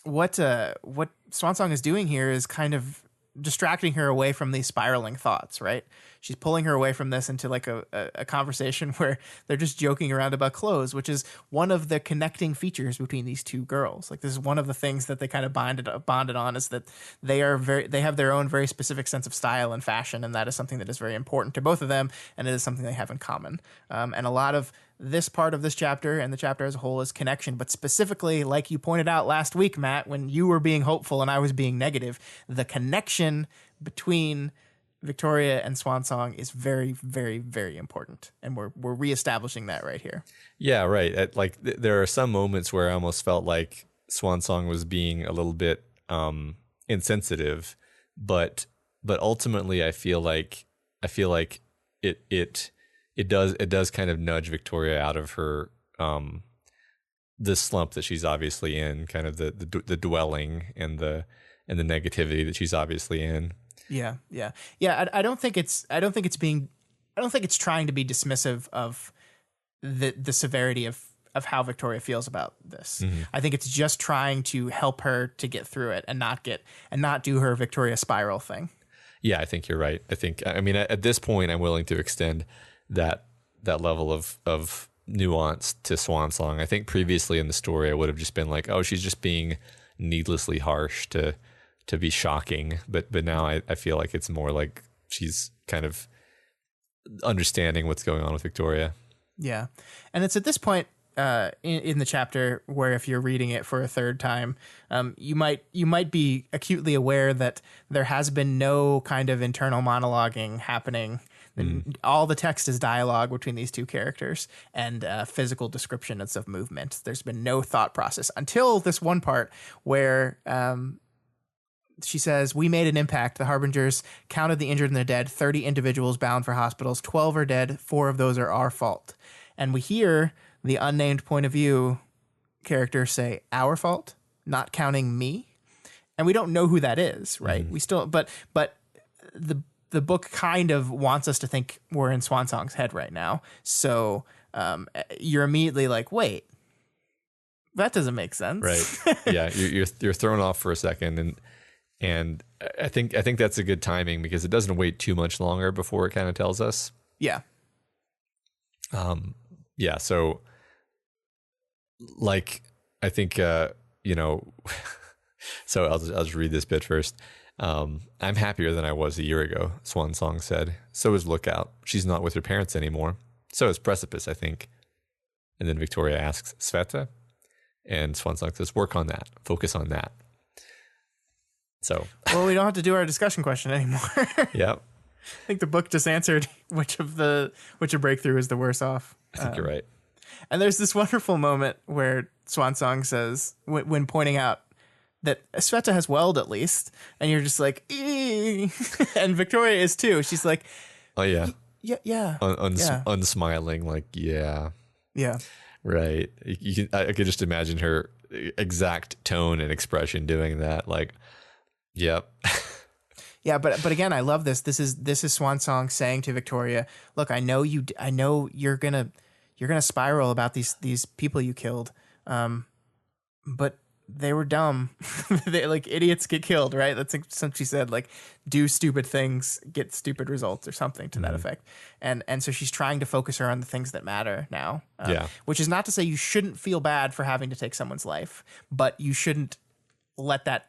Swansong is doing here is kind of distracting her away from these spiraling thoughts, right? She's pulling her away from this into like a conversation where they're just joking around about clothes, which is one of the connecting features between these two girls. Like, this is one of the things that they kind of bonded on, is that they have their own very specific sense of style and fashion, and that is something that is very important to both of them, and it is something they have in common. And a lot of this part of this chapter and the chapter as a whole is connection, but specifically, like you pointed out last week, Matt, when you were being hopeful and I was being negative, the connection between Victoria and Swansong is very, very, very important, and we're reestablishing that right here. Yeah, right. There are some moments where I almost felt like Swansong was being a little bit insensitive, but ultimately I feel like it does kind of nudge Victoria out of her the slump that she's obviously in, kind of the dwelling and the negativity that she's obviously in. Yeah. I don't think it's trying to be dismissive of the severity of how Victoria feels about this. I think it's just trying to help her to get through it and not do her Victoria spiral thing. Yeah, I think you're right. I mean, at this point, I'm willing to extend that level of nuance to Swansong. I think previously in the story, I would have just been like, oh, she's just being needlessly harsh to be shocking. But now I feel like it's more like she's kind of understanding what's going on with Victoria. Yeah. And it's at this point in the chapter where, if you're reading it for a third time, you might be acutely aware that there has been no kind of internal monologuing happening. All the text is dialogue between these two characters and physical descriptions of movement. There's been no thought process until this one part where she says, "We made an impact. The Harbingers counted the injured and the dead, 30 individuals bound for hospitals, 12 are dead, 4 of those are our fault." And we hear the unnamed point of view character say, "Our fault, not counting me." And we don't know who that is, right? We still, but the book kind of wants us to think we're in Swansong's head right now. So you're immediately like, wait, that doesn't make sense. Right. Yeah. You're thrown off for a second. And I think that's a good timing, because it doesn't wait too much longer before it kind of tells us. Yeah. Yeah. So like, I think, so I'll just read this bit first. "I'm happier than I was a year ago," Swansong said. "So is Lookout. She's not with her parents anymore. So is Precipice, I think." And then Victoria asks, "Sveta?" And Swansong says, "Work on that. Focus on that." So, well, we don't have to do our discussion question anymore. Yep. I think the book just answered which of Breakthrough is the worse off. I think you're right. And there's this wonderful moment where Swansong says, when pointing out that Sveta has weld at least, and you're just like, "Ee." And Victoria is too. She's like, Oh yeah, yeah, yeah, unsmiling, like yeah, yeah. right. I could just imagine her exact tone and expression doing that. Like, yep. Yeah, but again, I love this. This is Swansong saying to Victoria, "Look, I know you're gonna spiral about these people you killed, but they were dumb. They, like, idiots get killed, right? That's like something she said, like, do stupid things, get stupid results, or something to that effect. And so she's trying to focus her on the things that matter now. Which is not to say you shouldn't feel bad for having to take someone's life, but you shouldn't let that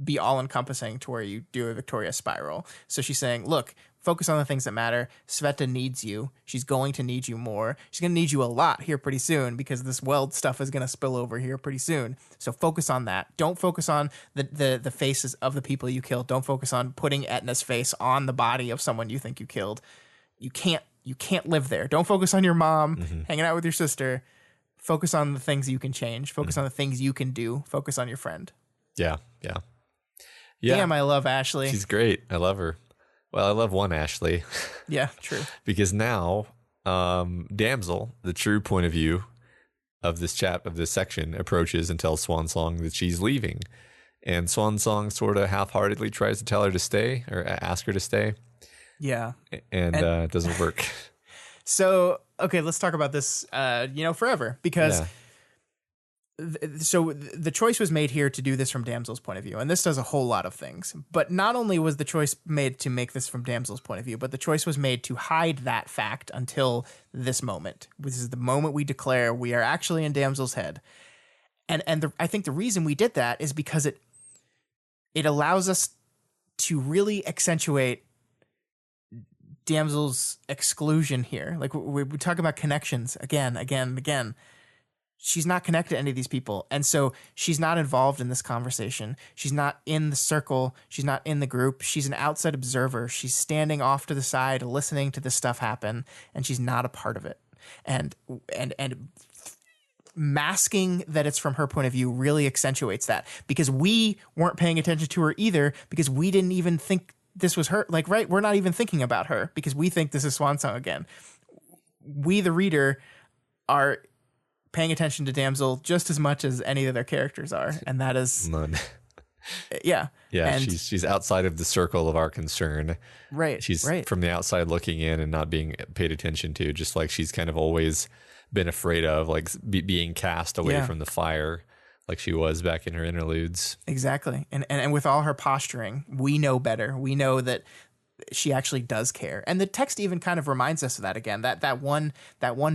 be all encompassing to where you do a Victoria spiral. So she's saying, look, focus on the things that matter. Sveta needs you. She's going to need you more. She's going to need you a lot here pretty soon because this weld stuff is going to spill over here pretty soon. So focus on that. Don't focus on the faces of the people you killed. Don't focus on putting Etna's face on the body of someone you think you killed. You can't live there. Don't focus on your mom hanging out with your sister. Focus on the things you can change. Focus on the things you can do. Focus on your friend. Yeah. Damn, I love Ashley. She's great. I love her. Well, I love one Ashley. Yeah, true. Because now, Damsel, the true point of view of this section, approaches and tells Swansong that she's leaving. And Swansong sort of half-heartedly tries to tell her to stay or ask her to stay. Yeah. And it doesn't work. So, okay, let's talk about this, forever. Because... Yeah. So the choice was made here to do this from Damsel's point of view, and this does a whole lot of things. But not only was the choice made to make this from Damsel's point of view, but the choice was made to hide that fact until this moment. This is the moment we declare we are actually in Damsel's head. And I think the reason we did that is because it allows us to really accentuate Damsel's exclusion here. Like we talk about connections again. She's not connected to any of these people. And so she's not involved in this conversation. She's not in the circle. She's not in the group. She's an outside observer. She's standing off to the side, listening to this stuff happen, and she's not a part of it. And masking that it's from her point of view really accentuates that, because we weren't paying attention to her either, because we didn't even think this was her. Like, right? We're not even thinking about her because we think this is Swansong again. We, the reader, are paying attention to Damsel just as much as any of their characters are, and that is none. Yeah. And she's outside of the circle of our concern. Right. She's from the outside looking in and not being paid attention to, just like she's kind of always been afraid of, like being cast away from the fire, like she was back in her interludes. Exactly. And with all her posturing, we know better. We know that she actually does care. And the text even kind of reminds us of that again. That one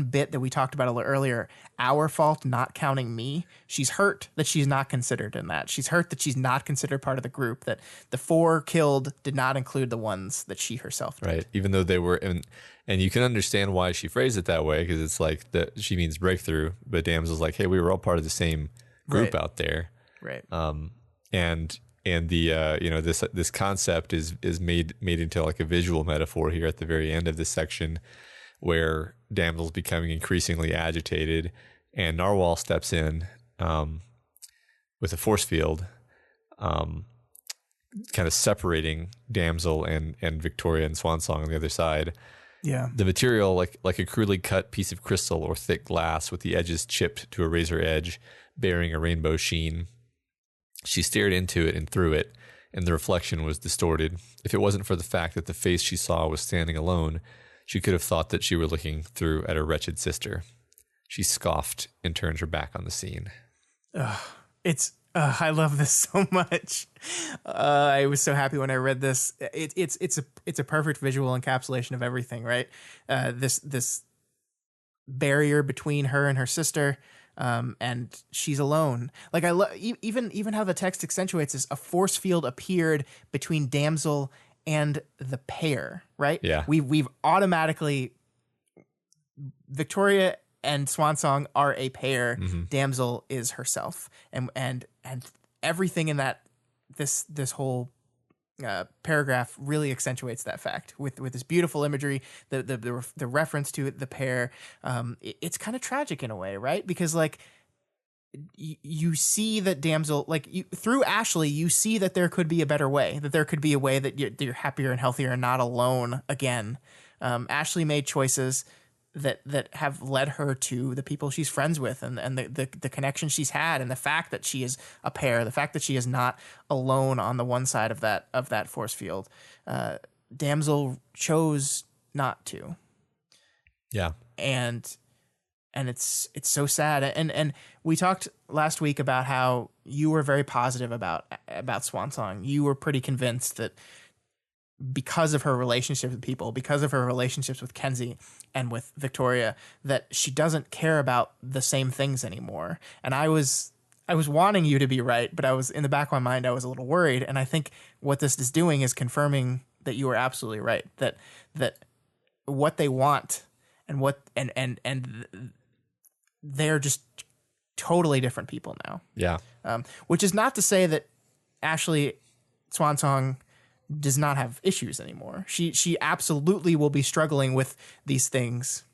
bit that we talked about a little earlier, our fault not counting me. She's hurt that she's not considered in that. She's hurt that she's not considered part of the group, that the 4 killed did not include the ones that she herself did. Right. Even though they were, and you can understand why she phrased it that way, because it's like that she means breakthrough, but Damsel's like, hey, we were all part of the same group out there. Right. And the this concept is made into like a visual metaphor here at the very end of this section, where Damsel's becoming increasingly agitated, and Narwhal steps in with a force field, kind of separating Damsel and Victoria and Swansong on the other side. Yeah. The material, like a crudely cut piece of crystal or thick glass with the edges chipped to a razor edge, bearing a rainbow sheen. She stared into it and through it, and the reflection was distorted. If it wasn't for the fact that the face she saw was standing alone, she could have thought that she were looking through at her wretched sister. She scoffed and turned her back on the scene. I love this so much. I was so happy when I read this. It's a perfect visual encapsulation of everything, right? This barrier between her and her sister. And she's alone. Like, I love even how the text accentuates this. A force field appeared between Damsel and the pair, right? Yeah. We've automatically, Victoria and Swansong are a pair. Mm-hmm. Damsel is herself, and everything in that this whole paragraph really accentuates that fact with this beautiful imagery, the reference to the pair. It's kind of tragic in a way, right? Because like you see that damsel, like through Ashley, you see that there could be a better way, that there could be a way that you're happier and healthier and not alone again. Ashley made choices that have led her to the people she's friends with, and the connection she's had, and the fact that she is a pair, the fact that she is not alone on the one side of that force field. Damsel chose not to. Yeah. And it's so sad. And we talked last week about how you were very positive about Swansong. You were pretty convinced that because of her relationships with people, because of her relationships with Kenzie and with Victoria, that she doesn't care about the same things anymore. And I was wanting you to be right, but I was, in the back of my mind, I was a little worried. And I think what this is doing is confirming that you were absolutely right, that what they want and they're just totally different people now. Yeah. Which is not to say that Ashley Swansong does not have issues anymore. She absolutely will be struggling with these things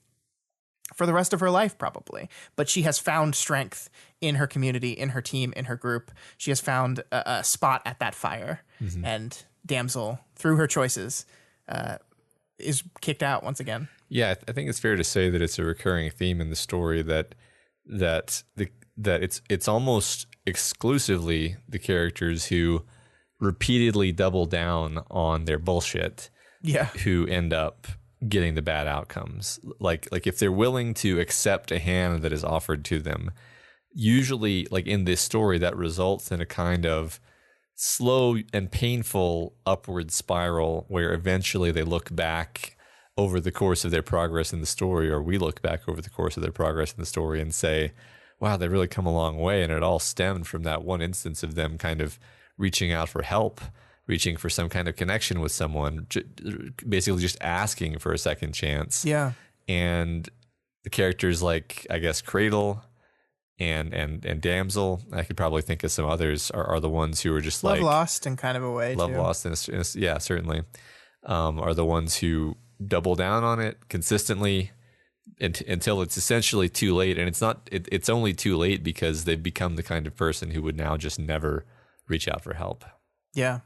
for the rest of her life, probably. But she has found strength in her community, in her team, in her group. She has found a spot at that fire. Mm-hmm. And Damsel, through her choices, is kicked out once again. Yeah, I think it's fair to say that it's a recurring theme in the story that it's almost exclusively the characters who repeatedly double down on their bullshit, who end up getting the bad outcomes. Like if they're willing to accept a hand that is offered to them, usually like in this story, that results in a kind of slow and painful upward spiral where eventually they look back over the course of their progress in the story, or we look back over the course of their progress in the story and say, wow, they've really come a long way. And it all stemmed from that one instance of them kind of reaching out for help, reaching for some kind of connection with someone, basically just asking for a second chance. Yeah. And the characters like, I guess, Cradle and Damsel, I could probably think of some others, are the ones who are just Love lost in kind of a way. Love too. lost, yeah, certainly. Are the ones who double down on it consistently until it's essentially too late. And it's only too late because they've become the kind of person who would now just never reach out for help. Yeah.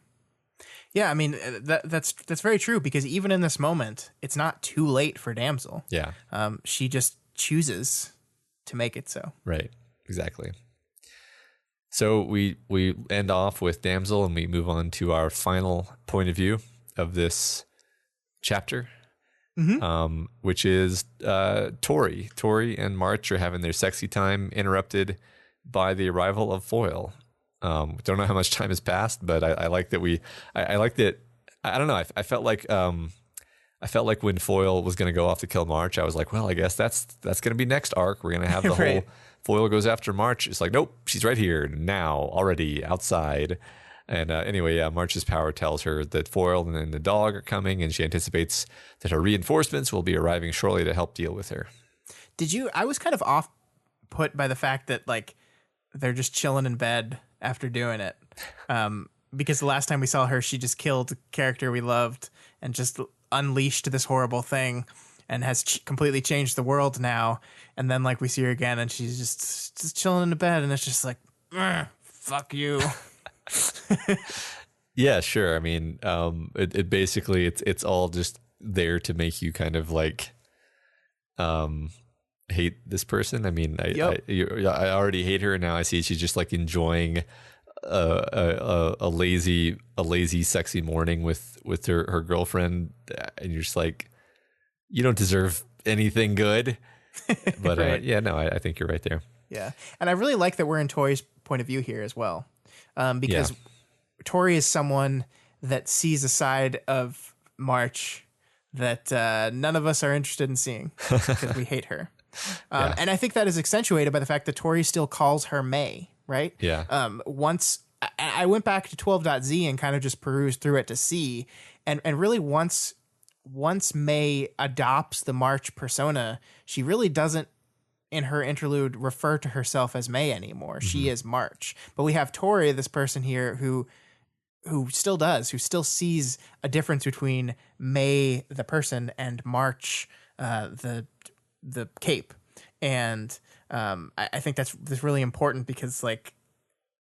Yeah, I mean, that's very true, because even in this moment, it's not too late for Damsel. Yeah. She just chooses to make it so. Right. Exactly. So we end off with Damsel and we move on to our final point of view of this chapter. Mm-hmm. Which is Tori. Tori and March are having their sexy time interrupted by the arrival of Foil. Don't know how much time has passed, but I like that I like that. I don't know. I felt like when Foil was going to go off to kill March, I was like, well, I guess that's going to be next arc. We're going to have the right. whole Foil goes after March. It's like, nope, she's right here now, already outside. And anyway, yeah, March's power tells her that Foil and then the dog are coming, and she anticipates that her reinforcements will be arriving shortly to help deal with her. I was kind of off put by the fact that like they're just chilling in bed after doing it. Because the last time we saw her, she just killed a character we loved and just unleashed this horrible thing and has completely changed the world now. And then like we see her again and she's just chilling in the bed, and it's just like, fuck you. Yeah, sure. I mean, it basically it's all just there to make you kind of like hate this person. I mean, I already hate her, and now I see she's just like enjoying a lazy sexy morning with her girlfriend, and you're just like, you don't deserve anything good. But right. I think you're right there. Yeah, and I really like that we're in Tori's point of view here as well. Because Tori is someone that sees a side of March that none of us are interested in seeing because we hate her. And I think that is accentuated by the fact that Tori still calls her May, right? Yeah. Once I went back to 12.z and kind of just perused through it to see, and really once May adopts the March persona, she really doesn't in her interlude refer to herself as May anymore. Mm-hmm. She is March. But we have Tori, this person here who who still sees a difference between May the person and March the cape. And I think that's really important because like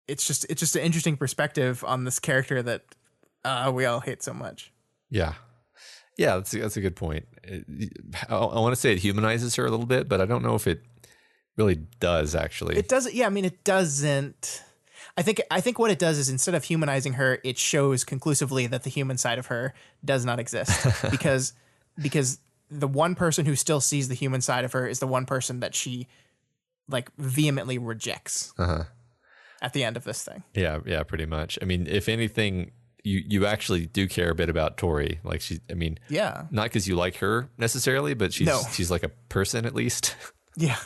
it's just an interesting perspective on this character that we all hate so much. Yeah. Yeah, that's a good point. I want to say it humanizes her a little bit, but I don't know if it really does actually. It doesn't. Yeah, I mean, it doesn't. I think what it does is instead of humanizing her, it shows conclusively that the human side of her does not exist because the one person who still sees the human side of her is the one person that she like vehemently rejects at the end of this thing. Yeah, pretty much. I mean, if anything, you actually do care a bit about Tori. Like yeah, not because you like her necessarily, but she's like a person at least. Yeah.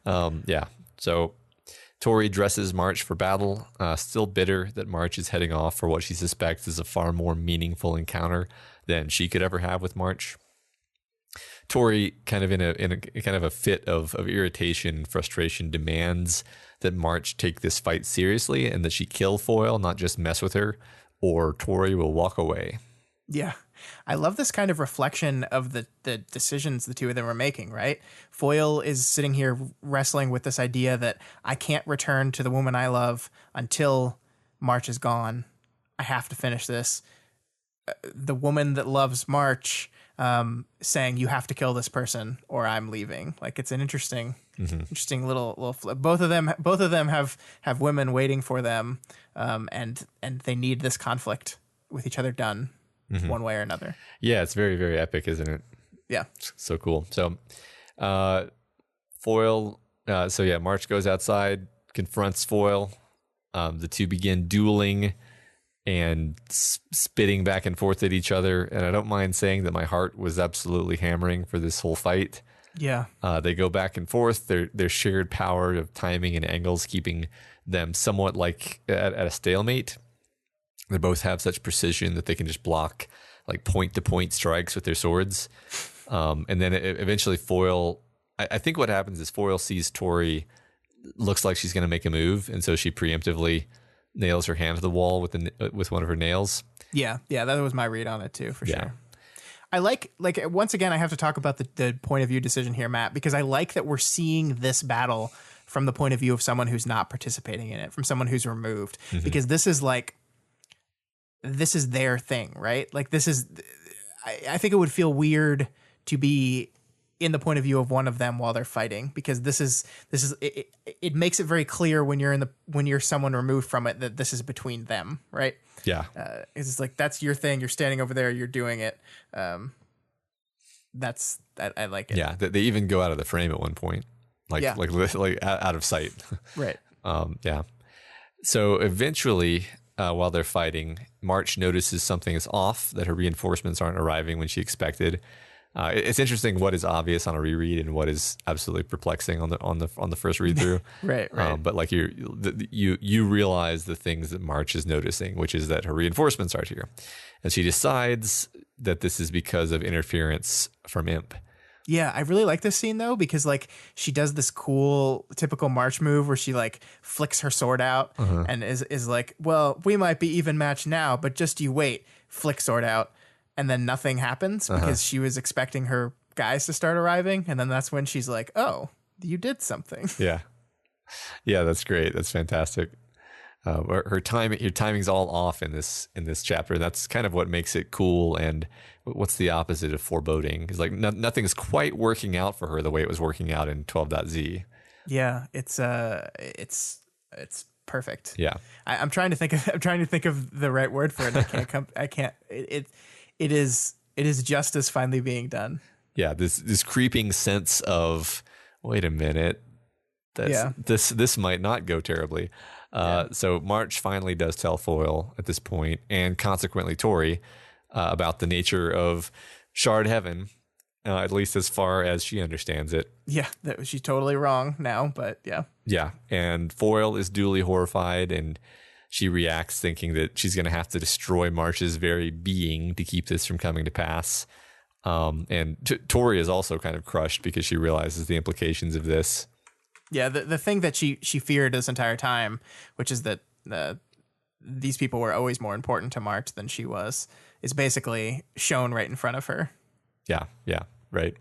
Yeah. So Tori dresses March for battle, still bitter that March is heading off for what she suspects is a far more meaningful encounter than she could ever have with March. Tori, kind of in a kind of a fit of irritation and frustration, demands that March take this fight seriously and that she kill Foil, not just mess with her, or Tori will walk away. Yeah. I love this kind of reflection of the decisions the two of them are making, right? Foil is sitting here wrestling with this idea that I can't return to the woman I love until March is gone. I have to finish this. The woman that loves March saying you have to kill this person or I'm leaving. Like it's an interesting little flip. Both of them have women waiting for them, and they need this conflict with each other done one way or another. Yeah, it's very, very epic, isn't it? Yeah, so cool. So Foil. March goes outside, confronts Foil. The two begin dueling and spitting back and forth at each other. And I don't mind saying that my heart was absolutely hammering for this whole fight. Yeah. They go back and forth. Their shared power of timing and angles keeping them somewhat like at a stalemate. They both have such precision that they can just block like point-to-point strikes with their swords. And then eventually Foil... I think what happens is Foil sees Tori looks like she's going to make a move, and so she preemptively nails her hand to the wall with one of her nails. Yeah, that was my read on it too, for sure. I like once again, I have to talk about the point of view decision here, Matt, because I like that we're seeing this battle from the point of view of someone who's not participating in it, from someone who's removed, because this is their thing, right? Like this is, I think it would feel weird to be in the point of view of one of them while they're fighting, because this is it makes it very clear when you're someone removed from it that this is between them, right? Yeah. It's like, that's your thing. You're standing over there. You're doing it. I like it. Yeah. They even go out of the frame at one point, like out of sight. Right. Yeah. So eventually, while they're fighting, March notices something is off, that her reinforcements aren't arriving when she expected. It's interesting what is obvious on a reread and what is absolutely perplexing on the first read through. Right. But like you realize the things that March is noticing, which is that her reinforcements aren't here, and she decides that this is because of interference from Imp. Yeah, I really like this scene though, because like she does this cool typical March move where she like flicks her sword out and is like, well, we might be even matched now, but just you wait, flick sword out. And then nothing happens because she was expecting her guys to start arriving. And then that's when she's like, oh, you did something. Yeah. Yeah, that's great. That's fantastic. Your timing's all off in this chapter. That's kind of what makes it cool. And what's the opposite of foreboding? It's like nothing's quite working out for her the way it was working out in 12.z. Yeah, it's perfect. Yeah. I'm trying to think of the right word for it. I can't. It is justice finally being done. Yeah, this creeping sense of, wait a minute, this might not go terribly. So March finally does tell Foil at this point, and consequently Tori, about the nature of Shard Heaven, at least as far as she understands it. Yeah, she's totally wrong now, but yeah. Yeah, and Foil is duly horrified, and she reacts thinking that she's going to have to destroy March's very being to keep this from coming to pass. And Tori is also kind of crushed because she realizes the implications of this. Yeah, the thing that she feared this entire time, which is that these people were always more important to March than she was is basically shown right in front of her. Yeah, right.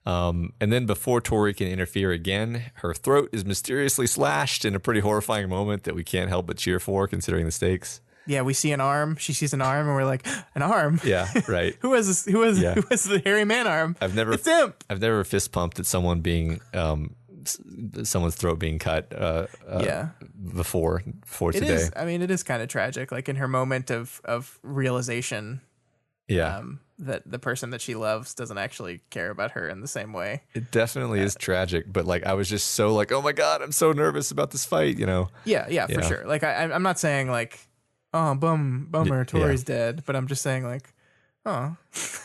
And then before Tori can interfere again, her throat is mysteriously slashed in a pretty horrifying moment that we can't help but cheer for, considering the stakes. Yeah, we see an arm. She sees an arm, and we're like, an arm. Yeah, right. Who has this? Who has the hairy man arm? It's Imp. I've never fist pumped at someone being someone's throat being cut. Before It today. is. I mean, it is kind of tragic. Like in her moment of realization. Yeah. That the person that she loves doesn't actually care about her in the same way. It definitely is tragic, but like I was just so like, oh my God, I'm so nervous about this fight, you know? Yeah, for sure. Like I'm not saying like, oh, bummer, Tori's dead, but I'm just saying like, oh.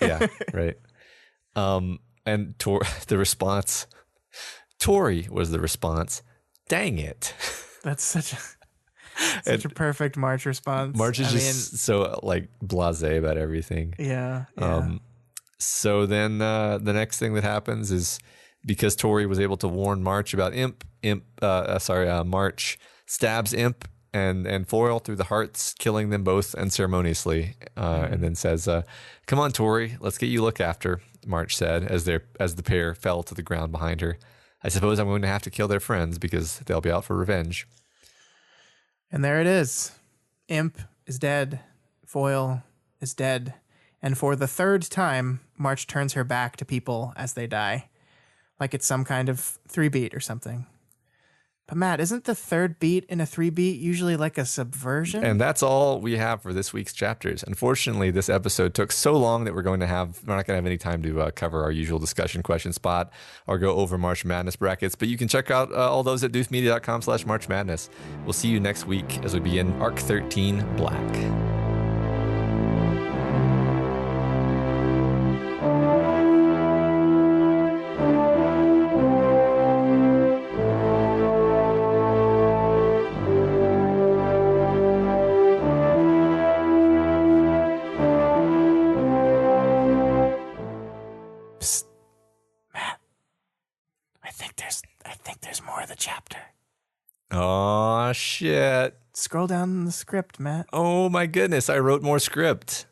Yeah, right. And the response, Tori was the response, dang it. That's such a perfect March response. March is so like blasé about everything. Yeah. So then the next thing that happens is because Tori was able to warn March about March stabs Imp and Foil through the hearts, killing them both unceremoniously, and then says, "Come on, Tori, let's get you looked after." March said as the pair fell to the ground behind her. I suppose I'm going to have to kill their friends because they'll be out for revenge. And there it is. Imp is dead. Foil is dead. And for the third time, March turns her back to people as they die. Like it's some kind of 3-beat or something. But Matt, isn't the third beat in a 3-beat usually like a subversion? And that's all we have for this week's chapters. Unfortunately, this episode took so long that we're not going to have any time to cover our usual discussion question spot or go over March Madness brackets. But you can check out all those at deucemedia.com/March Madness. We'll see you next week as we begin Arc 13 Black. I think there's more of the chapter. Oh, shit. Scroll down the script, Matt. Oh, my goodness. I wrote more script.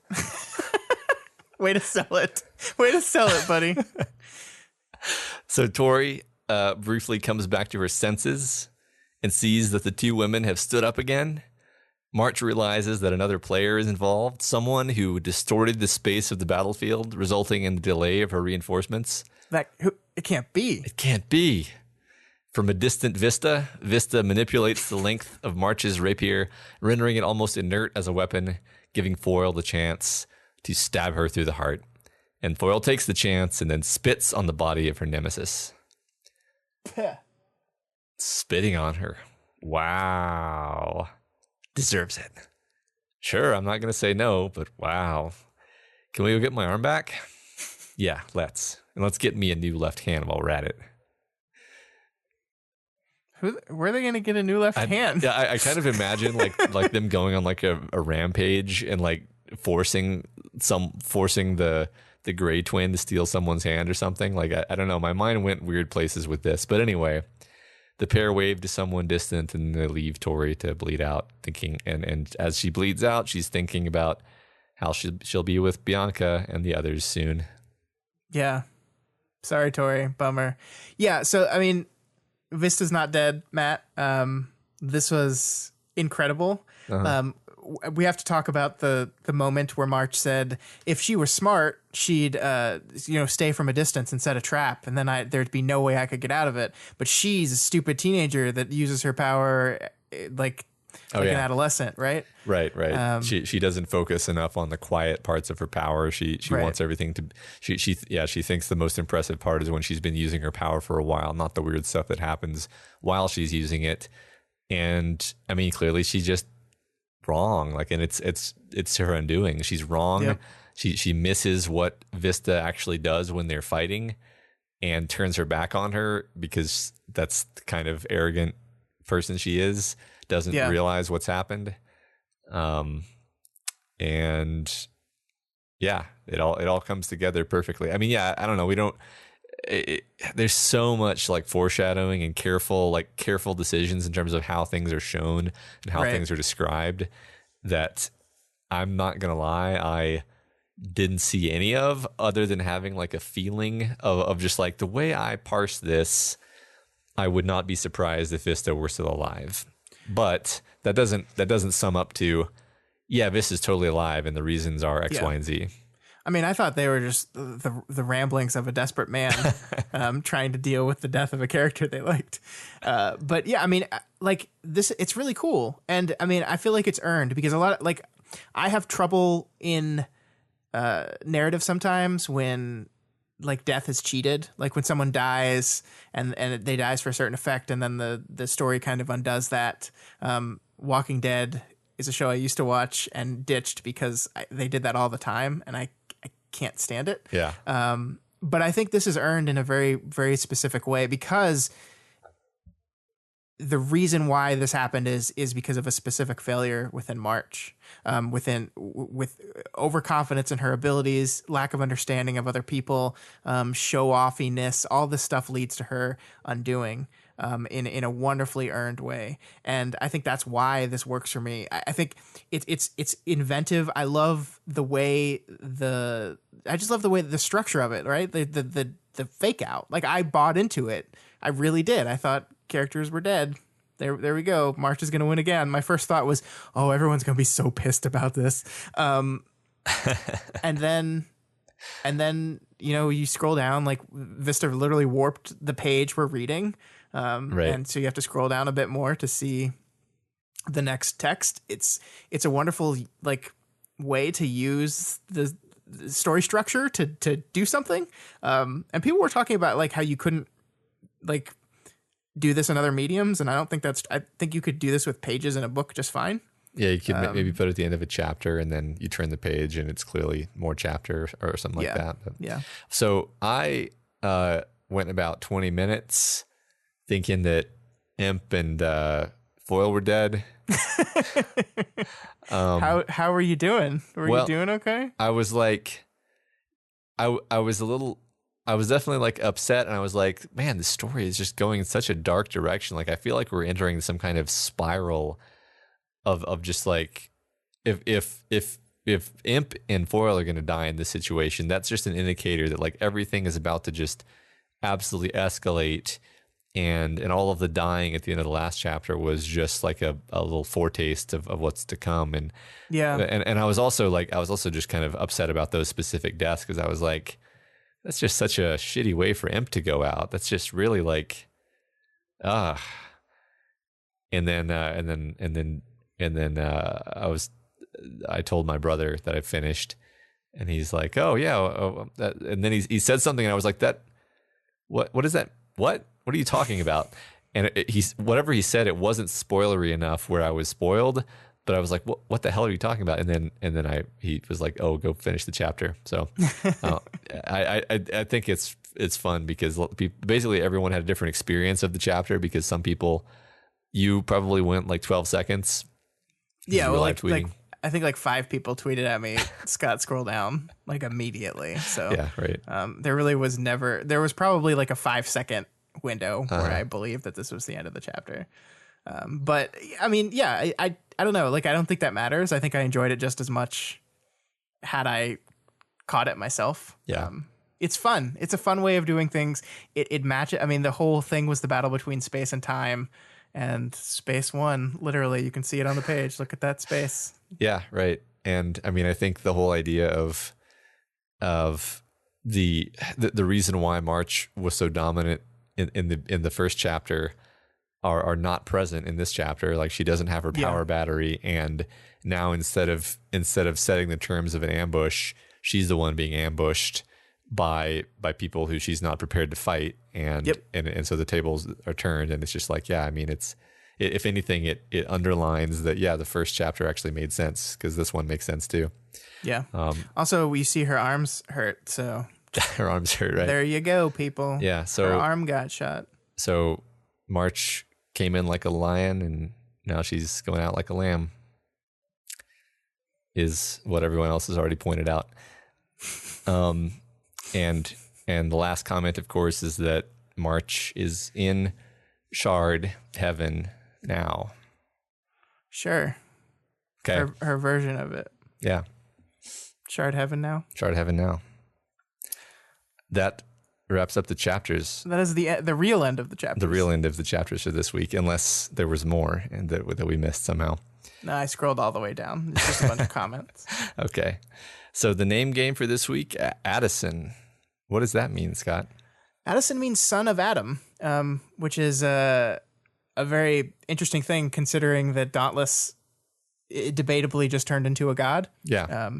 Way to sell it. Way to sell it, buddy. So Tori briefly comes back to her senses and sees that the two women have stood up again. March realizes that another player is involved, someone who distorted the space of the battlefield, resulting in the delay of her reinforcements. It can't be. It can't be. From a distant Vista manipulates the length of March's rapier, rendering it almost inert as a weapon, giving Foil the chance to stab her through the heart. And Foil takes the chance and then spits on the body of her nemesis. Spitting on her. Wow. Deserves it. Sure, I'm not going to say no, but wow. Can we go get my arm back? Yeah, let's. And let's get me a new left hand while we're at it. Where are they going to get a new left hand? Yeah, I kind of imagine like them going on like a rampage and like forcing the Gray Twin to steal someone's hand or something. Like I don't know. My mind went weird places with this, but anyway, the pair wave to someone distant and they leave Tori to bleed out, thinking. And as she bleeds out, she's thinking about how she'll be with Bianca and the others soon. Yeah. Sorry, Tori. Bummer. Yeah. So I mean, Vista's not dead, Matt. This was incredible. Uh-huh. We have to talk about the moment where March said if she were smart, she'd stay from a distance and set a trap, and then there'd be no way I could get out of it. But she's a stupid teenager that uses her power like an adolescent, right? Right. She doesn't focus enough on the quiet parts of her power. She wants everything to. She thinks the most impressive part is when she's been using her power for a while, not the weird stuff that happens while she's using it. And I mean, clearly she's just wrong. Like, and it's her undoing. She's wrong. Yep. She misses what Vista actually does when they're fighting, and turns her back on her because that's the kind of arrogant person she is. Doesn't realize what's happened. And yeah, it all comes together perfectly. I mean, yeah, I don't know. there's so much like foreshadowing and careful decisions in terms of how things are shown and how Right. things are described that I'm not gonna lie, I didn't see any of, other than having like a feeling of just like the way I parse this, I would not be surprised if Vista were still alive. But that doesn't sum up to, yeah, Vista's totally alive and the reasons are X, Yeah. Y, and Z. I mean, I thought they were just the ramblings of a desperate man trying to deal with the death of a character they liked. But yeah, I mean, like this, it's really cool. And I mean, I feel like it's earned because a lot of, like, I have trouble in narrative sometimes when like death is cheated, like when someone dies and they dies for a certain effect and then the story kind of undoes that. Walking Dead is a show I used to watch and ditched because they did that all the time and I can't stand it. Yeah. But I think this is earned in a very, very specific way because the reason why this happened is because of a specific failure within March, with overconfidence in her abilities, lack of understanding of other people, show offiness. All this stuff leads to her undoing. In a wonderfully earned way, and I think that's why this works for me. I think it's inventive. I love the way the structure of it. Right, the fake out. Like I bought into it. I really did. I thought characters were dead. There we go. March is going to win again. My first thought was, oh, everyone's going to be so pissed about this. And then you scroll down, like Vista literally warped the page we're reading. Right. And so you have to scroll down a bit more to see the next text. It's a wonderful like way to use the story structure to do something. And people were talking about like how you couldn't like do this in other mediums, and I think you could do this with pages in a book just fine. Yeah, you could maybe put it at the end of a chapter and then you turn the page and it's clearly more chapter or something like that. But, yeah. So I went about 20 minutes thinking that Imp and Foil were dead. How were you doing? Were you doing okay? I was like, I was definitely like upset, and I was like, man, the story is just going in such a dark direction. Like I feel like we're entering some kind of spiral of just like if Imp and Foil are going to die in this situation, that's just an indicator that like everything is about to just absolutely escalate. And all of the dying at the end of the last chapter was just like a little foretaste of what's to come. And yeah, and I was also just kind of upset about those specific deaths because I was like, that's just such a shitty way for Imp to go out. That's just really like, and then I told my brother that I finished, and he's like, oh yeah, and then he said something, and I was like, what is that? What are you talking about? And whatever he said, it wasn't spoilery enough where I was spoiled, but I was like, what the hell are you talking about? And then he was like, oh, go finish the chapter. So I think it's fun because basically everyone had a different experience of the chapter, because some people, you probably went like 12 seconds. Yeah, well, like I think like 5 people tweeted at me, Scott, scroll down, like immediately. So yeah, right. There was probably like a 5-second window where I believed that this was the end of the chapter. But I mean, yeah, I don't know. Like, I don't think that matters. I think I enjoyed it just as much had I caught it myself. Yeah. It's fun. It's a fun way of doing things. It matches. I mean, the whole thing was the battle between space and time, and space won. Literally, you can see it on the page. Look at that space. Yeah, right. And I mean, I think the whole idea of the reason why March was so dominant in the first chapter are not present in this chapter. Like, she doesn't have her power battery, and now instead of setting the terms of an ambush, she's the one being ambushed by people who she's not prepared to fight, and so the tables are turned, and it's just like, yeah, I mean, if anything, it underlines that, yeah, the first chapter actually made sense, because this one makes sense too. Yeah. Also, we see her arms hurt, so her arms hurt, right? There you go, people. Yeah. So her arm got shot. So March came in like a lion, and now she's going out like a lamb, is what everyone else has already pointed out. And And the last comment, of course, is that March is in Shard Heaven now. Sure. Okay. Her version of it. Yeah. Shard Heaven now. Shard Heaven now. That wraps up the chapters. That is the real end of the chapters. The real end of the chapters for this week, unless there was more and that we missed somehow. No, I scrolled all the way down. It's just a bunch of comments. Okay. So the name game for this week, Addison. What does that mean, Scott? Addison means son of Adam, which is a very interesting thing considering that Dauntless debatably just turned into a god. Yeah.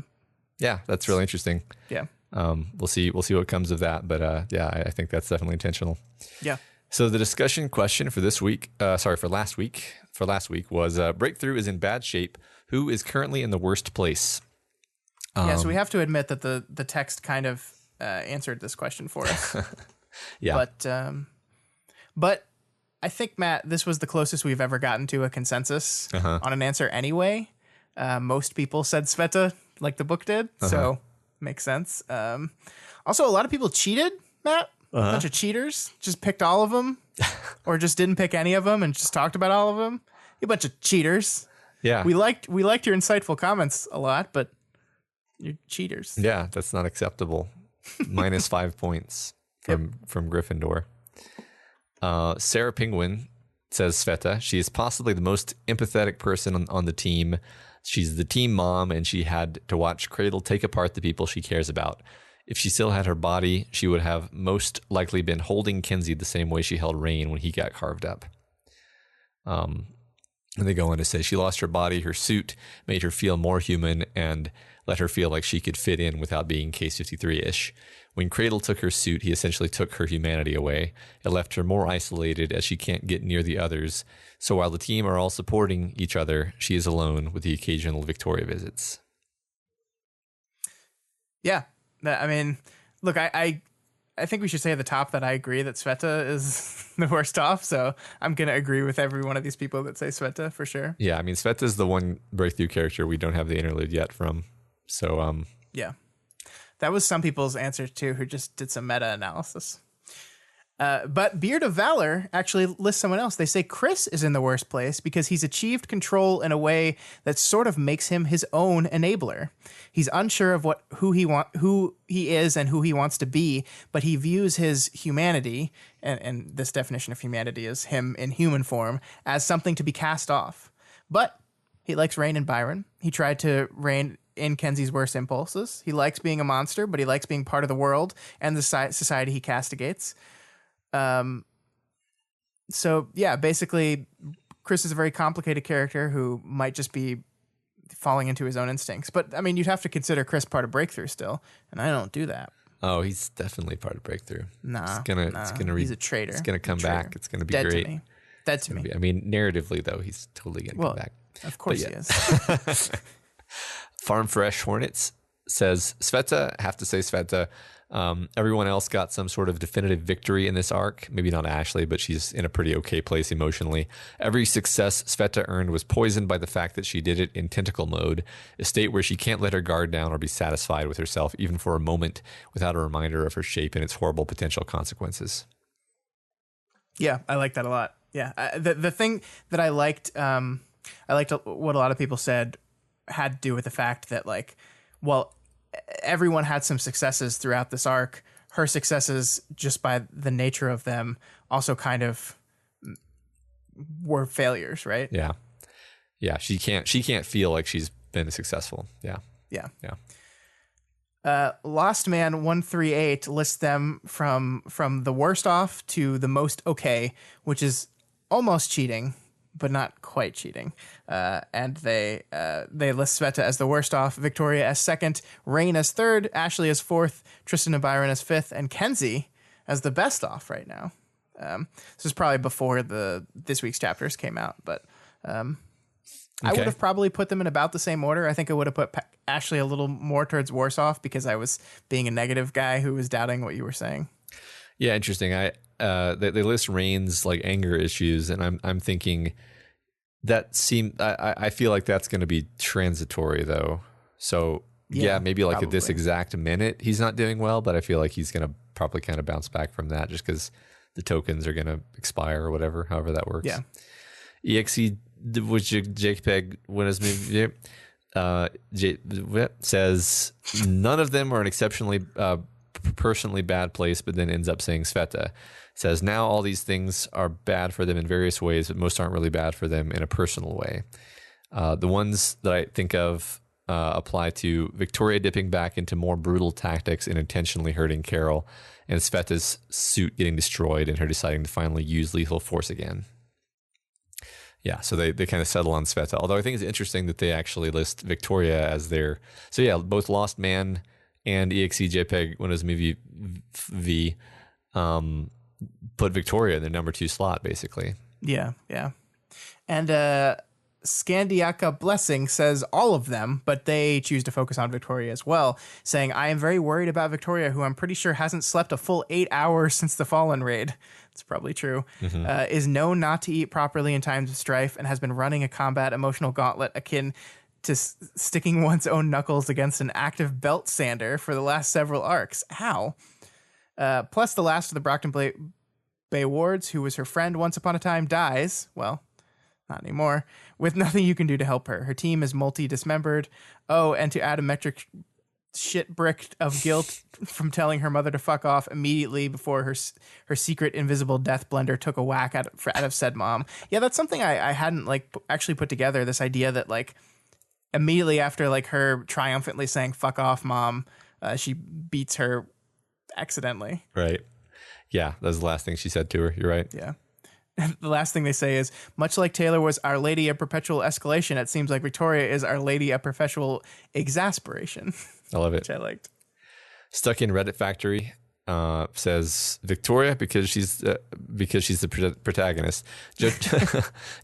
Yeah, that's really interesting. Yeah. We'll see what comes of that, but I think that's definitely intentional. Yeah. So the discussion question for this week, for last week was Breakthrough is in bad shape. Who is currently in the worst place? So we have to admit that the text kind of answered this question for us. Yeah. But I think, Matt, this was the closest we've ever gotten to a consensus on an answer anyway. Most people said Sveta, like the book did, so makes sense. Also, a lot of people cheated, Matt. A bunch of cheaters just picked all of them or just didn't pick any of them and just talked about all of them. You bunch of cheaters. Yeah. We liked your insightful comments a lot, but you're cheaters. Yeah, that's not acceptable. Minus 5 points from Gryffindor. Sarah Penguin says Sveta. She is possibly the most empathetic person on the team. She's the team mom, and she had to watch Cradle take apart the people she cares about. If she still had her body, she would have most likely been holding Kenzie the same way she held Rain when he got carved up. And they go on to say she lost her body. Her suit made her feel more human and let her feel like she could fit in without being Case-53-ish. When Cradle took her suit, he essentially took her humanity away. It left her more isolated as she can't get near the others. So while the team are all supporting each other, she is alone with the occasional Victoria visits. Yeah. I mean, look, I think we should say at the top that I agree that Sveta is the worst off. So I'm going to agree with every one of these people that say Sveta for sure. Yeah, I mean, Sveta is the one breakthrough character we don't have the interlude yet from. So, yeah. That was some people's answer too, who just did some meta analysis. But Beard of Valor actually lists someone else. They say Chris is in the worst place because he's achieved control in a way that sort of makes him his own enabler. He's unsure of who he is and who he wants to be, but he views his humanity, and this definition of humanity is him in human form, as something to be cast off. But he likes Rain and Byron. He tried to rein in Kenzie's worst impulses. He likes being a monster, but he likes being part of the world and the society he castigates. So yeah, basically Chris is a very complicated character who might just be falling into his own instincts. But I mean, you'd have to consider Chris part of Breakthrough still, and I don't do that. Oh, he's definitely part of Breakthrough. Nah, he's a traitor. It's gonna come back. It's gonna be Dead great. To me. Dead to me. I mean, narratively though, he's totally gonna come back. Of course he is. Farm Fresh Hornets says Sveta. Have to say Sveta. Everyone else got some sort of definitive victory in this arc. Maybe not Ashley, but she's in a pretty okay place emotionally. Every success Sveta earned was poisoned by the fact that she did it in tentacle mode, a state where she can't let her guard down or be satisfied with herself even for a moment without a reminder of her shape and its horrible potential consequences. Yeah, I like that a lot. Yeah, the thing that I liked what a lot of people said had to do with the fact that, like, well, everyone had some successes throughout this arc. Her successes, just by the nature of them, also kind of were failures, right? Yeah. Yeah, she can't feel like she's been successful. Yeah. Yeah. Yeah. Lost Man 138 lists them from the worst off to the most okay, which is almost cheating, but not quite cheating. And they list Sveta as the worst off, Victoria as second, Rain as third, Ashley as fourth, Tristan and Byron as fifth, and Kenzie as the best off right now. This is probably before this week's chapters came out, but I would have probably put them in about the same order. I think I would have put Ashley a little more towards worse off because I was being a negative guy who was doubting what you were saying. Yeah, interesting. They list Rain's like anger issues, and I'm thinking that I feel like that's going to be transitory though. So Yeah, maybe like at this probably. exact minute he's not doing well, but I feel like he's going to probably kind of bounce back from that just because the tokens are going to expire or whatever, however that works. Yeah. EXE, which JPEG winners movie, says none of them are an exceptionally personally bad place, but then ends up saying Sveta. Says now all these things are bad for them in various ways, but most aren't really bad for them in a personal way. The ones that I think of apply to Victoria dipping back into more brutal tactics and intentionally hurting Carol, and Sveta's suit getting destroyed and her deciding to finally use lethal force again. Yeah, so they kind of settle on Sveta. Although I think it's interesting that they actually list Victoria as their... So yeah, both Lost Man and EXE JPEG Windows Movie V put Victoria in their number 2 slot, basically. Yeah. And Scandiaca Blessing says all of them, but they choose to focus on Victoria as well, saying, I am very worried about Victoria, who I'm pretty sure hasn't slept a full 8 hours since the Fallen raid. It's probably true. Is known not to eat properly in times of strife and has been running a combat emotional gauntlet akin to sticking one's own knuckles against an active belt sander for the last several arcs. How? Plus, the last of the Brockton Bay Wards, who was her friend once upon a time, dies. Well, not anymore. With nothing you can do to help her. Her team is multi-dismembered. Oh, and to add a metric shit brick of guilt from telling her mother to fuck off immediately before her secret invisible death blender took a whack out of said mom. Yeah, that's something I hadn't like actually put together. This idea that like immediately after like her triumphantly saying "fuck off, mom," she beats her accidentally. Right. Yeah, that's the last thing she said to her. You're right. Yeah. The last thing they say is, much like Taylor was Our Lady of Perpetual Escalation, it seems like Victoria is Our Lady of Perpetual Exasperation. I love it. Which I liked. Stuck in Reddit Factory says Victoria because she's the protagonist.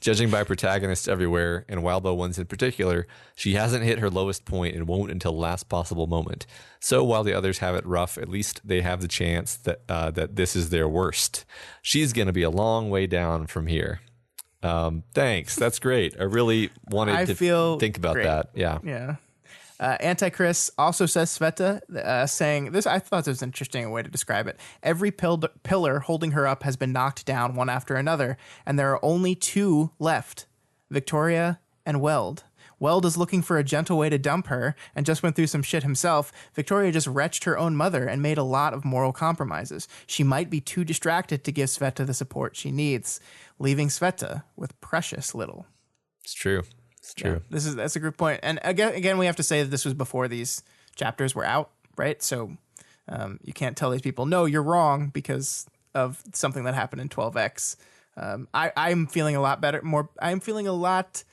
Judging by protagonists everywhere, and Wildbow ones in particular, she hasn't hit her lowest point and won't until the last possible moment. So while the others have it rough, at least they have the chance that that this is their worst. She's going to be a long way down from here. Thanks. That's great. I really wanted to think about that. Yeah. Yeah. Antichrist also says Sveta, saying this. I thought this was an interesting way to describe it. Every pillar holding her up has been knocked down one after another, and there are only 2 left: Victoria and Weld. Weld is looking for a gentle way to dump her and just went through some shit himself. Victoria just wretched her own mother and made a lot of moral compromises. She might be too distracted to give Sveta the support she needs, leaving Sveta with precious little. It's true. It's true. Yeah, that's a good point. And again, we have to say that this was before these chapters were out, right? So you can't tell these people, no, you're wrong because of something that happened in 12X. I'm feeling a lot better. I'm feeling a lot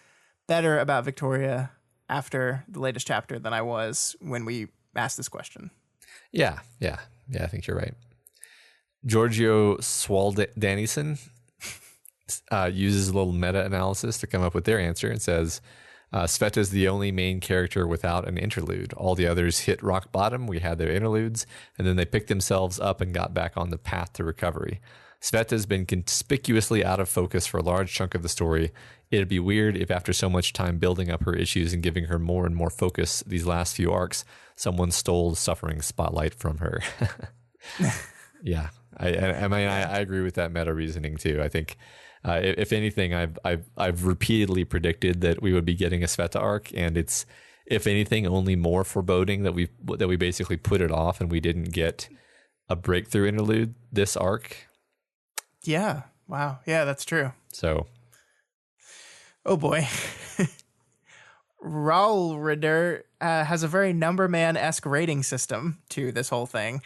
better about Victoria after the latest chapter than I was when we asked this question. Yeah. I think you're right. Giorgio Swaldanison uses a little meta-analysis to come up with their answer and says, Sveta is the only main character without an interlude. All the others hit rock bottom. We had their interludes, and then they picked themselves up and got back on the path to recovery. Sveta has been conspicuously out of focus for a large chunk of the story. It'd be weird if after so much time building up her issues and giving her more and more focus these last few arcs, someone stole the suffering spotlight from her. Yeah. I agree with that meta reasoning too. I think if anything, I've repeatedly predicted that we would be getting a Sveta arc, and it's, if anything, only more foreboding that we basically put it off and we didn't get a breakthrough interlude this arc. Yeah. Wow. Yeah, that's true. So, oh boy. Raulrider has a very number man-esque rating system to this whole thing,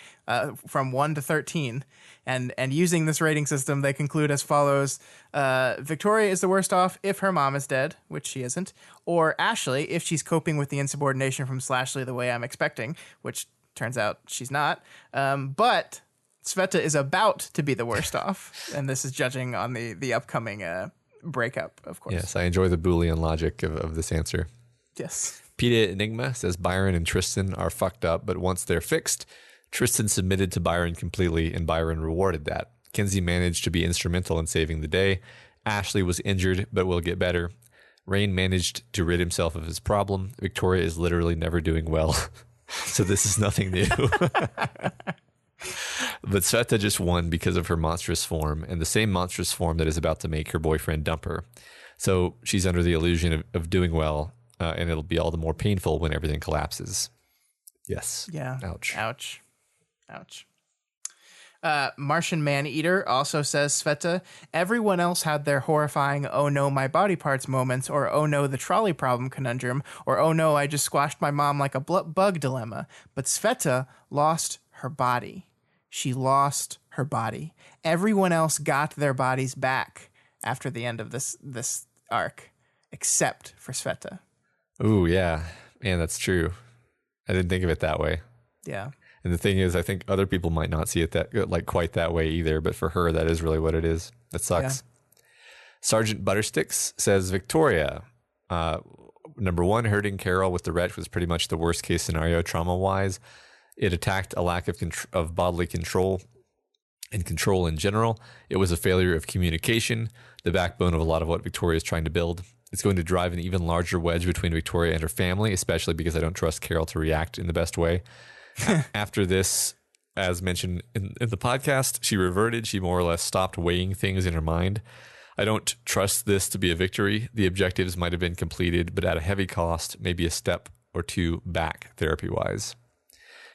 from 1 to 13. And using this rating system, they conclude as follows. Victoria is the worst off if her mom is dead, which she isn't. Or Ashley, if she's coping with the insubordination from Slashley the way I'm expecting, which turns out she's not. But Sveta is about to be the worst off. And this is judging on the upcoming breakup, of course. Yes, I enjoy the Boolean logic of this answer. Yes. Peta Enigma says Byron and Tristan are fucked up, but once they're fixed, Tristan submitted to Byron completely, and Byron rewarded that. Kinsey managed to be instrumental in saving the day. Ashley was injured, but will get better. Rain managed to rid himself of his problem. Victoria is literally never doing well. So this is nothing new. But Sveta just won because of her monstrous form, and the same monstrous form that is about to make her boyfriend dump her. So she's under the illusion of doing well, and it'll be all the more painful when everything collapses. Yes. Yeah. Ouch. Ouch. Ouch. Martian Man-Eater also says, Sveta, everyone else had their horrifying oh no my body parts moments, or oh no the trolley problem conundrum, or oh no I just squashed my mom like a bug dilemma. But Sveta lost her body. She lost her body. Everyone else got their bodies back after the end of this arc, except for Sveta. Ooh, yeah. Man, that's true. I didn't think of it that way. Yeah. And the thing is, I think other people might not see it that like quite that way either, but for her, that is really what it is. That sucks. Yeah. Sergeant Buttersticks says, Victoria, number one, hurting Carol with the wretch was pretty much the worst case scenario trauma-wise. It attacked a lack of bodily control and control in general. It was a failure of communication, the backbone of a lot of what Victoria is trying to build. It's going to drive an even larger wedge between Victoria and her family, especially because I don't trust Carol to react in the best way. After this, as mentioned in the podcast, she reverted. She more or less stopped weighing things in her mind. I don't trust this to be a victory. The objectives might have been completed, but at a heavy cost, maybe a step or two back therapy-wise.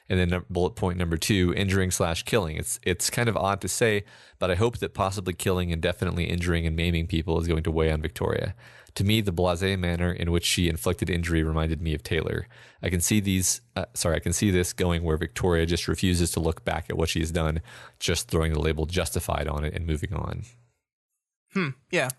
And then bullet point number 2, injuring/killing. It's kind of odd to say, but I hope that possibly killing and definitely injuring and maiming people is going to weigh on Victoria. To me, the blasé manner in which she inflicted injury reminded me of Taylor. I can see this going where Victoria just refuses to look back at what she's done, just throwing the label justified on it and moving on. Yeah.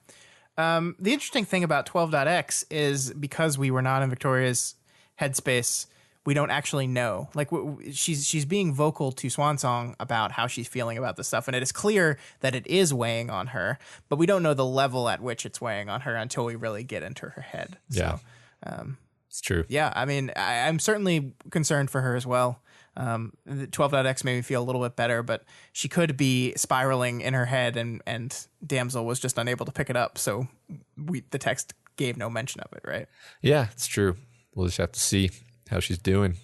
The interesting thing about 12.x is because we were not in Victoria's headspace, we don't actually know. Like she's being vocal to Swansong about how she's feeling about this stuff, and it is clear that it is weighing on her, but we don't know the level at which it's weighing on her until we really get into her head. Yeah, so, it's true. Yeah, I mean, I'm certainly concerned for her as well. 12.x made me feel a little bit better, but she could be spiraling in her head, and Damsel was just unable to pick it up, so the text gave no mention of it, right? Yeah, it's true. We'll just have to see how she's doing.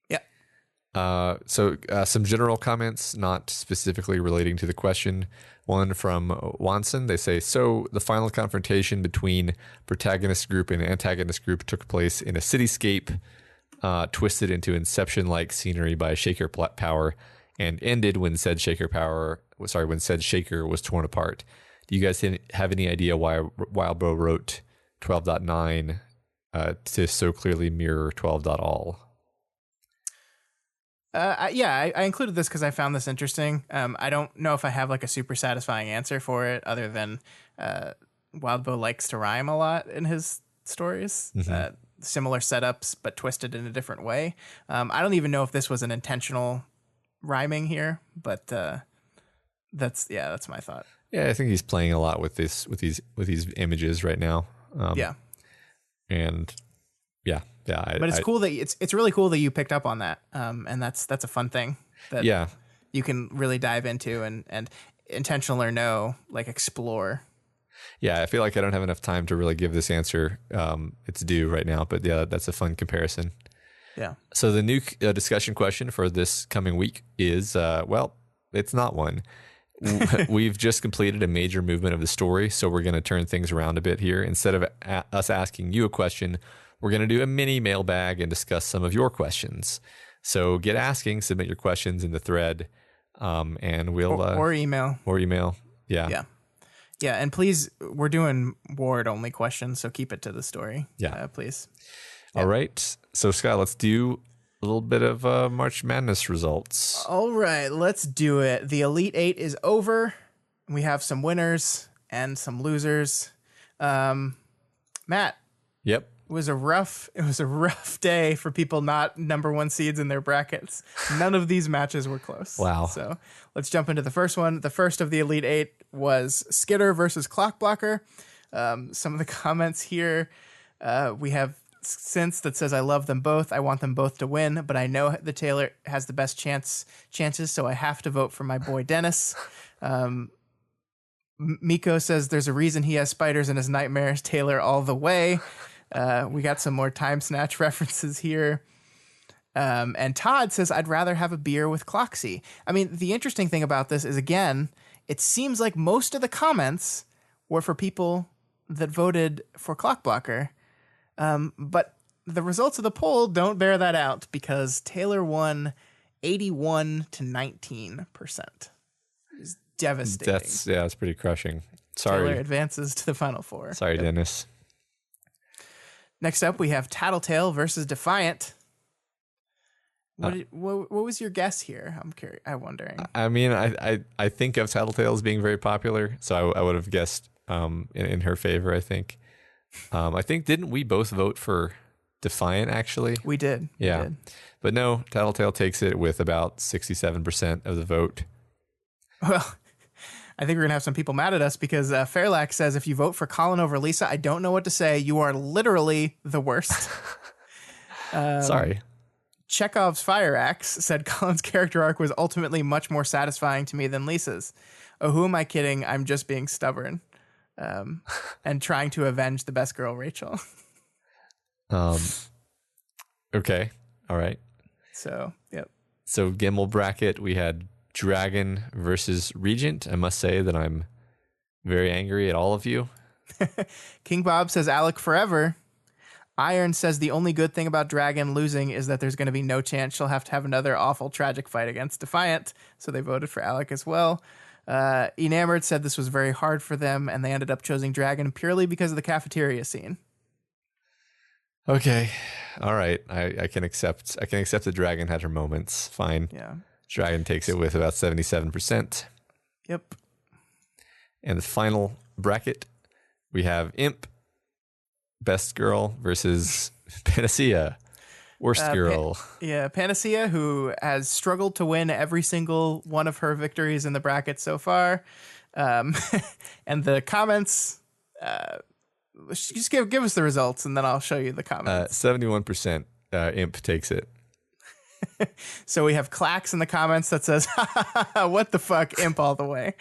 Yeah. So some general comments, not specifically relating to the question. One from Wanson. They say, so the final confrontation between protagonist group and antagonist group took place in a cityscape, twisted into Inception-like scenery by Shaker power, and ended when said Shaker was torn apart. Do you guys have any idea why Wildbow wrote 12.9 to so clearly mirror 12.all? I included this because I found this interesting. I don't know if I have like a super satisfying answer for it other than Wildbow likes to rhyme a lot in his stories. Mm-hmm. Similar setups, but twisted in a different way. I don't even know if this was an intentional rhyming here, but that's my thought. Yeah, I think he's playing a lot with these images right now. And but it's cool that it's really cool that you picked up on that. And that's a fun thing that you can really dive into and intentional or no, like explore. Yeah, I feel like I don't have enough time to really give this answer its due right now, but yeah, that's a fun comparison. Yeah. So the new discussion question for this coming week is, it's not one. We've just completed a major movement of the story, so we're going to turn things around a bit here. Instead of us asking you a question, we're going to do a mini mailbag and discuss some of your questions. So get asking, submit your questions in the thread, and we'll... or email. Or email, yeah. Yeah, and please, we're doing ward-only questions, so keep it to the story. Yeah. Please. All right. So, Scott, let's do a little bit of March Madness results. All right, let's do it. The Elite Eight is over. We have some winners and some losers. Matt. Yep. It was a rough day for people not number one seeds in their brackets. None of these matches were close. Wow. So let's jump into the first one. The first of the Elite Eight was Skitter versus Clockblocker. Some of the comments here, we have Since that says, I love them both. I want them both to win, but I know the Taylor has the best chances, so I have to vote for my boy Dennis. Miko says there's a reason he has spiders in his nightmares. Taylor all the way. We got some more time snatch references here. And Todd says, I'd rather have a beer with Cloxy. I mean, the interesting thing about this is, again, it seems like most of the comments were for people that voted for Clockblocker. But the results of the poll don't bear that out because Taylor won 81 to 19%. It's devastating. That's pretty crushing. Sorry. Taylor advances to the final four. Sorry, Dennis. Next up, we have Tattletale versus Defiant. What was your guess here? I'm wondering. I mean, I think of Tattletale as being very popular, so I would have guessed in her favor, I think. I think, didn't we both vote for Defiant, actually? We did. Yeah. We did. But no, Tattletale takes it with about 67% of the vote. Well, I think we're going to have some people mad at us because Fairlax says, if you vote for Colin over Lisa, I don't know what to say. You are literally the worst. Sorry. Chekhov's Fire Axe said Colin's character arc was ultimately much more satisfying to me than Lisa's. Oh, who am I kidding? I'm just being stubborn and trying to avenge the best girl, Rachel. Okay. All right. So, yep. So Gimmel bracket, we had Dragon versus Regent. I must say that I'm very angry at all of you. King Bob says Alec forever. Iron says the only good thing about Dragon losing is that there's going to be no chance she'll have to have another awful tragic fight against Defiant. So they voted for Alec as well. Enamored said this was very hard for them and they ended up choosing Dragon purely because of the cafeteria scene. Okay. All right. I can accept that Dragon had her moments. Fine. Yeah. Dragon takes it with about 77%. Yep. And the final bracket, we have Imp, best girl, versus Panacea, worst girl. Panacea, who has struggled to win every single one of her victories in the bracket so far. And the comments, just give us the results and then I'll show you the comments. 71% Imp takes it. So we have Clax in the comments that says, what the fuck, Imp all the way.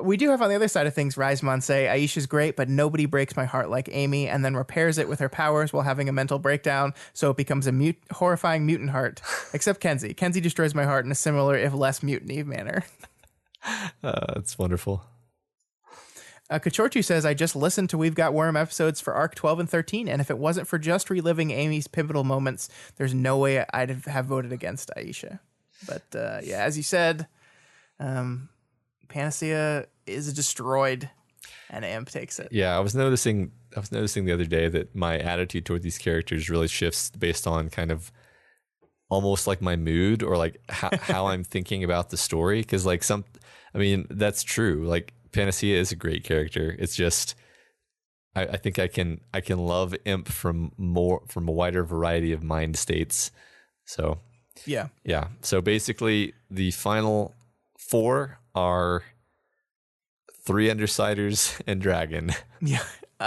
We do have on the other side of things, Risemon say, Aisha's great, but nobody breaks my heart like Amy, and then repairs it with her powers while having a mental breakdown, so it becomes a horrifying mutant heart. Except Kenzie. Kenzie destroys my heart in a similar, if less mutiny manner. That's wonderful. Kachorchu says, I just listened to We've Got Worm episodes for Arc 12 and 13, and if it wasn't for just reliving Amy's pivotal moments, there's no way I'd have voted against Aisha. But yeah, as you said, Panacea is destroyed and Imp takes it. Yeah, I was noticing the other day that my attitude toward these characters really shifts based on kind of almost like my mood or like how I'm thinking about the story. Because that's true. Like Panacea is a great character. It's just I think I can love Imp from a wider variety of mind states. So yeah. So basically, the final four are 3 Undersiders and Dragon. Yeah,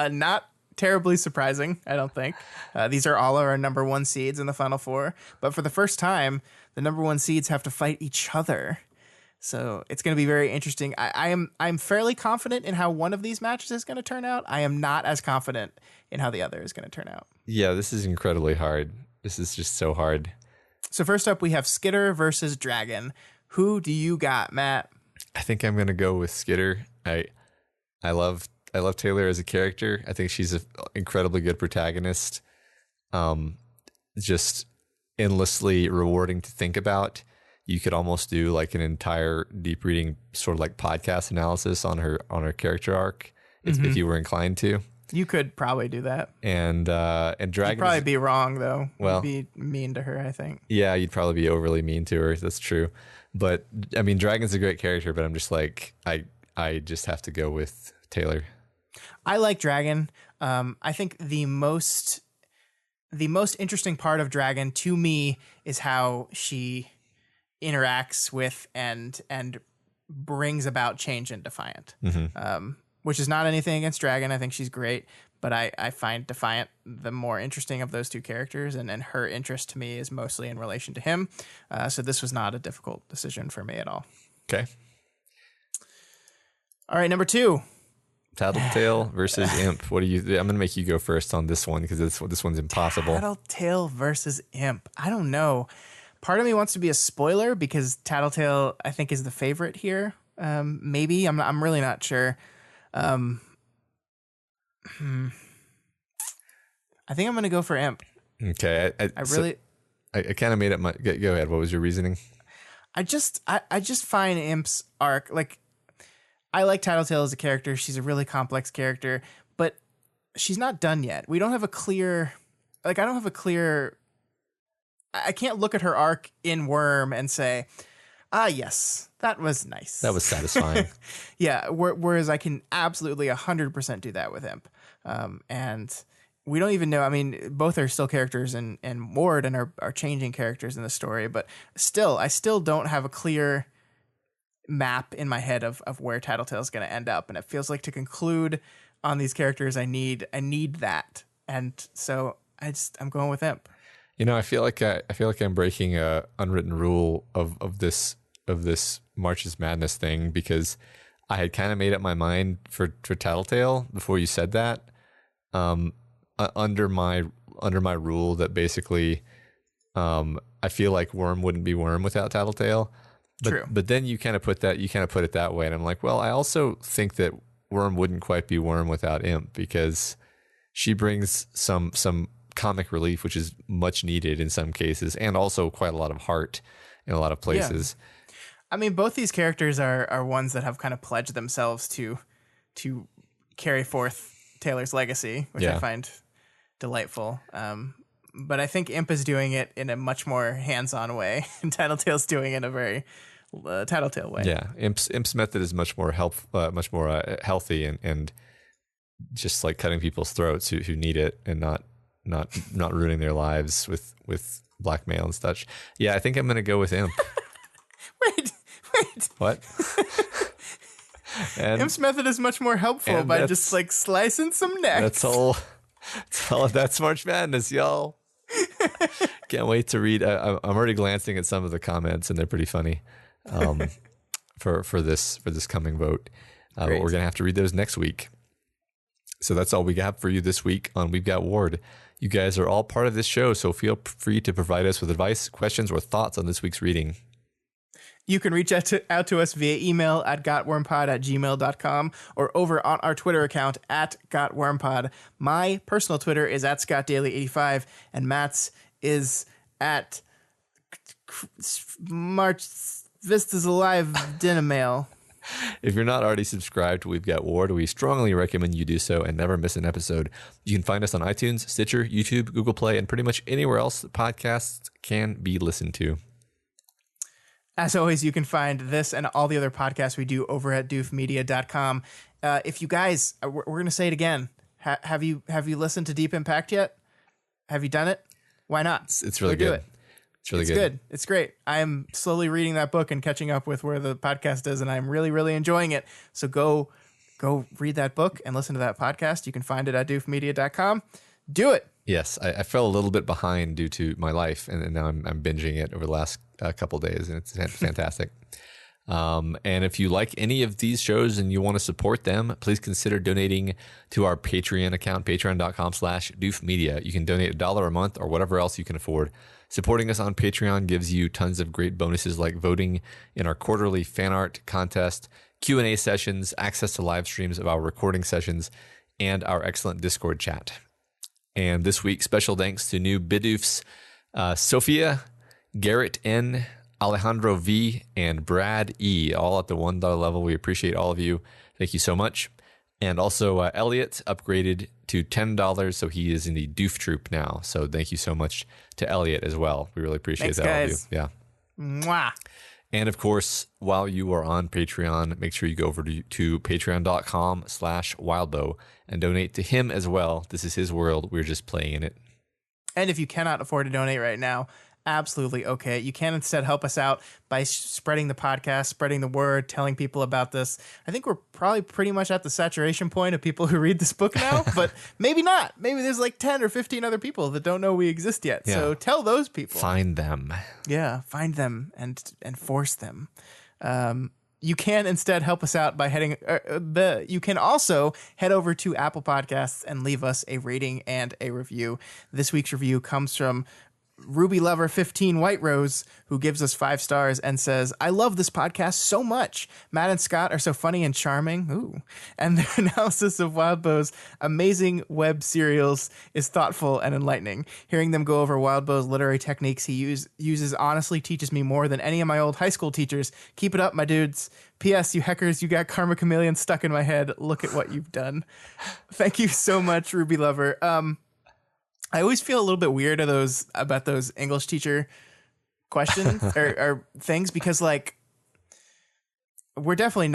not terribly surprising, I don't think. These are all our number 1 seeds in the final four, but for the first time, the number 1 seeds have to fight each other. So it's going to be very interesting. I'm fairly confident in how one of these matches is going to turn out. I am not as confident in how the other is going to turn out. Yeah, this is incredibly hard. This is just so hard. So first up, we have Skitter versus Dragon. Who do you got, Matt? I think I'm going to go with Skitter. I love Taylor as a character. I think she's an incredibly good protagonist. Just endlessly rewarding to think about. You could almost do like an entire deep reading sort of like podcast analysis on her character arc if you were inclined to. You could probably do that. And Dragon. You'd probably be wrong though. Well, you'd be mean to her, I think. Yeah, you'd probably be overly mean to her. That's true. But I mean, Dragon's a great character, but I'm just like I just have to go with Taylor. I like Dragon. I think the most interesting part of Dragon to me is how she interacts with and brings about change in Defiant. Which is not anything against Dragon. I think she's great, but I find Defiant the more interesting of those two characters, and her interest to me is mostly in relation to him. So this was not a difficult decision for me at all. Okay. All right, number 2. Tattletale versus Imp. What do you? I'm gonna make you go first on this one because this one's impossible. Tattletale versus Imp. I don't know. Part of me wants to be a spoiler because Tattletale, I think, is the favorite here. Maybe I'm really not sure. I think I'm gonna go for Imp. Okay, I kind of made up my. Go ahead. What was your reasoning? I just find Imp's arc, like, I like Tattletale as a character. She's a really complex character, but she's not done yet. We don't have a clear, like, I can't look at her arc in Worm and say, yes, that was nice. That was satisfying. Yeah. Whereas I can absolutely 100% do that with Imp. And we don't even know. I mean, both are still characters in Ward and are changing characters in the story, but I still don't have a clear map in my head of where Tattletale's going to end up. And it feels like to conclude on these characters, I need that. And so I'm going with Imp. I feel like I'm breaking a unwritten rule of this March's Madness thing because I had kind of made up my mind for Tattletale before you said that. Under my rule that basically, I feel like Worm wouldn't be Worm without Tattletale. True. But then you kind of put it that way, and I'm like, well, I also think that Worm wouldn't quite be Worm without Imp because she brings some comic relief, which is much needed in some cases, and also quite a lot of heart in a lot of places. Yeah. I mean, both these characters are ones that have kind of pledged themselves to carry forth Taylor's legacy, which I find delightful. But I think Imp is doing it in a much more hands-on way, and Tattletale's doing it in a very Tattletale way. Yeah, Imp's method is much more healthy and just like cutting people's throats who need it and not ruining their lives with blackmail and such. Yeah, I think I'm gonna go with Imp. Wait. What? And Imp's method is much more helpful by just like slicing some necks. That's March Madness, y'all. Can't wait to read. I'm already glancing at some of the comments, and they're pretty funny. For this coming vote, but we're gonna have to read those next week. So that's all we got for you this week on We've Got Ward. You guys are all part of this show, so feel free to provide us with advice, questions, or thoughts on this week's reading. You can reach out to us via email at gotwormpod@gmail.com or over on our Twitter account at gotwormpod. My personal Twitter is at scottdaily85, and Matt's is at March Vista's Alive Dinamail. If you're not already subscribed to We've Got Ward, we strongly recommend you do so and never miss an episode. You can find us on iTunes, Stitcher, YouTube, Google Play, and pretty much anywhere else that podcasts can be listened to. As always, you can find this and all the other podcasts we do over at doofmedia.com. If you guys, we're going to say it again. Have you listened to Deep Impact yet? Have you done it? Why not? It's really good. It's really good. It's great. I am slowly reading that book and catching up with where the podcast is, and I'm really, really enjoying it. So go read that book and listen to that podcast. You can find it at doofmedia.com. Do it. Yes, I fell a little bit behind due to my life, and now I'm binging it over the last couple of days, and it's fantastic. And if you like any of these shows and you want to support them, please consider donating to our Patreon account, patreon.com/doofmedia. You can donate $1 a month or whatever else you can afford. Supporting us on Patreon gives you tons of great bonuses like voting in our quarterly fan art contest, Q&A sessions, access to live streams of our recording sessions, and our excellent Discord chat. And this week, special thanks to new Bidoofs, Sophia, Garrett N., Alejandro V., and Brad E., all at the $1 level. We appreciate all of you. Thank you so much. And also Elliot upgraded to $10, so he is in the Doof Troop now. So thank you so much to Elliot as well. We really appreciate that. All of you. Yeah. Mwah. And of course, while you are on Patreon, make sure you go over to patreon.com/wildbow and donate to him as well. This is his world. We're just playing in it. And if you cannot afford to donate right now, absolutely okay. You can instead help us out by spreading the podcast, spreading the word, telling people about this. I think we're probably pretty much at the saturation point of people who read this book now, but maybe not. Maybe there's like 10 or 15 other people that don't know we exist yet. Yeah. So tell those people. Find them. Yeah, find them and force them. you can instead help us out by you can also head over to Apple Podcasts and leave us a rating and a review. This week's review comes from Ruby Lover 15 White Rose, who gives us 5 stars and says, I love this podcast so much. Matt and Scott are so funny and charming. Ooh. And their analysis of Wildbow's amazing web serials is thoughtful and enlightening. Hearing them go over Wildbow's literary techniques he uses honestly teaches me more than any of my old high school teachers. Keep it up, my dudes. P.S. You heckers, you got Karma Chameleon stuck in my head. Look at what you've done. Thank you so much, Ruby Lover. I always feel a little bit weird about those English teacher questions or things, because like I'm definitely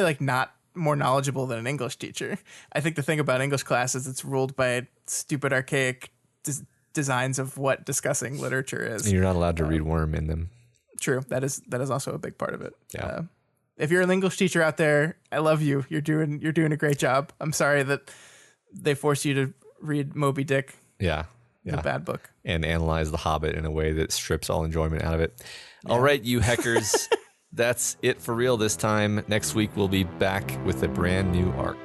like not more knowledgeable than an English teacher. I think the thing about English class is it's ruled by stupid archaic designs of what discussing literature is. And you're not allowed to read worm in them. True. That is also a big part of it. Yeah. If you're an English teacher out there, I love you. You're doing a great job. I'm sorry that they force you to read Moby Dick. Yeah. The bad book. And analyze The Hobbit in a way that strips all enjoyment out of it. Yeah. All right, you heckers, that's it for real this time. Next week, we'll be back with a brand new arc.